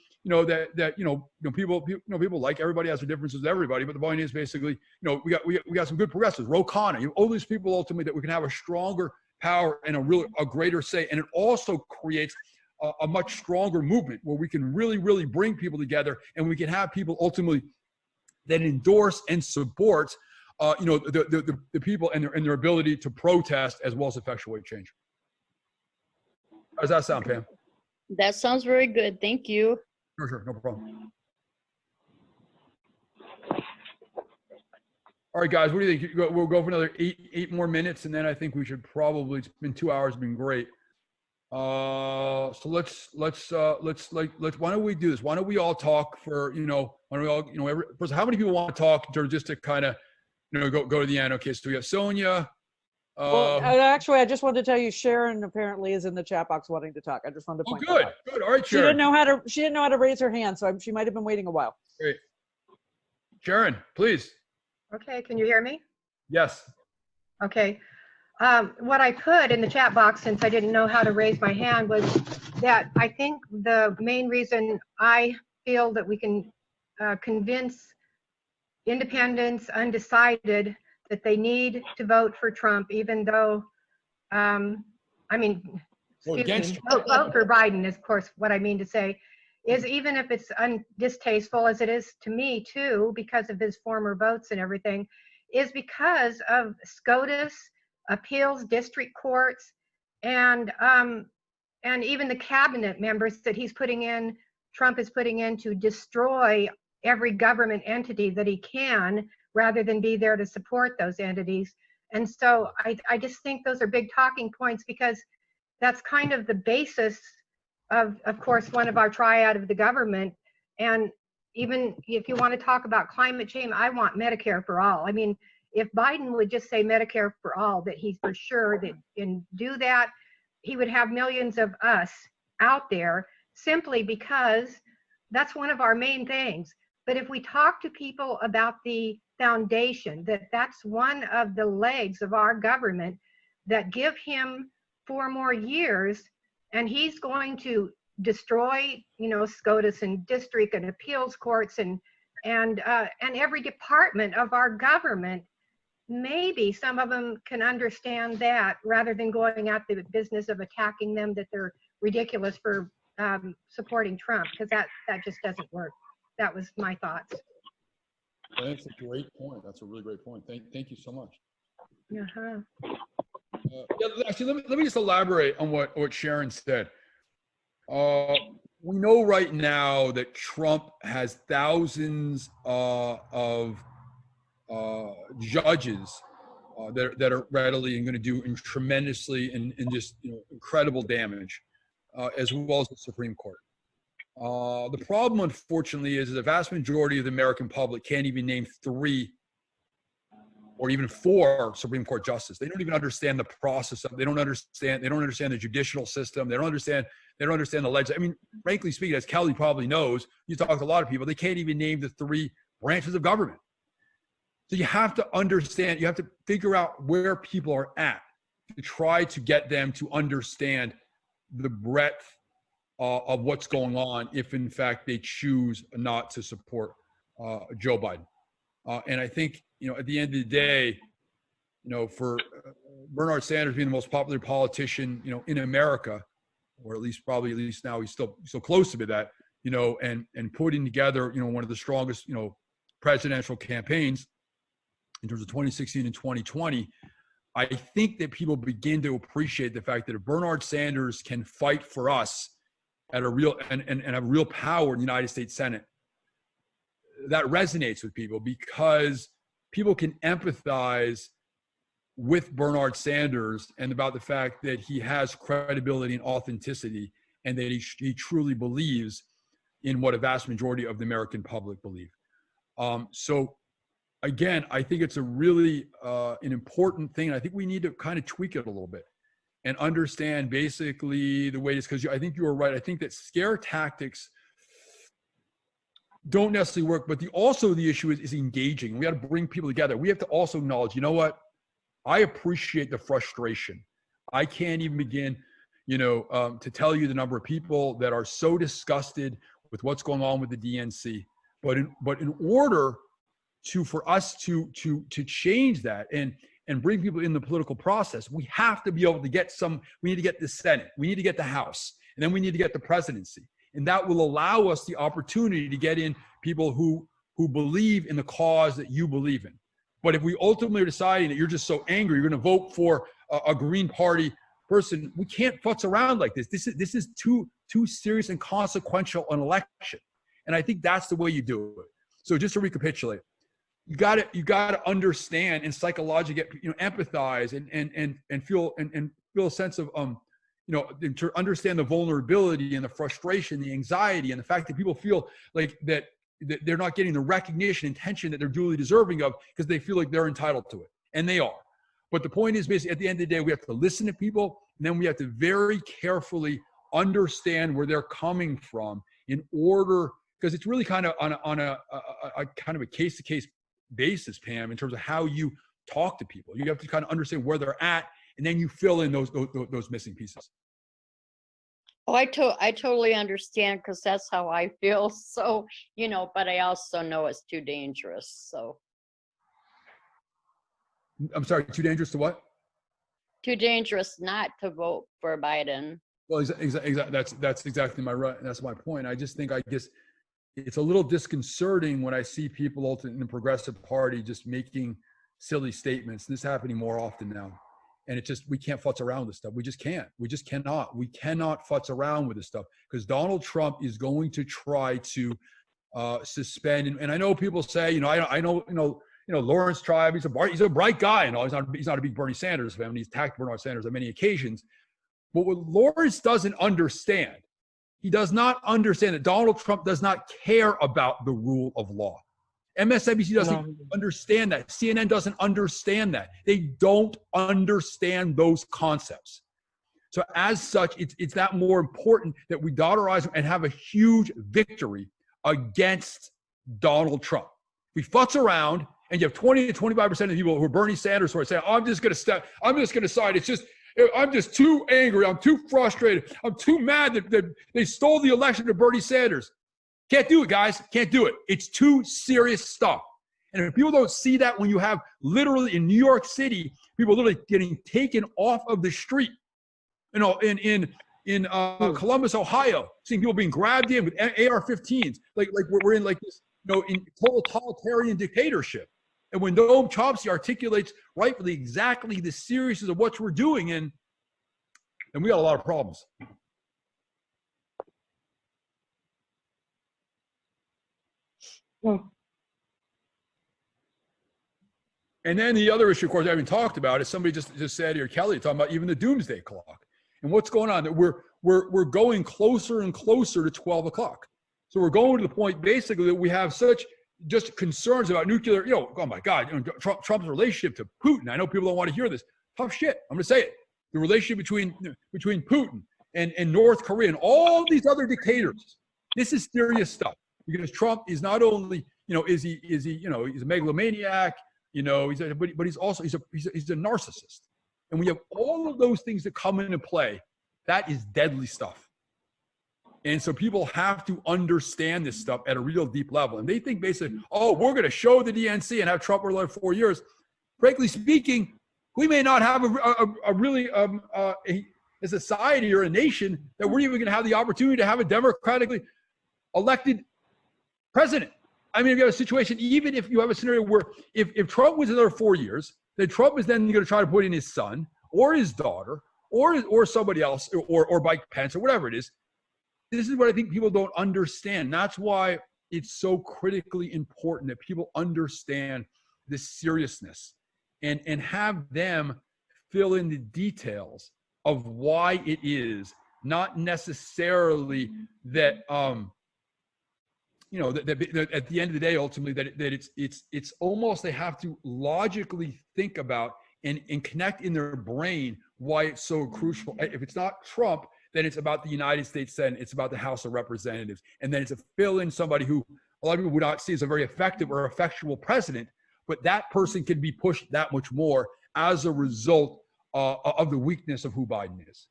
people like, everybody has their differences with everybody, but the point is basically, we got some good progressives. Ro Khanna, all these people ultimately that we can have a stronger power and a greater say, and it also creates a much stronger movement where we can really, really bring people together, and we can have people ultimately that endorse and support, the people and their ability to protest as well as effectuate change. How does that sound, Pam? That sounds very good. Thank you. Sure, no problem. All right, guys, what do you think? We'll go for another eight more minutes, and then I think we should probably, it's been 2 hours, been great. So let's why don't we do this? Why don't we all talk for, why don't we all, first, how many people want to talk in terms just to kind of, go to the end? Okay. So we have Sonia. Well, actually, I just wanted to tell you, Sharon apparently is in the chat box wanting to talk. I just wanted to point that out. Good. All right, She Sharon. she didn't know how to raise her hand, so she might have been waiting a while. Great. Sharon, please. Okay, can you hear me? Yes. Okay. What I put in the chat box, since I didn't know how to raise my hand, was that I think the main reason I feel that we can convince independents, undecided, that they need to vote for Trump, even though, vote for Biden is, of course, what I mean to say, is even if it's distasteful, as it is to me too, because of his former votes and everything, is because of SCOTUS, appeals district courts, and even the cabinet members that Trump is putting in to destroy every government entity that he can, rather than be there to support those entities. And so I just think those are big talking points, because that's kind of the basis of course, one of our triad of the government. And even if you want to talk about climate change, I want Medicare for all. I mean, if Biden would just say Medicare for all, that he's for sure that and do that, he would have millions of us out there, simply because that's one of our main things. But if we talk to people about the foundation, that's one of the legs of our government, that give him 4 more years, and he's going to destroy, SCOTUS and district and appeals courts and every department of our government. Maybe some of them can understand that, rather than going at the business of attacking them, that they're ridiculous for supporting Trump, because that just doesn't work. That was my thoughts. That's a great point. That's a really great point. Thank you so much. Uh-huh. Actually, let me just elaborate on what Sharon said. We know right now that Trump has thousands of judges that are readily and going to do tremendously and just incredible damage, as well as the Supreme Court. The problem, unfortunately, is the vast majority of the American public can't even name 3 or even 4 Supreme Court justices. They don't even understand the process of. They don't understand the judicial system. They don't understand the legislature. I mean, frankly speaking, as Kelly probably knows, you talk to a lot of people, they can't even name the 3 branches of government. So you have to understand. You have to figure out where people are at to try to get them to understand the breadth of what's going on, if in fact they choose not to support Joe Biden. And I think, at the end of the day, for Bernard Sanders being the most popular politician, in America, or at least now he's still close to be that, and putting together, one of the strongest, presidential campaigns in terms of 2016 and 2020, I think that people begin to appreciate the fact that if Bernard Sanders can fight for us at a real and have real power in the United States Senate, that resonates with people, because people can empathize with Bernard Sanders and about the fact that he has credibility and authenticity, and that he truly believes in what a vast majority of the American public believe. So again, I think it's a really an important thing. I think we need to kind of tweak it a little bit and understand basically the way it is, because I think you were right. I think that scare tactics don't necessarily work, but the issue is engaging. We got to bring people together. We have to also acknowledge, you know what? I appreciate the frustration. I can't even begin, to tell you the number of people that are so disgusted with what's going on with the DNC. But in order for us to change that and bring people in the political process, we have to be able to get we need to get the Senate, we need to get the House, and then we need to get the presidency. And that will allow us the opportunity to get in people who believe in the cause that you believe in. But if we ultimately are deciding that you're just so angry, you're going to vote for a Green Party person, we can't futz around like this. This is too serious and consequential an election. And I think that's the way you do it. So just to recapitulate, you got to understand and psychologically empathize and feel a sense of to understand the vulnerability and the frustration, the anxiety, and the fact that people feel like that they're not getting the recognition and attention that they're duly deserving of because they feel like they're entitled to it. And they are. But the point is, basically, at the end of the day, we have to listen to people, and then we have to very carefully understand where they're coming from in order, because it's really kind of on a kind of a case-to-case basis, Pam, in terms of how you talk to people. You have to kind of understand where they're at, and then you fill in those missing pieces. Oh, I totally understand, because that's how I feel. So, but I also know it's too dangerous. So. I'm sorry, too dangerous to what? Too dangerous not to vote for Biden. Well, exactly. That's exactly that's my point. I guess it's a little disconcerting when I see people in the Progressive Party just making silly statements. This is happening more often now. And we can't futz around with this stuff. We just can't. We just cannot. We cannot futz around with this stuff, because Donald Trump is going to try to suspend. And I know people say, I know, Lawrence Tribe, he's a bright guy, and he's not a big Bernie Sanders fan. He's attacked Bernie Sanders on many occasions. But what Lawrence doesn't understand, he does not understand that Donald Trump does not care about the rule of law. MSNBC doesn't understand that. CNN doesn't understand that. They don't understand those concepts. So as such, it's that more important that we dot our I's and have a huge victory against Donald Trump. We futz around, and you have 20 to 25% of people who are Bernie Sanders who are saying, I'm just going to side. I'm just too angry. I'm too frustrated. I'm too mad that they stole the election to Bernie Sanders. Can't do it, guys. Can't do it. It's too serious stuff. And if people don't see that, when you have literally in New York City, people literally getting taken off of the street, in Columbus, Ohio, seeing people being grabbed in with AR-15s, like we're in like this, in total totalitarian dictatorship. And when Noam Chomsky articulates rightfully exactly the seriousness of what we're doing, and we got a lot of problems. And then the other issue, of course, I haven't talked about is somebody just said here, Kelly, talking about even the doomsday clock and what's going on. That we're going closer and closer to 12 o'clock. So we're going to the point basically that we have such just concerns about nuclear. Oh my God, Trump's relationship to Putin. I know people don't want to hear this. Tough shit. I'm going to say it. The relationship between Putin and North Korea and all these other dictators. This is serious stuff, because Trump is not only he's a megalomaniac. But he's also he's a narcissist, and we have all of those things that come into play. That is deadly stuff, and so people have to understand this stuff at a real deep level. And they think basically, we're going to show the DNC and have Trump for like 4 years. Frankly speaking, we may not have a really a society or a nation that we're even going to have the opportunity to have a democratically elected president. I mean, if you have a situation, even if you have a scenario where if Trump wins another 4 years, then Trump is then going to try to put in his son or his daughter or somebody else or Mike Pence or whatever it is. This is what I think people don't understand. That's why it's so critically important that people understand the seriousness and have them fill in the details of why it is, not necessarily that that at the end of the day, ultimately, that it's almost they have to logically think about and connect in their brain why it's so crucial. If it's not Trump, then it's about the United States Senate, it's about the House of Representatives, and then it's a fill in somebody who a lot of people would not see as a very effective or effectual president, but that person can be pushed that much more as a result of the weakness of who Biden is.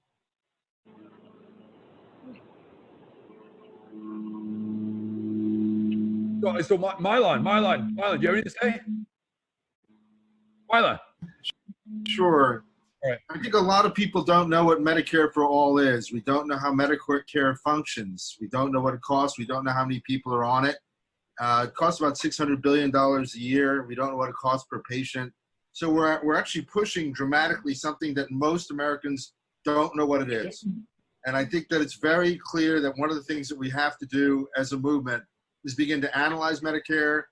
So Milan, do you have anything to say? Milan. Sure. All right. I think a lot of people don't know what Medicare for All is. We don't know how Medicare functions. We don't know what it costs. We don't know how many people are on it. It costs about $600 billion a year. We don't know what it costs per patient. So we're actually pushing dramatically something that most Americans don't know what it is. And I think that it's very clear that one of the things that we have to do as a movement is begin to analyze Medicare,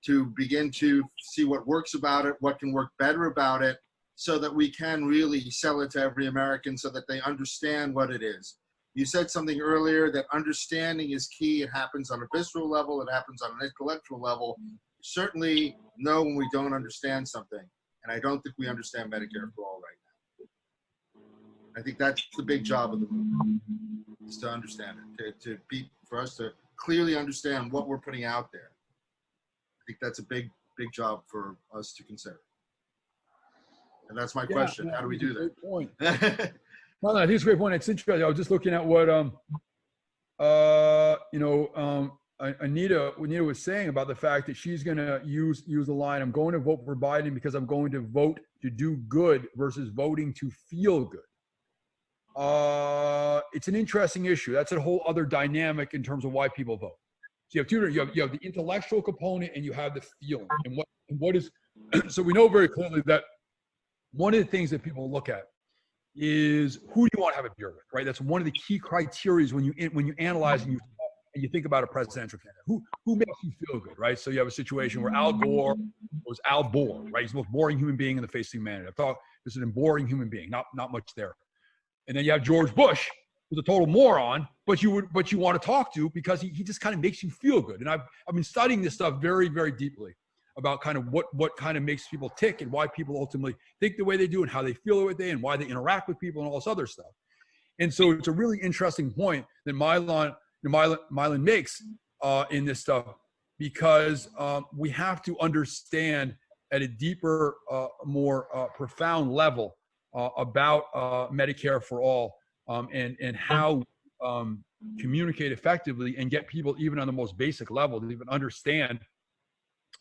to begin to see what works about it, what can work better about it, so that we can really sell it to every American so that they understand what it is. You said something earlier that understanding is key. It happens on a visceral level. It happens on an intellectual level. Certainly know when we don't understand something. And I don't think we understand Medicare for all right now. I think that's the big job of the movement, is to understand it, for us to clearly understand what we're putting out there. I think that's a big job for us to consider. And that's my question. How do we do that? Great point. Well, I think it's a great point. It's interesting. I was just looking at what Anita was saying about the fact that she's going to use the line, I'm going to vote for Biden because I'm going to vote to do good versus voting to feel good. It's an interesting issue. That's a whole other dynamic in terms of why people vote. So you have two. You have the intellectual component and you have the feeling. And what is so we know very clearly that one of the things that people look at is who do you want to have a beer with, right? That's one of the key criteria when you analyze and you think about a presidential candidate. Who makes you feel good, right? So you have a situation where Al Gore was Al Gore, right? He's the most boring human being in the face of humanity. I thought this is a boring human being, not much there. And then you have George Bush, who's a total moron, but you want to talk to because he just kind of makes you feel good. And I've been studying this stuff very, very deeply about kind of what kind of makes people tick and why people ultimately think the way they do and how they feel the way they and why they interact with people and all this other stuff. And so it's a really interesting point that Mylan makes in this stuff, because we have to understand at a deeper, more profound level about Medicare for all and how communicate effectively and get people even on the most basic level to even understand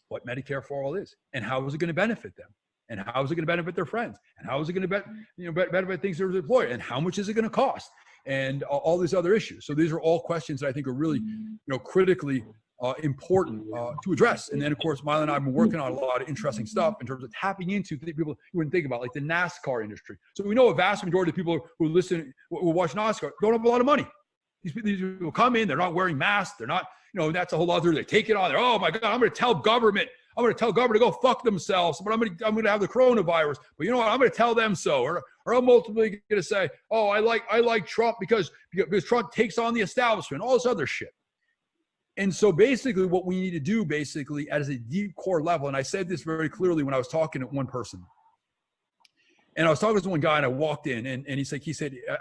what Medicare for all is and how is it going to benefit them and how is it going to benefit their friends and how is it going to benefit things that are employed and how much is it going to cost and all these other issues. So these are all questions that I think are really critically important to address. And then of course Mylan and I have been working on a lot of interesting stuff in terms of tapping into people you wouldn't think about, like the NASCAR industry. So we know a vast majority of people who watch NASCAR don't have a lot of money. These people come in, they're not wearing masks, they're not, that's a whole other, they take it on there. Oh my God, I'm going to tell government to go fuck themselves, but I'm going to have the coronavirus. But you know what? I'm going to tell them so. Or I'm ultimately going to say, oh, I like Trump because Trump takes on the establishment, all this other shit. And so basically what we need to do basically as a deep core level, and I said this very clearly when I was talking to one person, and I was talking to one guy and I walked in and I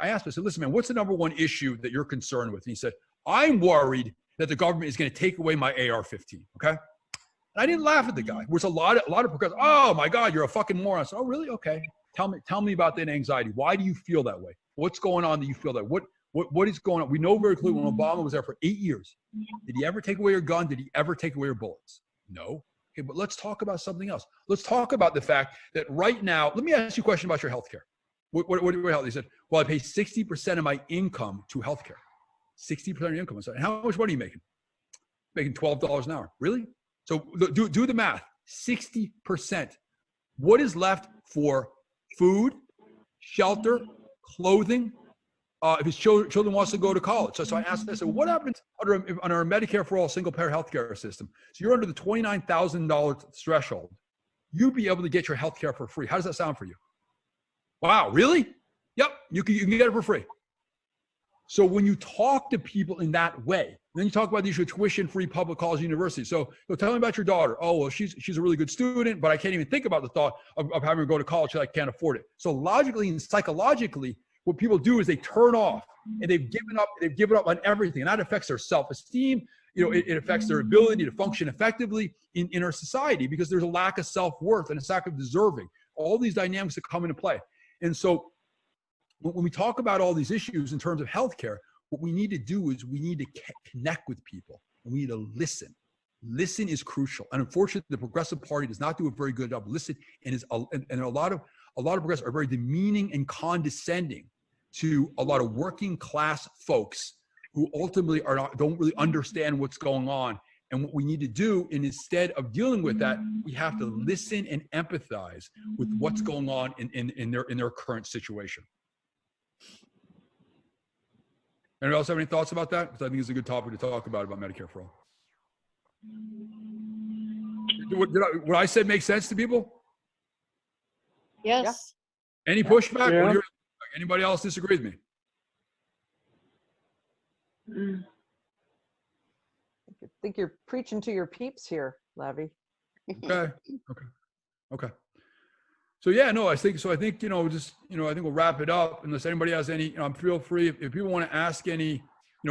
asked him, I said, listen, man, what's the number one issue that you're concerned with? And he said, I'm worried that the government is going to take away my AR-15. Okay. And I didn't laugh at the guy. There's a lot of progressives. Oh my God, you're a fucking moron. I said, oh really? Okay. Tell me about that anxiety. Why do you feel that way? What's going on that you feel that? What is going on? We know very clearly when Obama was there for 8 years. Did he ever take away your gun? Did he ever take away your bullets? No. Okay, but let's talk about something else. Let's talk about the fact that right now, let me ask you a question about your health care. What health? He said, well, I pay 60% of my income to health care. 60% of your income. I said, and how much money are you making? Making $12 an hour. Really? So do the math. 60%. What is left for food, shelter, clothing, if his children wants to go to college? So I asked this, what happens under a Medicare for all single payer healthcare system? So you're under the $29,000 threshold. You'd be able to get your healthcare for free. How does that sound for you? Wow, really? Yep, you can get it for free. So when you talk to people in that way, then you talk about the issue of tuition-free public college and university. So tell me about your daughter. Oh, well, she's a really good student, but I can't even think about the thought of having her go to college because I can't afford it. So logically and psychologically, what people do is they turn off and they've given up on everything. And that affects their self-esteem. It affects their ability to function effectively in our society because there's a lack of self-worth and a lack of deserving. All these dynamics that come into play. And so when we talk about all these issues in terms of healthcare, what we need to do is we need to connect with people and we need to listen. Listen is crucial. And unfortunately, the Progressive Party does not do a very good job. Listen, and a lot of progressives are very demeaning and condescending to a lot of working class folks who ultimately don't really understand what's going on. And what we need to do, and instead of dealing with that, we have to listen and empathize with what's going on in their current situation. Anyone else have any thoughts about that? Because I think it's a good topic to talk about Medicare for all. What I said make sense to people? Yes. Any pushback? Yeah. Or anybody else disagree with me? I think you're preaching to your peeps here, Levi. Okay. Okay. So yeah, no, I think, I think, just, I think we'll wrap it up unless anybody has any, feel free. If people want to ask any,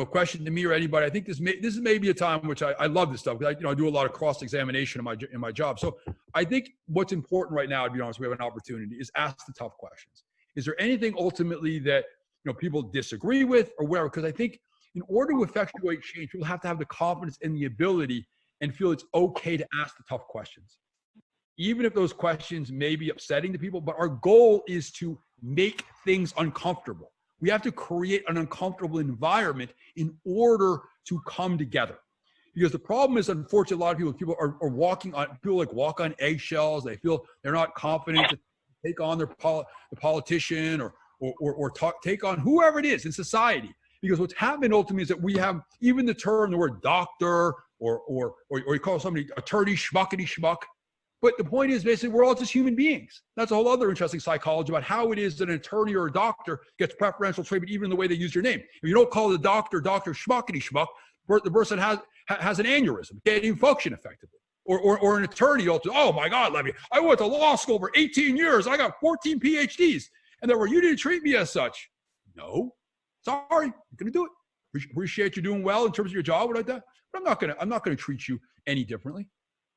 question to me or anybody, I think this is maybe a time which I love this stuff because I do a lot of cross-examination in my job. So I think what's important right now, to be honest, we have an opportunity is ask the tough questions. Is there anything ultimately that, people disagree with or whatever? Because I think in order to effectuate change, people have to have the confidence and the ability and feel it's okay to ask the tough questions. Even if those questions may be upsetting to people, but our goal is to make things uncomfortable. We have to create an uncomfortable environment in order to come together. Because the problem is, unfortunately, a lot of people are walking on, walk on eggshells. They feel they're not confident to take on the politician or take on whoever it is in society. Because what's happened ultimately is that we have even the word doctor or you call somebody attorney schmuckety schmuck. But the point is basically we're all just human beings. That's a whole other interesting psychology about how it is that an attorney or a doctor gets preferential treatment, even in the way they use your name. If you don't call the doctor schmuckety schmuck, the person has an aneurysm, can't even function effectively. Or an attorney, oh my God, Levi, I went to law school for 18 years. I got 14 PhDs. And they were, you didn't treat me as such. No, sorry, I'm going to do it. Appreciate you doing well in terms of your job like that. But I'm not going to treat you any differently.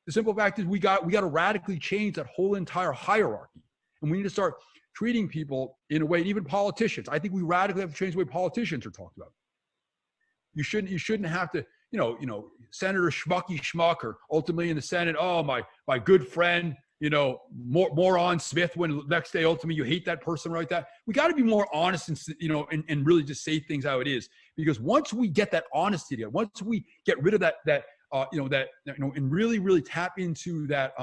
The simple fact is we got to radically change that whole entire hierarchy. And we need to start treating people in a way, even politicians. I think we radically have to change the way politicians are talked about. You shouldn't have to, Senator Schmucky Schmuck or ultimately in the Senate, oh, my good friend, moron Smith, when the next day ultimately you hate that person like that. We got to be more honest and really just say things how it is. Because once we get that honesty together, once we get rid of that and really, really tap into that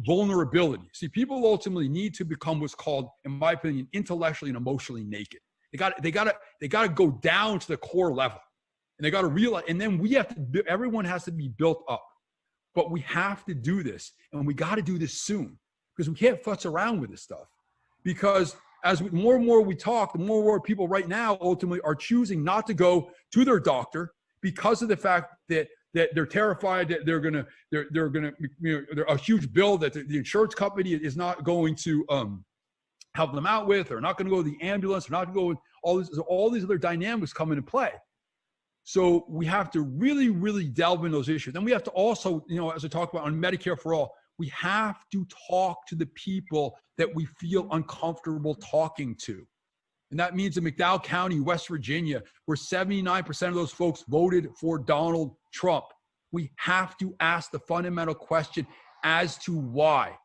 vulnerability. See, people ultimately need to become what's called, in my opinion, intellectually and emotionally naked. They got to go down to the core level, and they got to realize. And then everyone has to be built up. But we have to do this, and we got to do this soon because we can't futz around with this stuff. Because as more and more we talk, the more and more people right now ultimately are choosing not to go to their doctor because of the fact that they're terrified that they're gonna a huge bill that the insurance company is not going to help them out with. They're not going to go to the ambulance. They're not going to go with all these other dynamics come into play. So we have to really, really delve in those issues. And we have to also, as I talk about on Medicare for All, we have to talk to the people that we feel uncomfortable talking to. And that means in McDowell County, West Virginia, where 79% of those folks voted for Donald Trump. We have to ask the fundamental question as to why.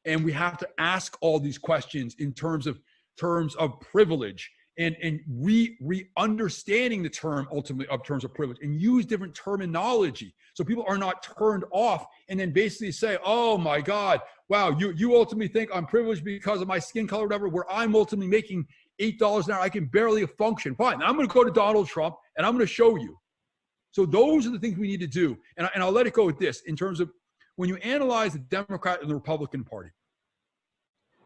And we have to ask all these questions in terms of privilege and re-understanding the term ultimately of terms of privilege and use different terminology so people are not turned off and then basically say, oh my God, wow, you ultimately think I'm privileged because of my skin color or whatever, where I'm ultimately making $8 an hour, I can barely function. Fine, I'm going to go to Donald Trump and I'm going to show you. So those are the things we need to do. And I'll let it go with this in terms of when you analyze the Democrat and the Republican Party.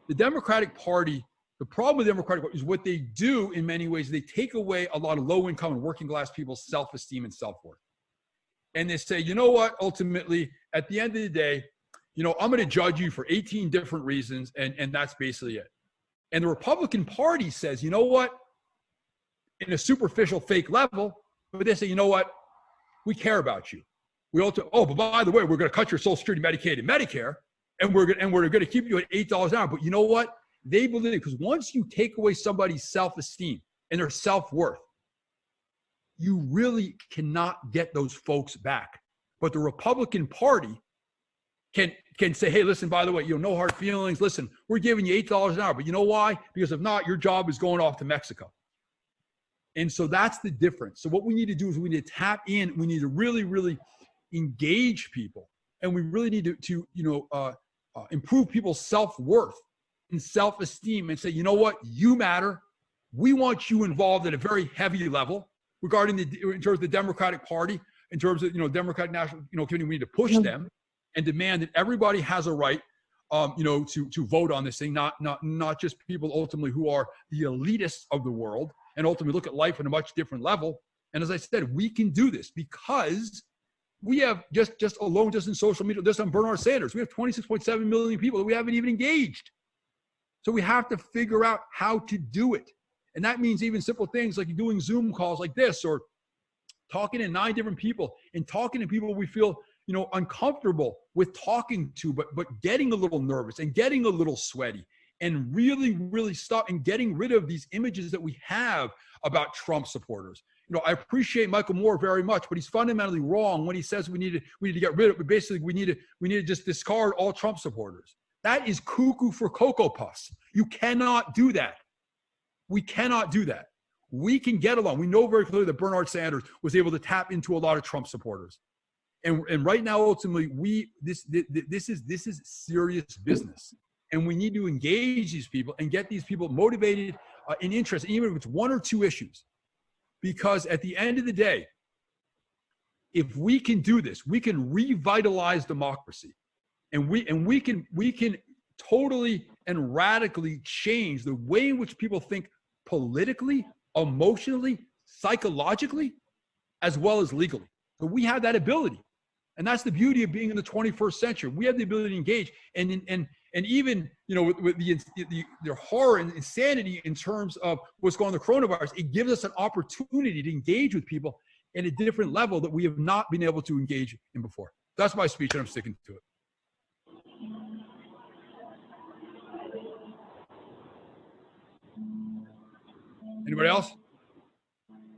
The Democratic Party, the problem with the Democratic Party is what they do in many ways, they take away a lot of low-income and working-class people's self-esteem and self-worth. And they say, you know what, ultimately, at the end of the day, I'm going to judge you for 18 different reasons, and that's basically it. And the Republican Party says, you know what, in a superficial fake level, but they say, you know what, we care about you. But by the way, we're going to cut your Social Security, Medicaid, and Medicare, and we're going to keep you at $8 an hour. But you know what? They believe it because once you take away somebody's self-esteem and their self-worth, you really cannot get those folks back. But the Republican Party can say, hey, listen, by the way, no hard feelings. Listen, we're giving you $8 an hour. But you know why? Because if not, your job is going off to Mexico. And so that's the difference. So what we need to do is we need to tap in. We need to really, really engage people. And we really need to improve people's self-worth and self-esteem and say, you know what? You matter. We want you involved at a very heavy level regarding in terms of the Democratic Party, in terms of, Democratic National, Committee, we need to push them and demand that everybody has a right to vote on this thing, not just people ultimately who are the elitists of the world and ultimately look at life on a much different level. And as I said, we can do this because we have just in social media, just on Bernard Sanders, we have 26.7 million people that we haven't even engaged. So we have to figure out how to do it. And that means even simple things like doing Zoom calls like this, or talking to 9 different people and talking to people we feel, uncomfortable with talking to, but getting a little nervous and getting a little sweaty, and really, really stop and getting rid of these images that we have about Trump supporters. I appreciate Michael Moore very much, but he's fundamentally wrong when he says we need to get rid of it. Basically, we need to just discard all Trump supporters. That is cuckoo for Cocoa Puffs. You cannot do that. We cannot do that. We can get along. We know very clearly that Bernard Sanders was able to tap into a lot of Trump supporters. And right now, ultimately, this is serious business. And we need to engage these people and get these people motivated and interested, even if it's 1 or 2 issues. Because at the end of the day, if we can do this, we can revitalize democracy. And we can totally and radically change the way in which people think politically, emotionally, psychologically, as well as legally. So we have that ability. And that's the beauty of being in the 21st century. We have the ability to engage, and even with the horror and insanity in terms of what's going on with the coronavirus, it gives us an opportunity to engage with people at a different level that we have not been able to engage in before. That's my speech, and I'm sticking to it. Anybody else?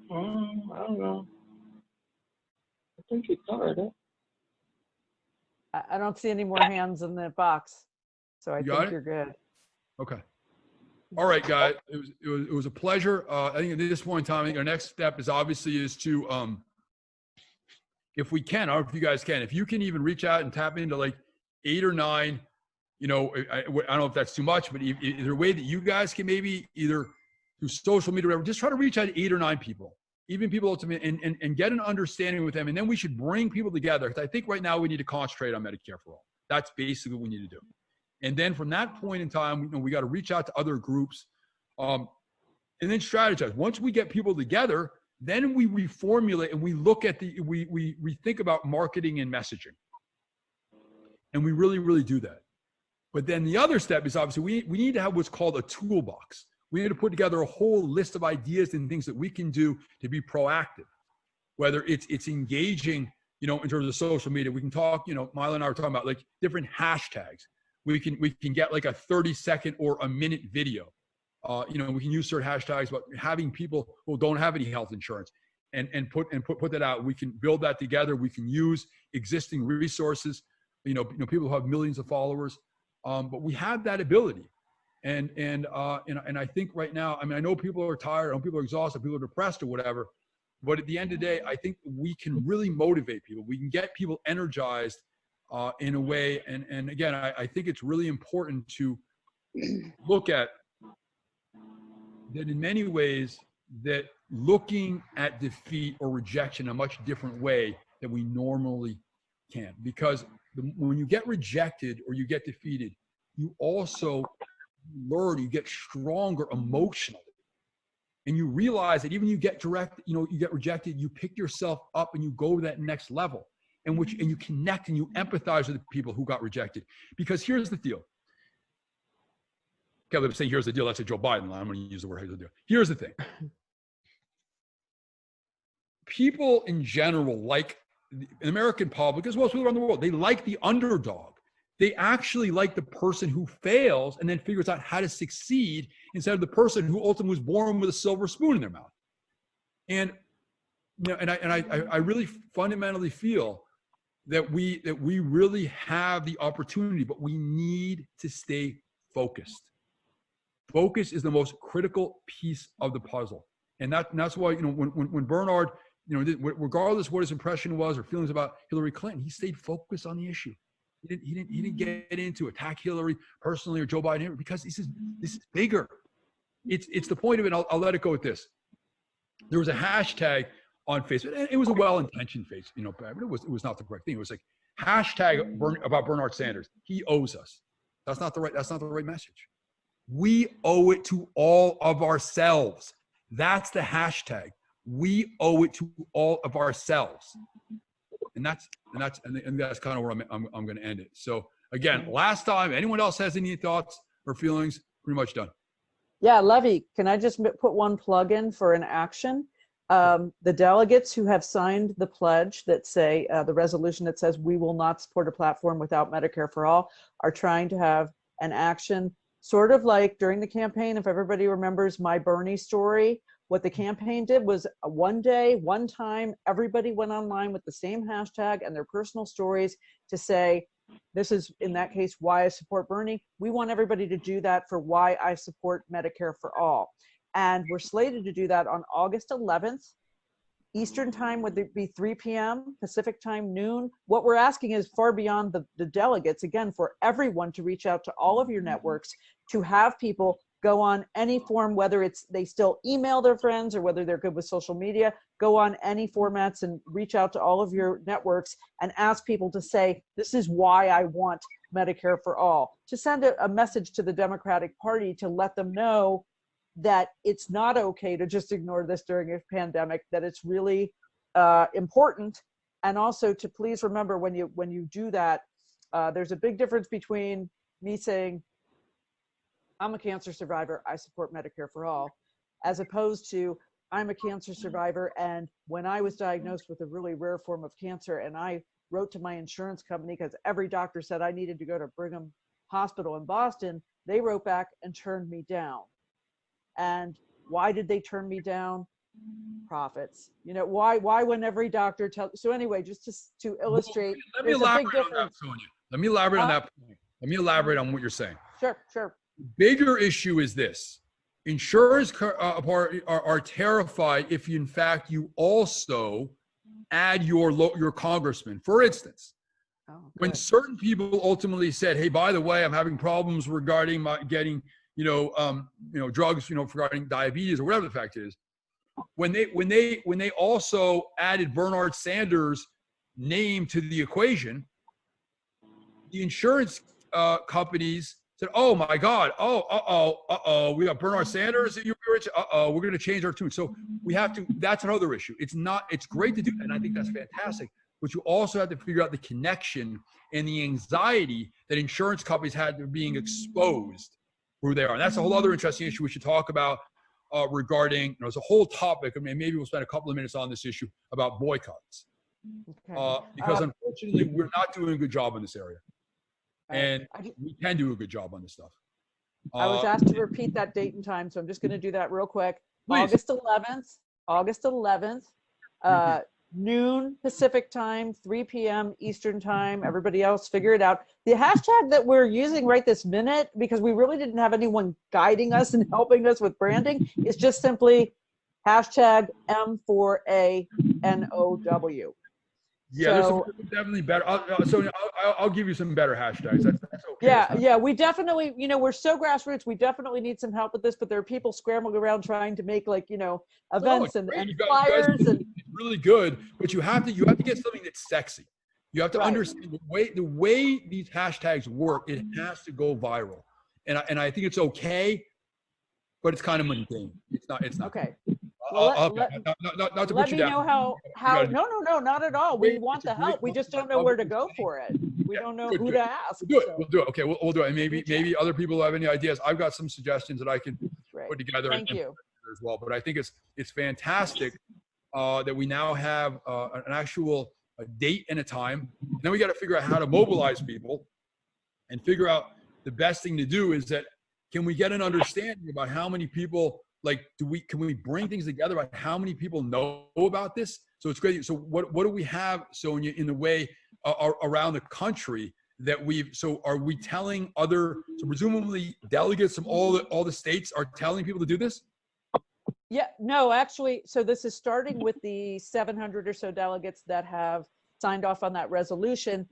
I don't know. I think you covered it. I don't see any more hands in the box, so I think you're good. Okay. All right, guys. It was a pleasure. I think at this point in time, I think our next step is to, if we can, or if you guys can, if you can even reach out and tap into like 8 or 9, I don't know if that's too much, but is there a way that you guys can maybe either through social media or whatever, just try to reach out to 8 or 9 people, even people ultimately, and get an understanding with them. And then we should bring people together. Because I think right now we need to concentrate on Medicare for All. That's basically what we need to do. And then from that point in time, we got to reach out to other groups, and then strategize. Once we get people together, then we reformulate and we look at we think about marketing and messaging. And we really, really do that. But then the other step is obviously we need to have what's called a toolbox. We need to put together a whole list of ideas and things that we can do to be proactive, whether it's engaging, in terms of social media. We can talk, Mila and I were talking about like different hashtags. We can get like a 30-second or a minute video. We can use certain hashtags about having people who don't have any health insurance and put that out. We can build that together. We can use existing resources, people who have millions of followers. But we have that ability. And I think right now, I know people are tired, I know people are exhausted, people are depressed or whatever, but at the end of the day, I think we can really motivate people. We can get people energized in a way. And again, I think it's really important to look at that in many ways, that looking at defeat or rejection in a much different way than we normally can. Because when you get rejected or you get defeated, you also learn, you get stronger emotionally, and you realize that even you get you get rejected, you pick yourself up and you go to that next level, and you connect and you empathize with the people who got rejected. Because here's the deal. Okay, I'm saying here's the deal. That's a Joe Biden line. I'm going to use the word here's the deal. Here's the thing. People in general, like the American public, as well as people around the world, they like the underdog. They actually like the person who fails and then figures out how to succeed instead of the person who ultimately was born with a silver spoon in their mouth. And I really fundamentally feel that we really have the opportunity, but we need to stay focused. Focus is the most critical piece of the puzzle, and that's why when Bernard, regardless what his impression was or feelings about Hillary Clinton, he stayed focused on the issue. He didn't get into attack Hillary personally or Joe Biden, because this is bigger. It's the point of it. I'll let it go with this. There was a hashtag on Facebook, and it was a well-intentioned face, but it was not the correct thing. It was like hashtag about Bernard Sanders. He owes us. That's not the right message. We owe it to all of ourselves. That's the hashtag. We owe it to all of ourselves. And that's kind of where I'm going to end it. So again, last time, anyone else has any thoughts or feelings? Pretty much done. Yeah, Levy, can I just put one plug in for an action? The delegates who have signed the pledge that say, the resolution that says we will not support a platform without Medicare for all, are trying to have an action, sort of like during the campaign, if everybody remembers my Bernie story, what the campaign did was one day, one time, everybody went online with the same hashtag and their personal stories to say, this is, in that case, why I support Bernie. We want everybody to do that for why I support Medicare for all. And we're slated to do that on August 11th. Eastern time would be 3 p.m., Pacific time, noon. What we're asking is far beyond the delegates, again, for everyone to reach out to all of your networks, to have people go on any form, whether it's they still email their friends or whether they're good with social media, go on any formats and reach out to all of your networks and ask people to say, this is why I want Medicare for all. To send a message to the Democratic Party to let them know that it's not okay to just ignore this during a pandemic, that it's really important. And also to please remember when you do that, there's a big difference between me saying, I'm a cancer survivor, I support Medicare for all, as opposed to I'm a cancer survivor, and when I was diagnosed with a really rare form of cancer and I wrote to my insurance company because every doctor said I needed to go to Brigham Hospital in Boston, they wrote back and turned me down. And why did they turn me down? Profits. You know, why when every doctor tells, so anyway, just to illustrate, Let me elaborate on that, Sonia. Let me elaborate on that point. Let me elaborate on what you're saying. Sure. Bigger issue is this. Insurers are terrified if, in fact, you also add your congressman. For instance, when certain people ultimately said, "Hey, by the way, I'm having problems regarding getting, drugs, regarding diabetes or whatever the fact is," when they also added Bernard Sanders' name to the equation, the insurance companies said, "Oh my God! We got Bernard Sanders. We're going to change our tune." So we have to. That's another issue. It's great to do, and I think that's fantastic. But you also have to figure out the connection and the anxiety that insurance companies had to being exposed who they are. And that's a whole other interesting issue we should talk about regarding. There's a whole topic. I mean, maybe we'll spend a couple of minutes on this issue about boycotts, because unfortunately we're not doing a good job in this area. And we can do a good job on this stuff. I was asked to repeat that date and time, so I'm just going to do that real quick. Please. August 11th, noon Pacific time, 3 p.m. Eastern time. Everybody else figure it out. The hashtag that we're using right this minute, because we really didn't have anyone guiding us and helping us with branding, is just simply hashtag M4ANOW. Yeah, so, there's definitely better. I'll give you some better hashtags. That's okay. Yeah. We definitely, we're so grassroots. We definitely need some help with this. But there are people scrambling around trying to make events and flyers. And it's really good, but you have to get something that's sexy. You have to understand the way these hashtags work. It has to go viral, and I think it's okay, but it's kind of mundane. It's not. Okay. Not to let put you me down. know how no, not at all. We want the help. We just don't know where to go for it. We don't know who to ask. We'll do it. Okay, we'll do it. And maybe other people have any ideas. I've got some suggestions that I can put together. Thank you. As well. But I think it's fantastic that we now have an actual date and a time. And then we got to figure out how to mobilize people and figure out the best thing to do is that can we get an understanding about how many people can we bring things together about how many people know about this? So it's great. So what do we have, Sonia, in the way around the country that are we telling so presumably delegates from all the states are telling people to do this? Yeah, no, actually, so this is starting with the 700 or so delegates that have signed off on that resolution.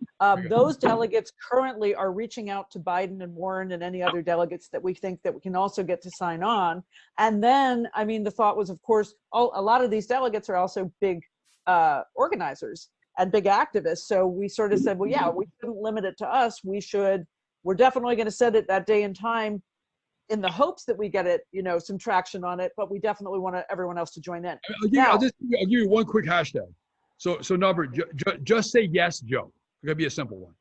Those delegates currently are reaching out to Biden and Warren and any other delegates that we think that we can also get to sign on. And then, the thought was, of course, a lot of these delegates are also big organizers and big activists. So we sort of said, well, yeah, we shouldn't limit it to us. We should we're definitely going to set it that day and time in the hopes that we get it, some traction on it, but we definitely want everyone else to join in. I'll give you one quick hashtag. So number, just say yes, Joe. It's gonna be a simple one.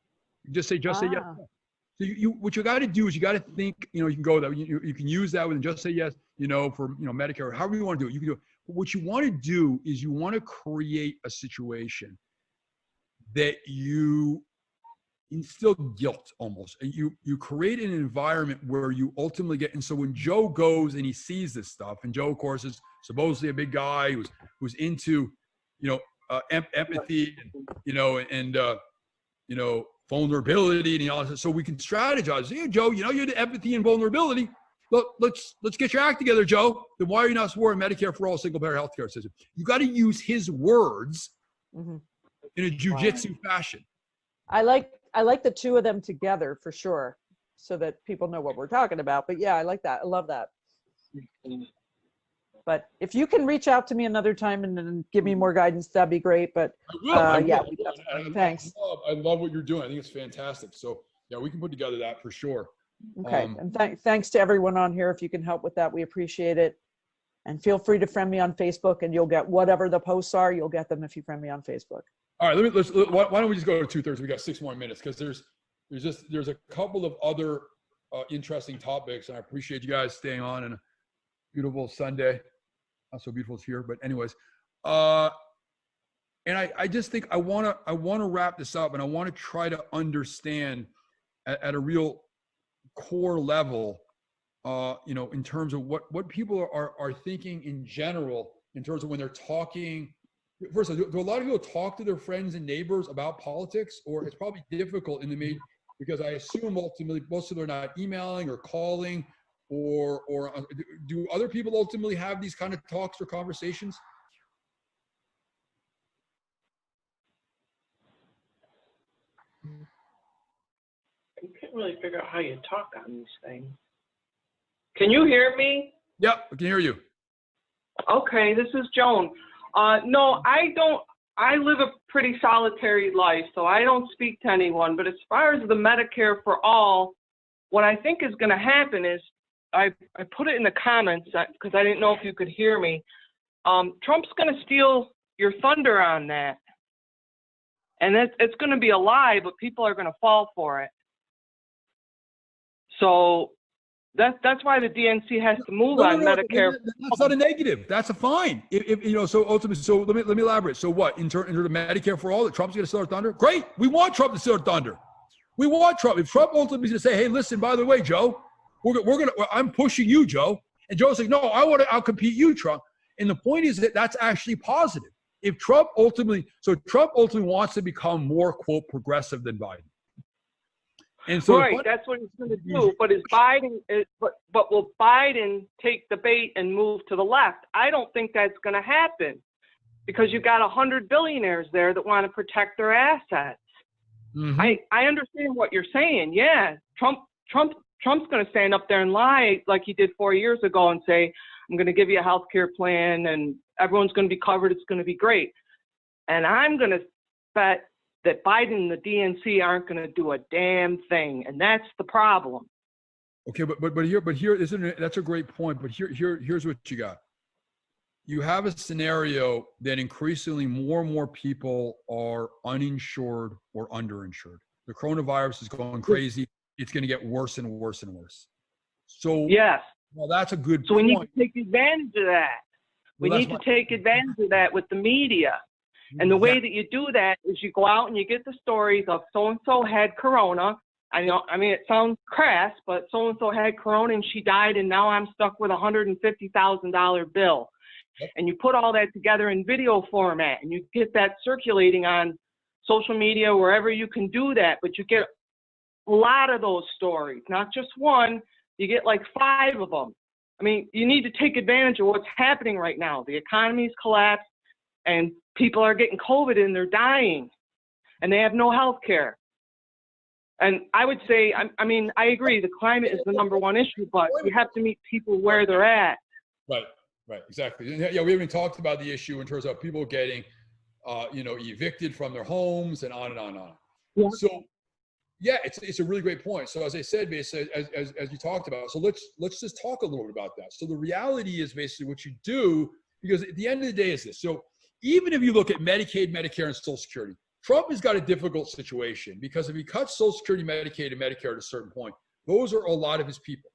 Just say yes. So what you got to do is you got to think. You can go that you can use that and just say yes. For Medicare, however you want to do it, you can do it. But what you want to do is you want to create a situation that you instill guilt almost. And you create an environment where you ultimately get. And so when Joe goes and he sees this stuff, and Joe, of course, is supposedly a big guy who's into, empathy, and vulnerability and all that. So we can strategize. Hey, Joe, you're the empathy and vulnerability. Look, let's get your act together, Joe. Then why are you not supporting Medicare for all, single-payer healthcare system? You got to use his words in a jujitsu fashion. I like the two of them together for sure, so that people know what we're talking about. But yeah, I like that. I love that. But if you can reach out to me another time and then give me more guidance, that'd be great. But I will. Yeah, thanks. I love what you're doing. I think it's fantastic. So yeah, we can put together that for sure. Okay, and thanks to everyone on here. If you can help with that, we appreciate it. And feel free to friend me on Facebook, and you'll get whatever the posts are. You'll get them if you friend me on Facebook. All right, why don't we just go to 2/3? We got 6 more minutes because there's a couple of other interesting topics, and I appreciate you guys staying on and a beautiful Sunday. Not so beautiful here, but anyways, and I just think I want to wrap this up, and I want to try to understand at a real core level, in terms of what people are thinking in general, in terms of when they're talking. First of all, do a lot of people talk to their friends and neighbors about politics, or it's probably difficult in the media because I assume ultimately most of them are not emailing or calling. Or do other people ultimately have these kind of talks or conversations? You can't really figure out how you talk on these things. Can you hear me? Yep, I can hear you. Okay, this is Joan. No, I don't. I live a pretty solitary life, so I don't speak to anyone. But as far as the Medicare for all, what I think is going to happen is, I put it in the comments because I didn't know if you could hear me. Trump's going to steal your thunder on that. And it's going to be a lie, but people are going to fall for it. So that's why the DNC has to move on Medicare. That's not a negative. That's a fine. So ultimately, so let me elaborate. So what, in terms of Medicare for all, that Trump's going to steal our thunder? Great. We want Trump to steal our thunder. We want Trump. If Trump ultimately is going to say, hey, listen, by the way, Joe, I'm pushing you, Joe. And Joe's like, no, I want to outcompete you, Trump. And the point is that that's actually positive. If Trump ultimately wants to become more, quote, progressive than Biden. And so right, that's what he's going to do. But but will Biden take the bait and move to the left? I don't think that's going to happen because you've got 100 billionaires there that want to protect their assets. Mm-hmm. I understand what you're saying. Yeah, Trump's going to stand up there and lie like he did 4 years ago and say, I'm going to give you a health care plan and everyone's going to be covered. It's going to be great. And I'm going to bet that Biden and the DNC aren't going to do a damn thing. And that's the problem. Okay, but here isn't it, that's a great point. But here's what you got. You have a scenario that increasingly more and more people are uninsured or underinsured. The coronavirus is going crazy. It's going to get worse and worse and worse. So yes, well, that's a good so point. We need to take advantage of that. We need to take advantage of that with the media. And the way that you do that is you go out and you get the stories of so-and-so had corona. I mean, it sounds crass, but so-and-so had corona and she died and now I'm stuck with a $150,000 bill. And you put all that together in video format and you get that circulating on social media, wherever you can do that. But you get a lot of those stories, not just one. You get like 5 of them. I mean, you need to take advantage of what's happening right now. The economy's collapsed and people are getting COVID and they're dying and they have no health care. And I would say, I mean, I agree, the climate is the #1 issue, but you have to meet people where they're at. Right, exactly. Yeah, we haven't talked about the issue in terms of people getting, evicted from their homes and on and on and on. Yeah. So Yeah, it's a really great point. So as I said, basically, as you talked about, so let's just talk a little bit about that. So the reality is basically what you do, because at the end of the day is this. So even if you look at Medicaid, Medicare, and Social Security, Trump has got a difficult situation because if he cuts Social Security, Medicaid, and Medicare at a certain point, those are a lot of his people.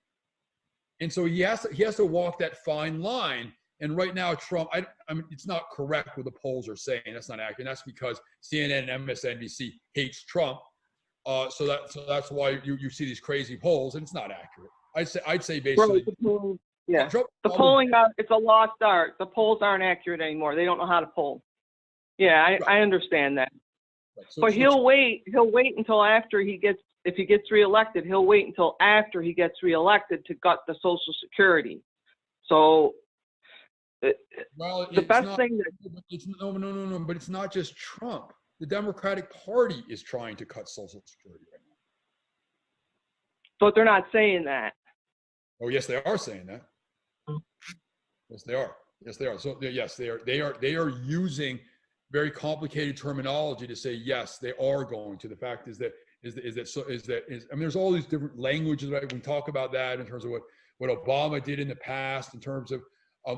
And so he has to walk that fine line. And right now, Trump, I mean, it's not correct what the polls are saying. That's not accurate. That's because CNN and MSNBC hates Trump. So that's why you see these crazy polls, and it's not accurate. I'd say basically. Right, yeah. The polling, it's a lost art. The polls aren't accurate anymore. They don't know how to poll. Yeah, I understand that. Right. So, but he'll wait until after if he gets reelected, he'll wait until after he gets reelected to gut the Social Security. So well, the best thing no, but it's not just Trump. The Democratic Party is trying to cut Social Security right now. But they're not saying that. Oh, yes, they are saying that. Yes, they are. Yes, they are. So yes, they are. They are using very complicated terminology to say yes, they are going to. The fact is that I mean, there's all these different languages, right? We talk about that in terms of what Obama did in the past, in terms of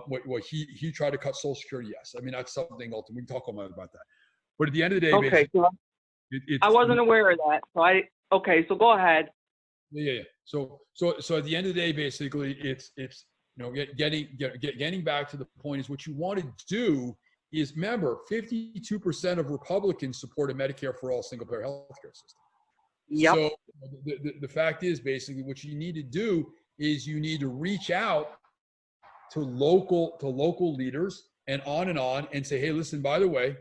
what he tried to cut Social Security. Yes, I mean that's something else. We can talk about that. But at the end of the day, okay. So I wasn't aware of that. So go ahead. Yeah. So at the end of the day, basically, it's getting back to the point is what you want to do is remember 52% of Republicans support a Medicare for all single payer healthcare system. Yep. So the fact is basically what you need to do is you need to reach out to local leaders and on and say, hey, listen, by the way,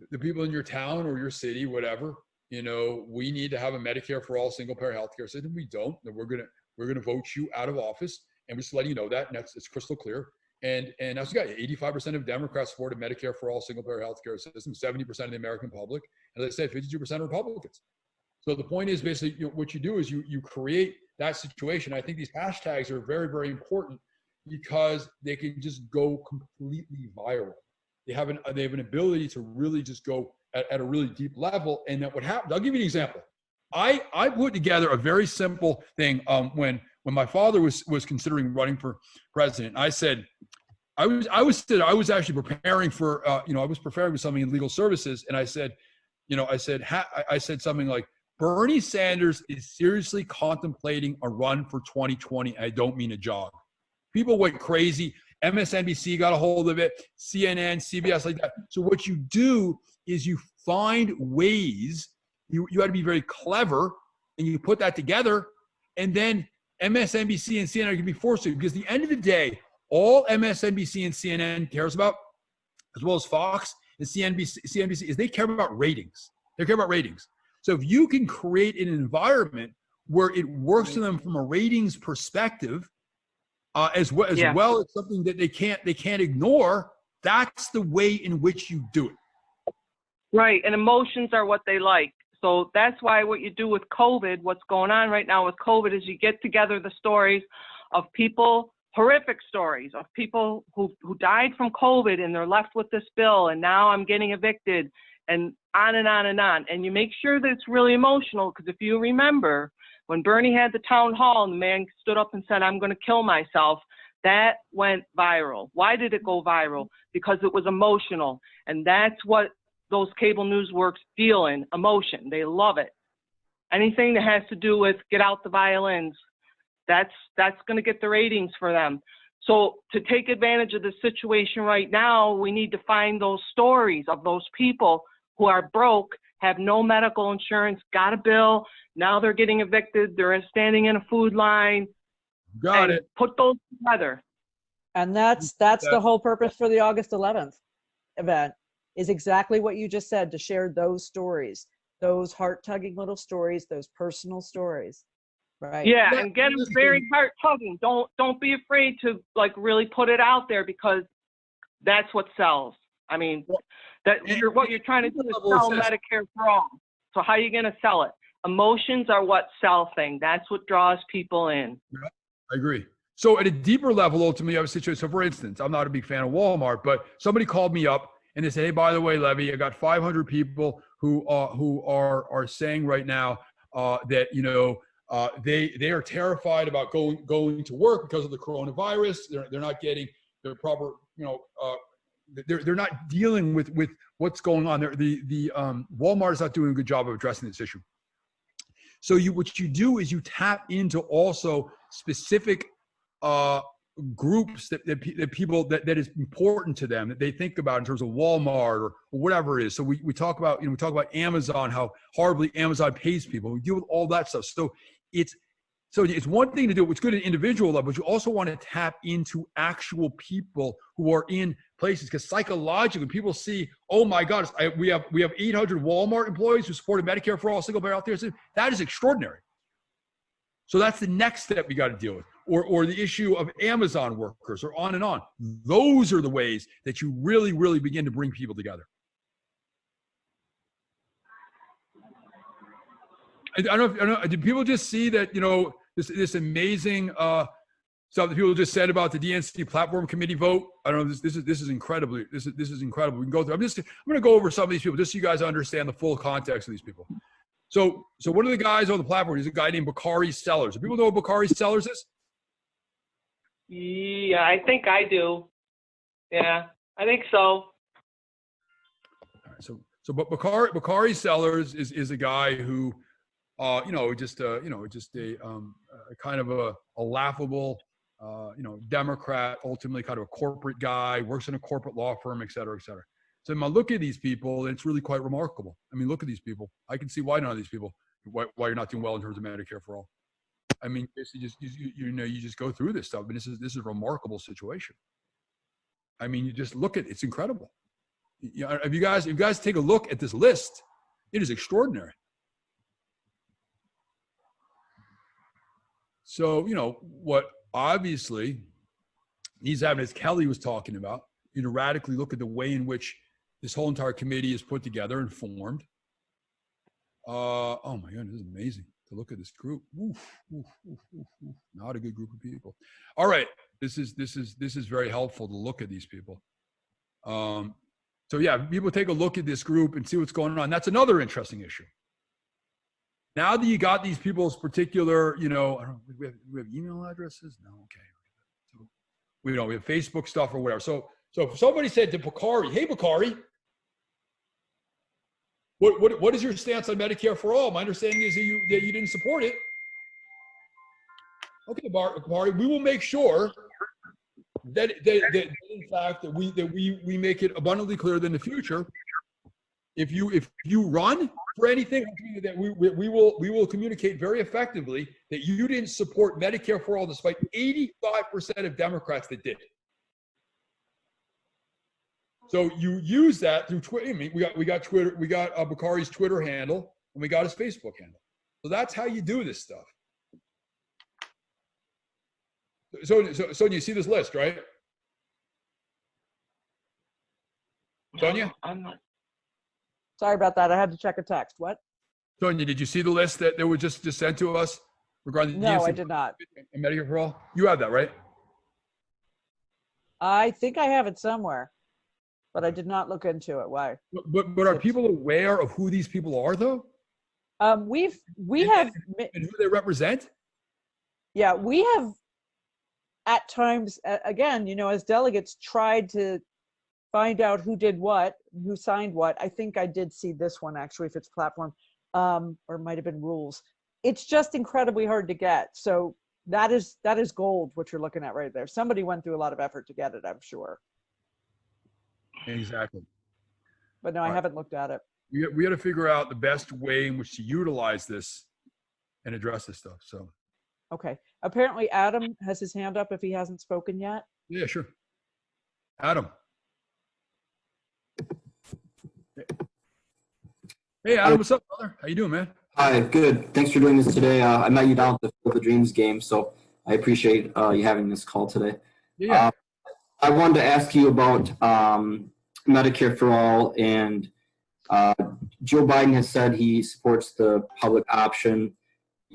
the people in your town or your city, whatever, we need to have a Medicare for all single payer healthcare system. We don't, then we're gonna vote you out of office, and we're just letting you know that, and it's crystal clear. And that's got 85% of Democrats support a Medicare for all single payer healthcare system, 70% of the American public, and let's say 52% Republicans. So the point is basically what you do is you create that situation. I think these hashtags are very, very important because they can just go completely viral. They have an ability to really just go at a really deep level. And that what happens, I'll give you an example. I put together a very simple thing when my father was considering running for president. I said, I was actually preparing for I was preparing for something in legal services, and I said something like, Bernie Sanders is seriously contemplating a run for 2020. I don't mean a jog. People went crazy. MSNBC got a hold of it, CNN, CBS, like that. So what you do is you find ways, you got to be very clever, and you put that together, and then MSNBC and CNN are going to be forced to, because at the end of the day, all MSNBC and CNN cares about, as well as Fox and CNBC, is they care about ratings. They care about ratings. So if you can create an environment where it works for them from a ratings perspective, as well as something that they can't ignore, that's the way in which you do it. Right, and emotions are what they like. So that's why what you do with COVID, what's going on right now with COVID, is you get together the stories of people, horrific stories of people who died from COVID, and they're left with this bill, and now I'm getting evicted, and on and on and on. And you make sure that it's really emotional, because if you remember, when Bernie had the town hall and the man stood up and said, I'm going to kill myself, that went viral. Why did it go viral? Because it was emotional. And that's what those cable news works deal in, emotion. They love it. Anything that has to do with get out the violins, that's going to get the ratings for them. So to take advantage of the situation right now, we need to find those stories of those people who are broke, have no medical insurance, got a bill, now they're getting evicted, they're standing in a food line. Got it. Put those together. And that's the whole purpose for the August 11th event, is exactly what you just said, to share those stories, those heart-tugging little stories, those personal stories. Right. Yeah, and get them very heart-tugging. Don't be afraid to really put it out there, because that's what sells. I mean, what you're trying to do is sell Medicare for all. So how are you going to sell it? Emotions are what sell things. That's what draws people in. Yeah, I agree. So at a deeper level, ultimately, I have a situation. So for instance, I'm not a big fan of Walmart, but somebody called me up and they say, hey, by the way, Levi, I got 500 people who are saying right now that they are terrified about going to work because of the coronavirus. They're not getting the proper they're not dealing with what's going on there. The Walmart is not doing a good job of addressing this issue. So what you do is you tap into also specific groups that people that is important to them, that they think about in terms of Walmart or whatever it is. So we talk about Amazon, how horribly Amazon pays people. We deal with all that stuff. So it's one thing to do what's good at individual level, but you also want to tap into actual people who are in places, because psychologically people see, oh my God, we have 800 Walmart employees who supported Medicare for all, single payer out there. So that is extraordinary. So that's the next step we got to deal with, or the issue of Amazon workers, or on and on. Those are the ways that you really, really begin to bring people together. I don't know. Did people just see that, this amazing stuff that people just said about the DNC platform committee vote? I don't know. This is incredible. This is incredible. We can go through. I'm going to go over some of these people just so you guys understand the full context of these people. So one of the guys on the platform is a guy named Bakari Sellers. Do people know what Bakari Sellers is? Yeah, I think I do. Yeah, I think so. All right, but Bakari Sellers is a guy who, just a kind of a laughable, Democrat, ultimately kind of a corporate guy, works in a corporate law firm, et cetera, et cetera. So when I look at these people, it's really quite remarkable. I mean, look at these people. I can see why none of these people, why you're not doing well in terms of Medicare for all. I mean, you just go through this stuff, but this is a remarkable situation. I mean, you just look at it's incredible. If you guys take a look at this list, it is extraordinary. So, what obviously needs to happen, as Kelly was talking about, radically look at the way in which this whole entire committee is put together and formed. Oh my God, this is amazing to look at this group. Oof, oof, oof, oof, oof. Not a good group of people. All right, this is very helpful to look at these people. So yeah, people take a look at this group and see what's going on. That's another interesting issue. Now that you got these people's particular, I don't know, we have email addresses? No, okay. So we have Facebook stuff or whatever. So if somebody said to Bakari, hey Bakari, what is your stance on Medicare for all? My understanding is that you didn't support it. Okay, Bakari, we will make sure that in fact that we make it abundantly clear that in the future, if you run for anything, that we will communicate very effectively that you didn't support Medicare for all, despite 85% of Democrats that did. So you use that through Twitter. I mean, we got Twitter, we got Bakari's Twitter handle, and we got his Facebook handle. So that's how you do this stuff. So you see this list, right? Sonia? I'm not. Sorry about that. I had to check a text. What? Sonia, did you see the list that was just sent to us regarding the No, I did not. And Medicare for all? You have that, right? I think I have it somewhere, but I did not look into it. Why? But are people aware of who these people are, though? We have and who they represent. Yeah, we have at times, again, as delegates, tried to find out who did what, who signed what. I think I did see this one actually, if it's platform, or it might have been rules. It's just incredibly hard to get. So that is gold, what you're looking at right there. Somebody went through a lot of effort to get it, I'm sure. Exactly. But no, I haven't looked at it. We got to figure out the best way in which to utilize this and address this stuff. So. Okay. Apparently Adam has his hand up if he hasn't spoken yet. Yeah, sure. Adam. Hey, Adam, what's up, brother? How you doing, man? Hi, good. Thanks for doing this today. I met you down at the Field of Dreams game, so I appreciate you having this call today. Yeah. I wanted to ask you about Medicare for all, and Joe Biden has said he supports the public option.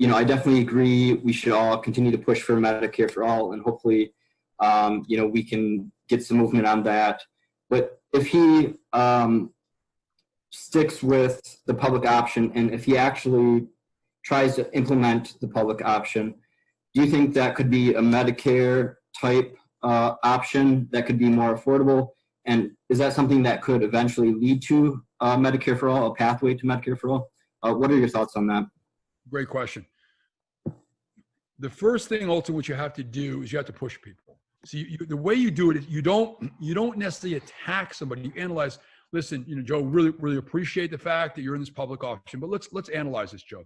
I definitely agree we should all continue to push for Medicare for all, and hopefully, we can get some movement on that. But if he sticks with the public option, and if he actually tries to implement the public option, do you think that could be a Medicare type option that could be more affordable? And is that something that could eventually lead to Medicare for all, a pathway to Medicare for all? What are your thoughts on that? Great question. The first thing ultimately what you have to do is you have to push people. So the way you do it is you don't necessarily attack somebody. You analyze. Listen, Joe, really appreciate the fact that you're in this public option, but let's analyze this, Joe.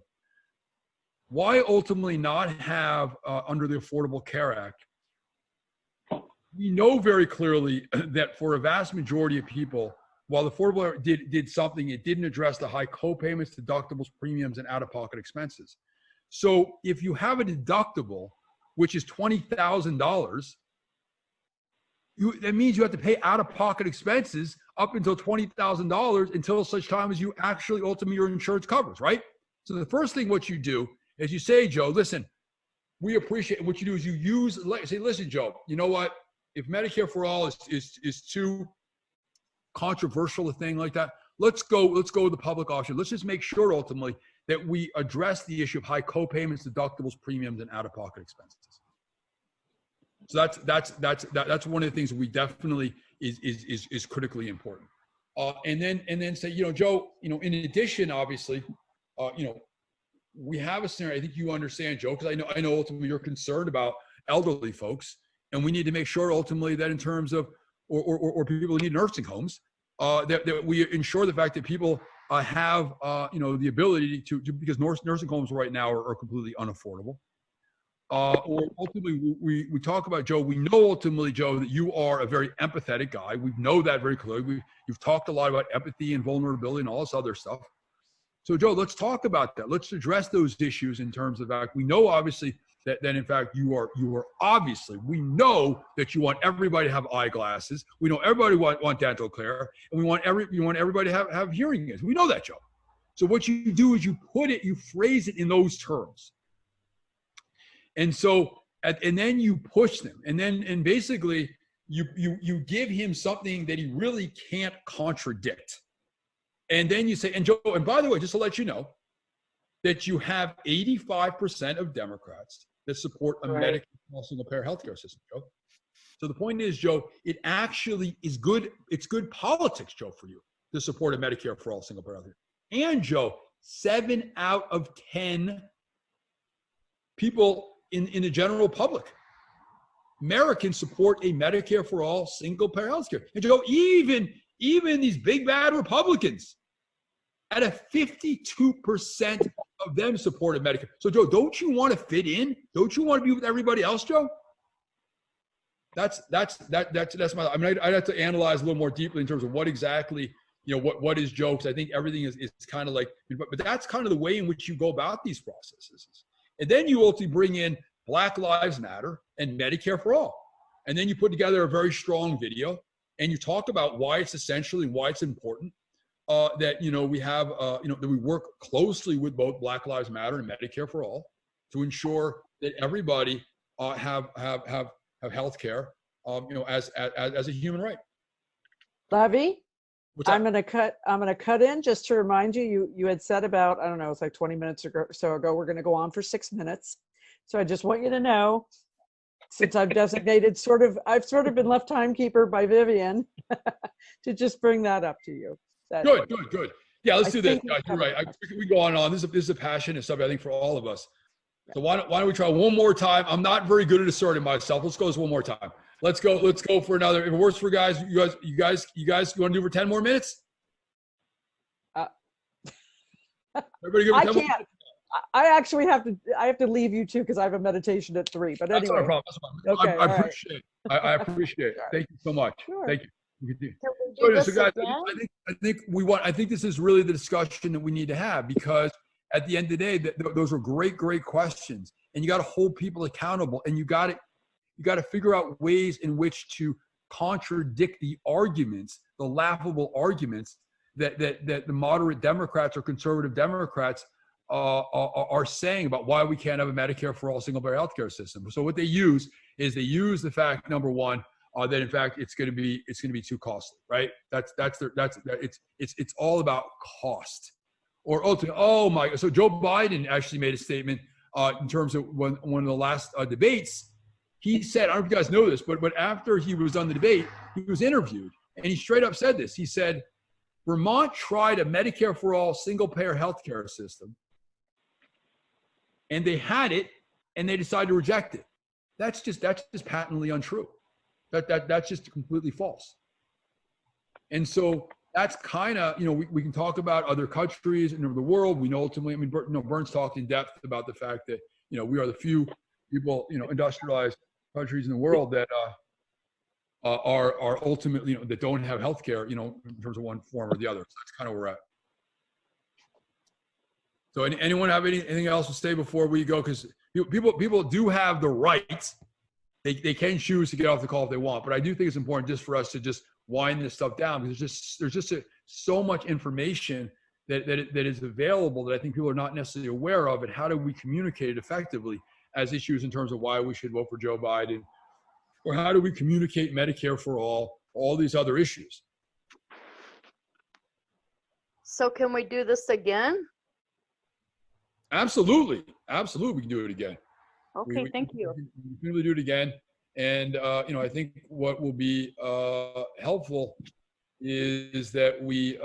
Why ultimately not have under the Affordable Care Act? We know very clearly that for a vast majority of people, while the Affordable Care Act did something, it didn't address the high co-payments, deductibles, premiums, and out-of-pocket expenses. So if you have a deductible, which is $20,000, that means you have to pay out-of-pocket expenses up until $20,000 until such time as you actually ultimately your insurance covers, right? So the first thing what you do is you say, Joe, listen, we appreciate what you do is you say, listen, Joe, you know what? If Medicare for all is too controversial a thing like that, let's go with the public option. Let's just make sure ultimately that we address the issue of high co-payments, deductibles, premiums, and out-of-pocket expenses. So that's one of the things that we definitely is critically important. And then say, Joe, in addition, obviously, we have a scenario. I think you understand, Joe, because I know ultimately you're concerned about elderly folks, and we need to make sure ultimately that in terms of or people who need nursing homes, that we ensure the fact that people have the ability to because nursing homes right now are completely unaffordable. Or ultimately, we talk about, Joe, we know ultimately, Joe, that you are a very empathetic guy. We know that very clearly. You've talked a lot about empathy and vulnerability and all this other stuff. So, Joe, let's talk about that. Let's address those issues in terms of that. We know, obviously, that in fact, you are obviously, we know that you want everybody to have eyeglasses. We know everybody want dental care, and we want everybody to have hearing aids. We know that, Joe. So what you do is you phrase it in those terms. And so, and then you push them, and basically you give him something that he really can't contradict. And then you say, and Joe, and by the way, just to let you know, that you have 85% of Democrats that support a Medicare single payer healthcare system, Joe. So the point is, Joe, it actually is good. It's good politics, Joe, for you to support a Medicare for all single payer healthcare. And Joe, 7 out of 10 people in the general public, Americans support a Medicare for all single payer healthcare. And Joe, even these big bad Republicans, at a 52% of them supported Medicare. So Joe, don't you want to fit in? Don't you want to be with everybody else, Joe? That's my. I mean, I'd have to analyze a little more deeply in terms of what exactly, what is Joe? Because I think everything is kind of like, but that's kind of the way in which you go about these processes. And then you ultimately bring in Black Lives Matter and Medicare for all, and then you put together a very strong video, and you talk about why it's essential and why it's important. That we have that we work closely with both Black Lives Matter and Medicare for all to ensure that everybody have health care as a human right. Levi, I'm gonna cut in just to remind you had said about, I don't know, it's like 20 minutes or so ago, we're gonna go on for 6 minutes. So I just want you to know, since I've designated I've sort of been left timekeeper by Vivian to just bring that up to you. Good. Yeah, let's do this, guys. You're right. We go on and on. This is a passionate subject, I think, for all of us. So why don't we try one more time? I'm not very good at asserting myself. Let's go this one more time. Let's go for another. If it works for you guys, you want to do for 10 more minutes? Everybody give me 10 more minutes. I actually have to leave you too because I have a meditation at 3. But that's anyway, not a problem. Okay, I appreciate it. Thank you so much. Sure. Thank you. So guys, I think this is really the discussion that we need to have, because at the end of the day, those are great questions, and you got to hold people accountable, and you got to figure out ways in which to contradict the arguments, the laughable arguments that the moderate Democrats or conservative Democrats are saying about why we can't have a Medicare for all single payer healthcare system. So what they use is the fact, number one, that in fact it's going to be too costly, right? It's all about cost. Or ultimately, oh my! So Joe Biden actually made a statement in terms of one of the last debates. He said, I don't know if you guys know this, but after he was on the debate, he was interviewed, and he straight up said this. He said, Vermont tried a Medicare for all single-payer healthcare system, and they had it, and they decided to reject it. That's just patently untrue. That's just completely false. And so that's kind of, we can talk about other countries in the world. We know ultimately, Burns talked in depth about the fact that, we are the few people, industrialized countries in the world that are ultimately, that don't have healthcare, in terms of one form or the other. So that's kind of where we're at. So anyone have anything else to say before we go? Because people do have the right. They can choose to get off the call if they want, but I do think it's important just for us to just wind this stuff down, because there's just so much information that is available that I think people are not necessarily aware of, and how do we communicate it effectively as issues in terms of why we should vote for Joe Biden, or how do we communicate Medicare for all these other issues. So can we do this again? Absolutely, we can do it again. Okay, thank you. We can really do it again. And, I think what will be helpful is that we,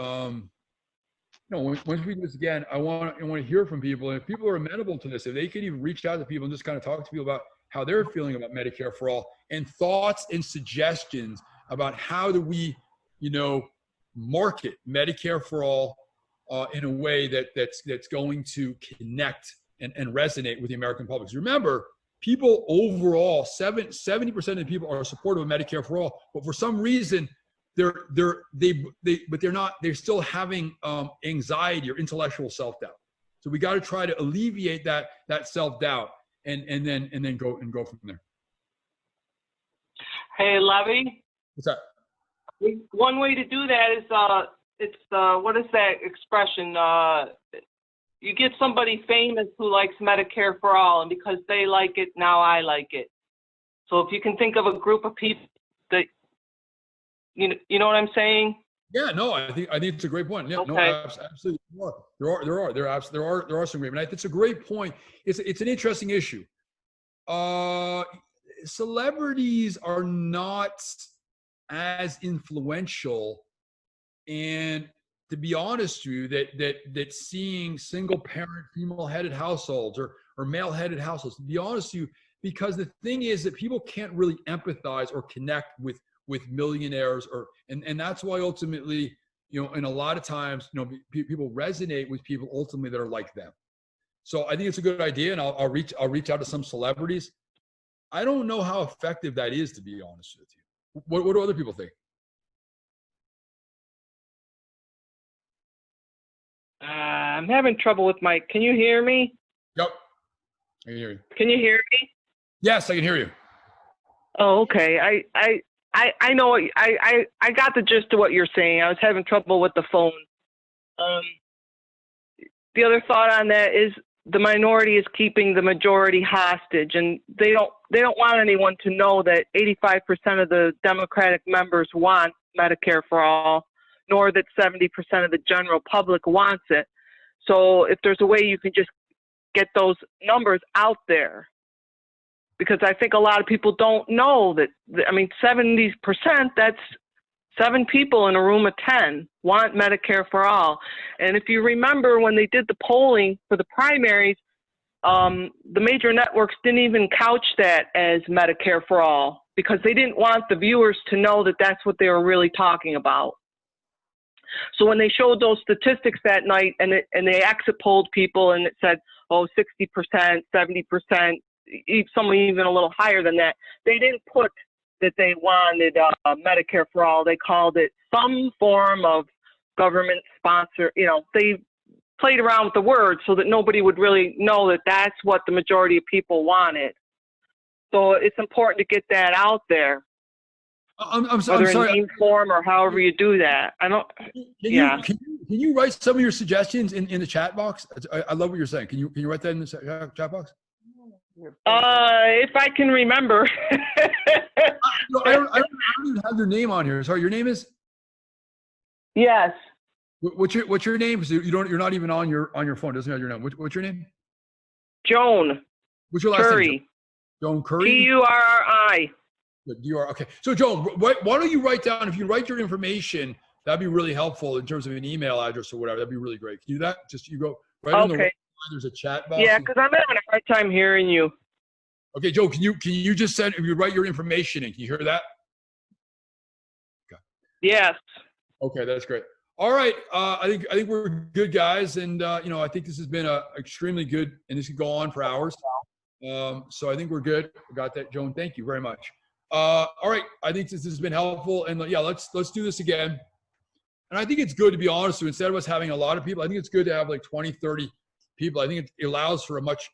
once we do this again, I want to hear from people. And if people are amenable to this, if they could even reach out to people and just kind of talk to people about how they're feeling about Medicare for all, and thoughts and suggestions about how do we, market Medicare for all in a way that's going to connect and resonate with the American public. Remember, people overall, 70% of the people are supportive of Medicare for all, but for some reason, they're still having anxiety or intellectual self-doubt. So we got to try to alleviate that self-doubt and then go from there. Hey, Levi. What's that? One way to do that is what is that expression? You get somebody famous who likes Medicare for all, and because they like it, now I like it. So if you can think of a group of people that, you know what I'm saying? Yeah, no, I think it's a great point. Yeah, okay. No, absolutely. There are some great. It's a great point. It's an interesting issue. Celebrities are not as influential, and to be honest with you, that seeing single parent female-headed households or male-headed households, to be honest with you, because the thing is that people can't really empathize or connect with millionaires, and that's why ultimately, and a lot of times, people resonate with people ultimately that are like them. So I think it's a good idea, and I'll reach out to some celebrities. I don't know how effective that is, to be honest with you. What do other people think? I'm having trouble with my. Can you hear me? Yep, I can hear you. Can you hear me? Yes, I can hear you. Oh, okay. I know. I got the gist of what you're saying. I was having trouble with the phone. The other thought on that is the minority is keeping the majority hostage, and they don't want anyone to know that 85% of the Democratic members want Medicare for all, nor that 70% of the general public wants it. So if there's a way you can just get those numbers out there, because I think a lot of people don't know that, 70%, that's 7 people in a room of 10 want Medicare for all. And if you remember when they did the polling for the primaries, the major networks didn't even couch that as Medicare for all, because they didn't want the viewers to know that that's what they were really talking about. So when they showed those statistics that night, and they exit polled people, and it said, 60%, 70%, some even a little higher than that, they didn't put that they wanted Medicare for all. They called it some form of government sponsor. They played around with the words so that nobody would really know that that's what the majority of people wanted. So it's important to get that out there. I'm sorry. Whether in name form or however you do that. Can you write some of your suggestions in the chat box? I love what you're saying. Can you write that in the chat box? If I can remember. No, I don't even have your name on here. Sorry, your name is? Yes. What's your name? Because you're not even on your phone. It doesn't have your name. What's your name? Joan. What's your last name? Curry. Joan Curry. Curri. Good, you are okay. So Joan, why don't you write down, if you write your information, that'd be really helpful in terms of an email address or whatever. That'd be really great. Can you do that? Just you go right on the right side, there's a chat box. Yeah, because I'm having a hard time hearing you. Okay, Joe, can you just send, if you write your information in, can you hear that? Okay. Yes. Okay, that's great. All right, I think we're good, guys, and I think this has been extremely good, and this could go on for hours. So I think we're good. We got that, Joan. Thank you very much. All right, I think this has been helpful, and yeah, let's do this again. And I think it's good, to be honest, so instead of us having a lot of people, I think it's good to have like 20, 30 people. I think it allows for a much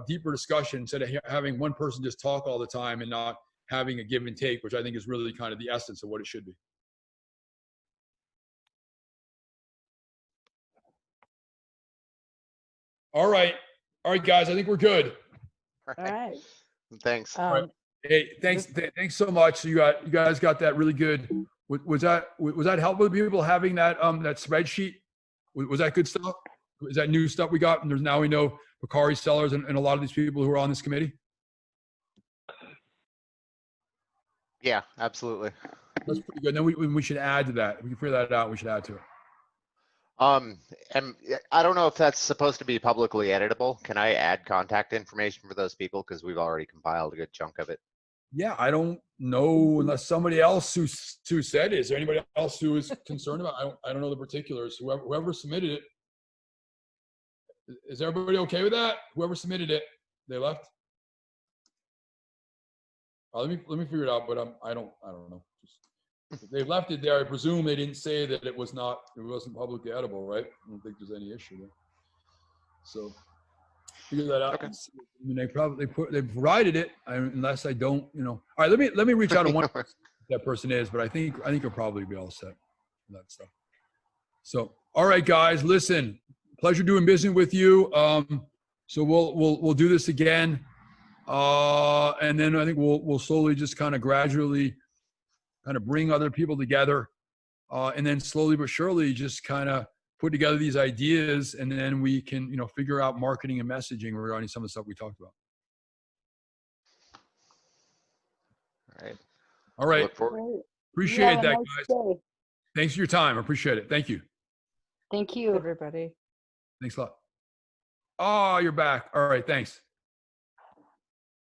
deeper discussion instead of having one person just talk all the time and not having a give and take, which I think is really kind of the essence of what it should be. All right, guys, I think we're good. All right. Thanks. All right. Hey, thanks so much. So you guys got that really good. Was that helpful to people having that that spreadsheet? Was that good stuff? Is that new stuff we got? And now we know Bakari sellers and a lot of these people who are on this committee. Yeah, absolutely. That's pretty good. Then we should add to that. We can figure that out. We should add to it. And I don't know if that's supposed to be publicly editable. Can I add contact information for those people? Because we've already compiled a good chunk of it. Yeah, I don't know unless somebody else who said it. Is there anybody else who is concerned about? I don't know the particulars. Whoever submitted it. Is everybody okay with that? Whoever submitted it, they left. Let me figure it out. But I don't know. They left it there. I presume they didn't say that it wasn't publicly edible, right? I don't think there's any issue there. So figure that out. Okay. I mean, they provided it, unless I don't, All right, let me reach out to one that person is, but I think you'll probably be all set for that stuff. So, all right, guys, listen, pleasure doing business with you. So we'll do this again, and then I think we'll slowly just kind of gradually kind of bring other people together, and then slowly but surely just kind of put together these ideas, and then we can, figure out marketing and messaging regarding some of the stuff we talked about. All right. Appreciate that, guys. Thanks for your time. I appreciate it. Thank you. Thank you, everybody. Thanks a lot. Oh, you're back. All right. Thanks.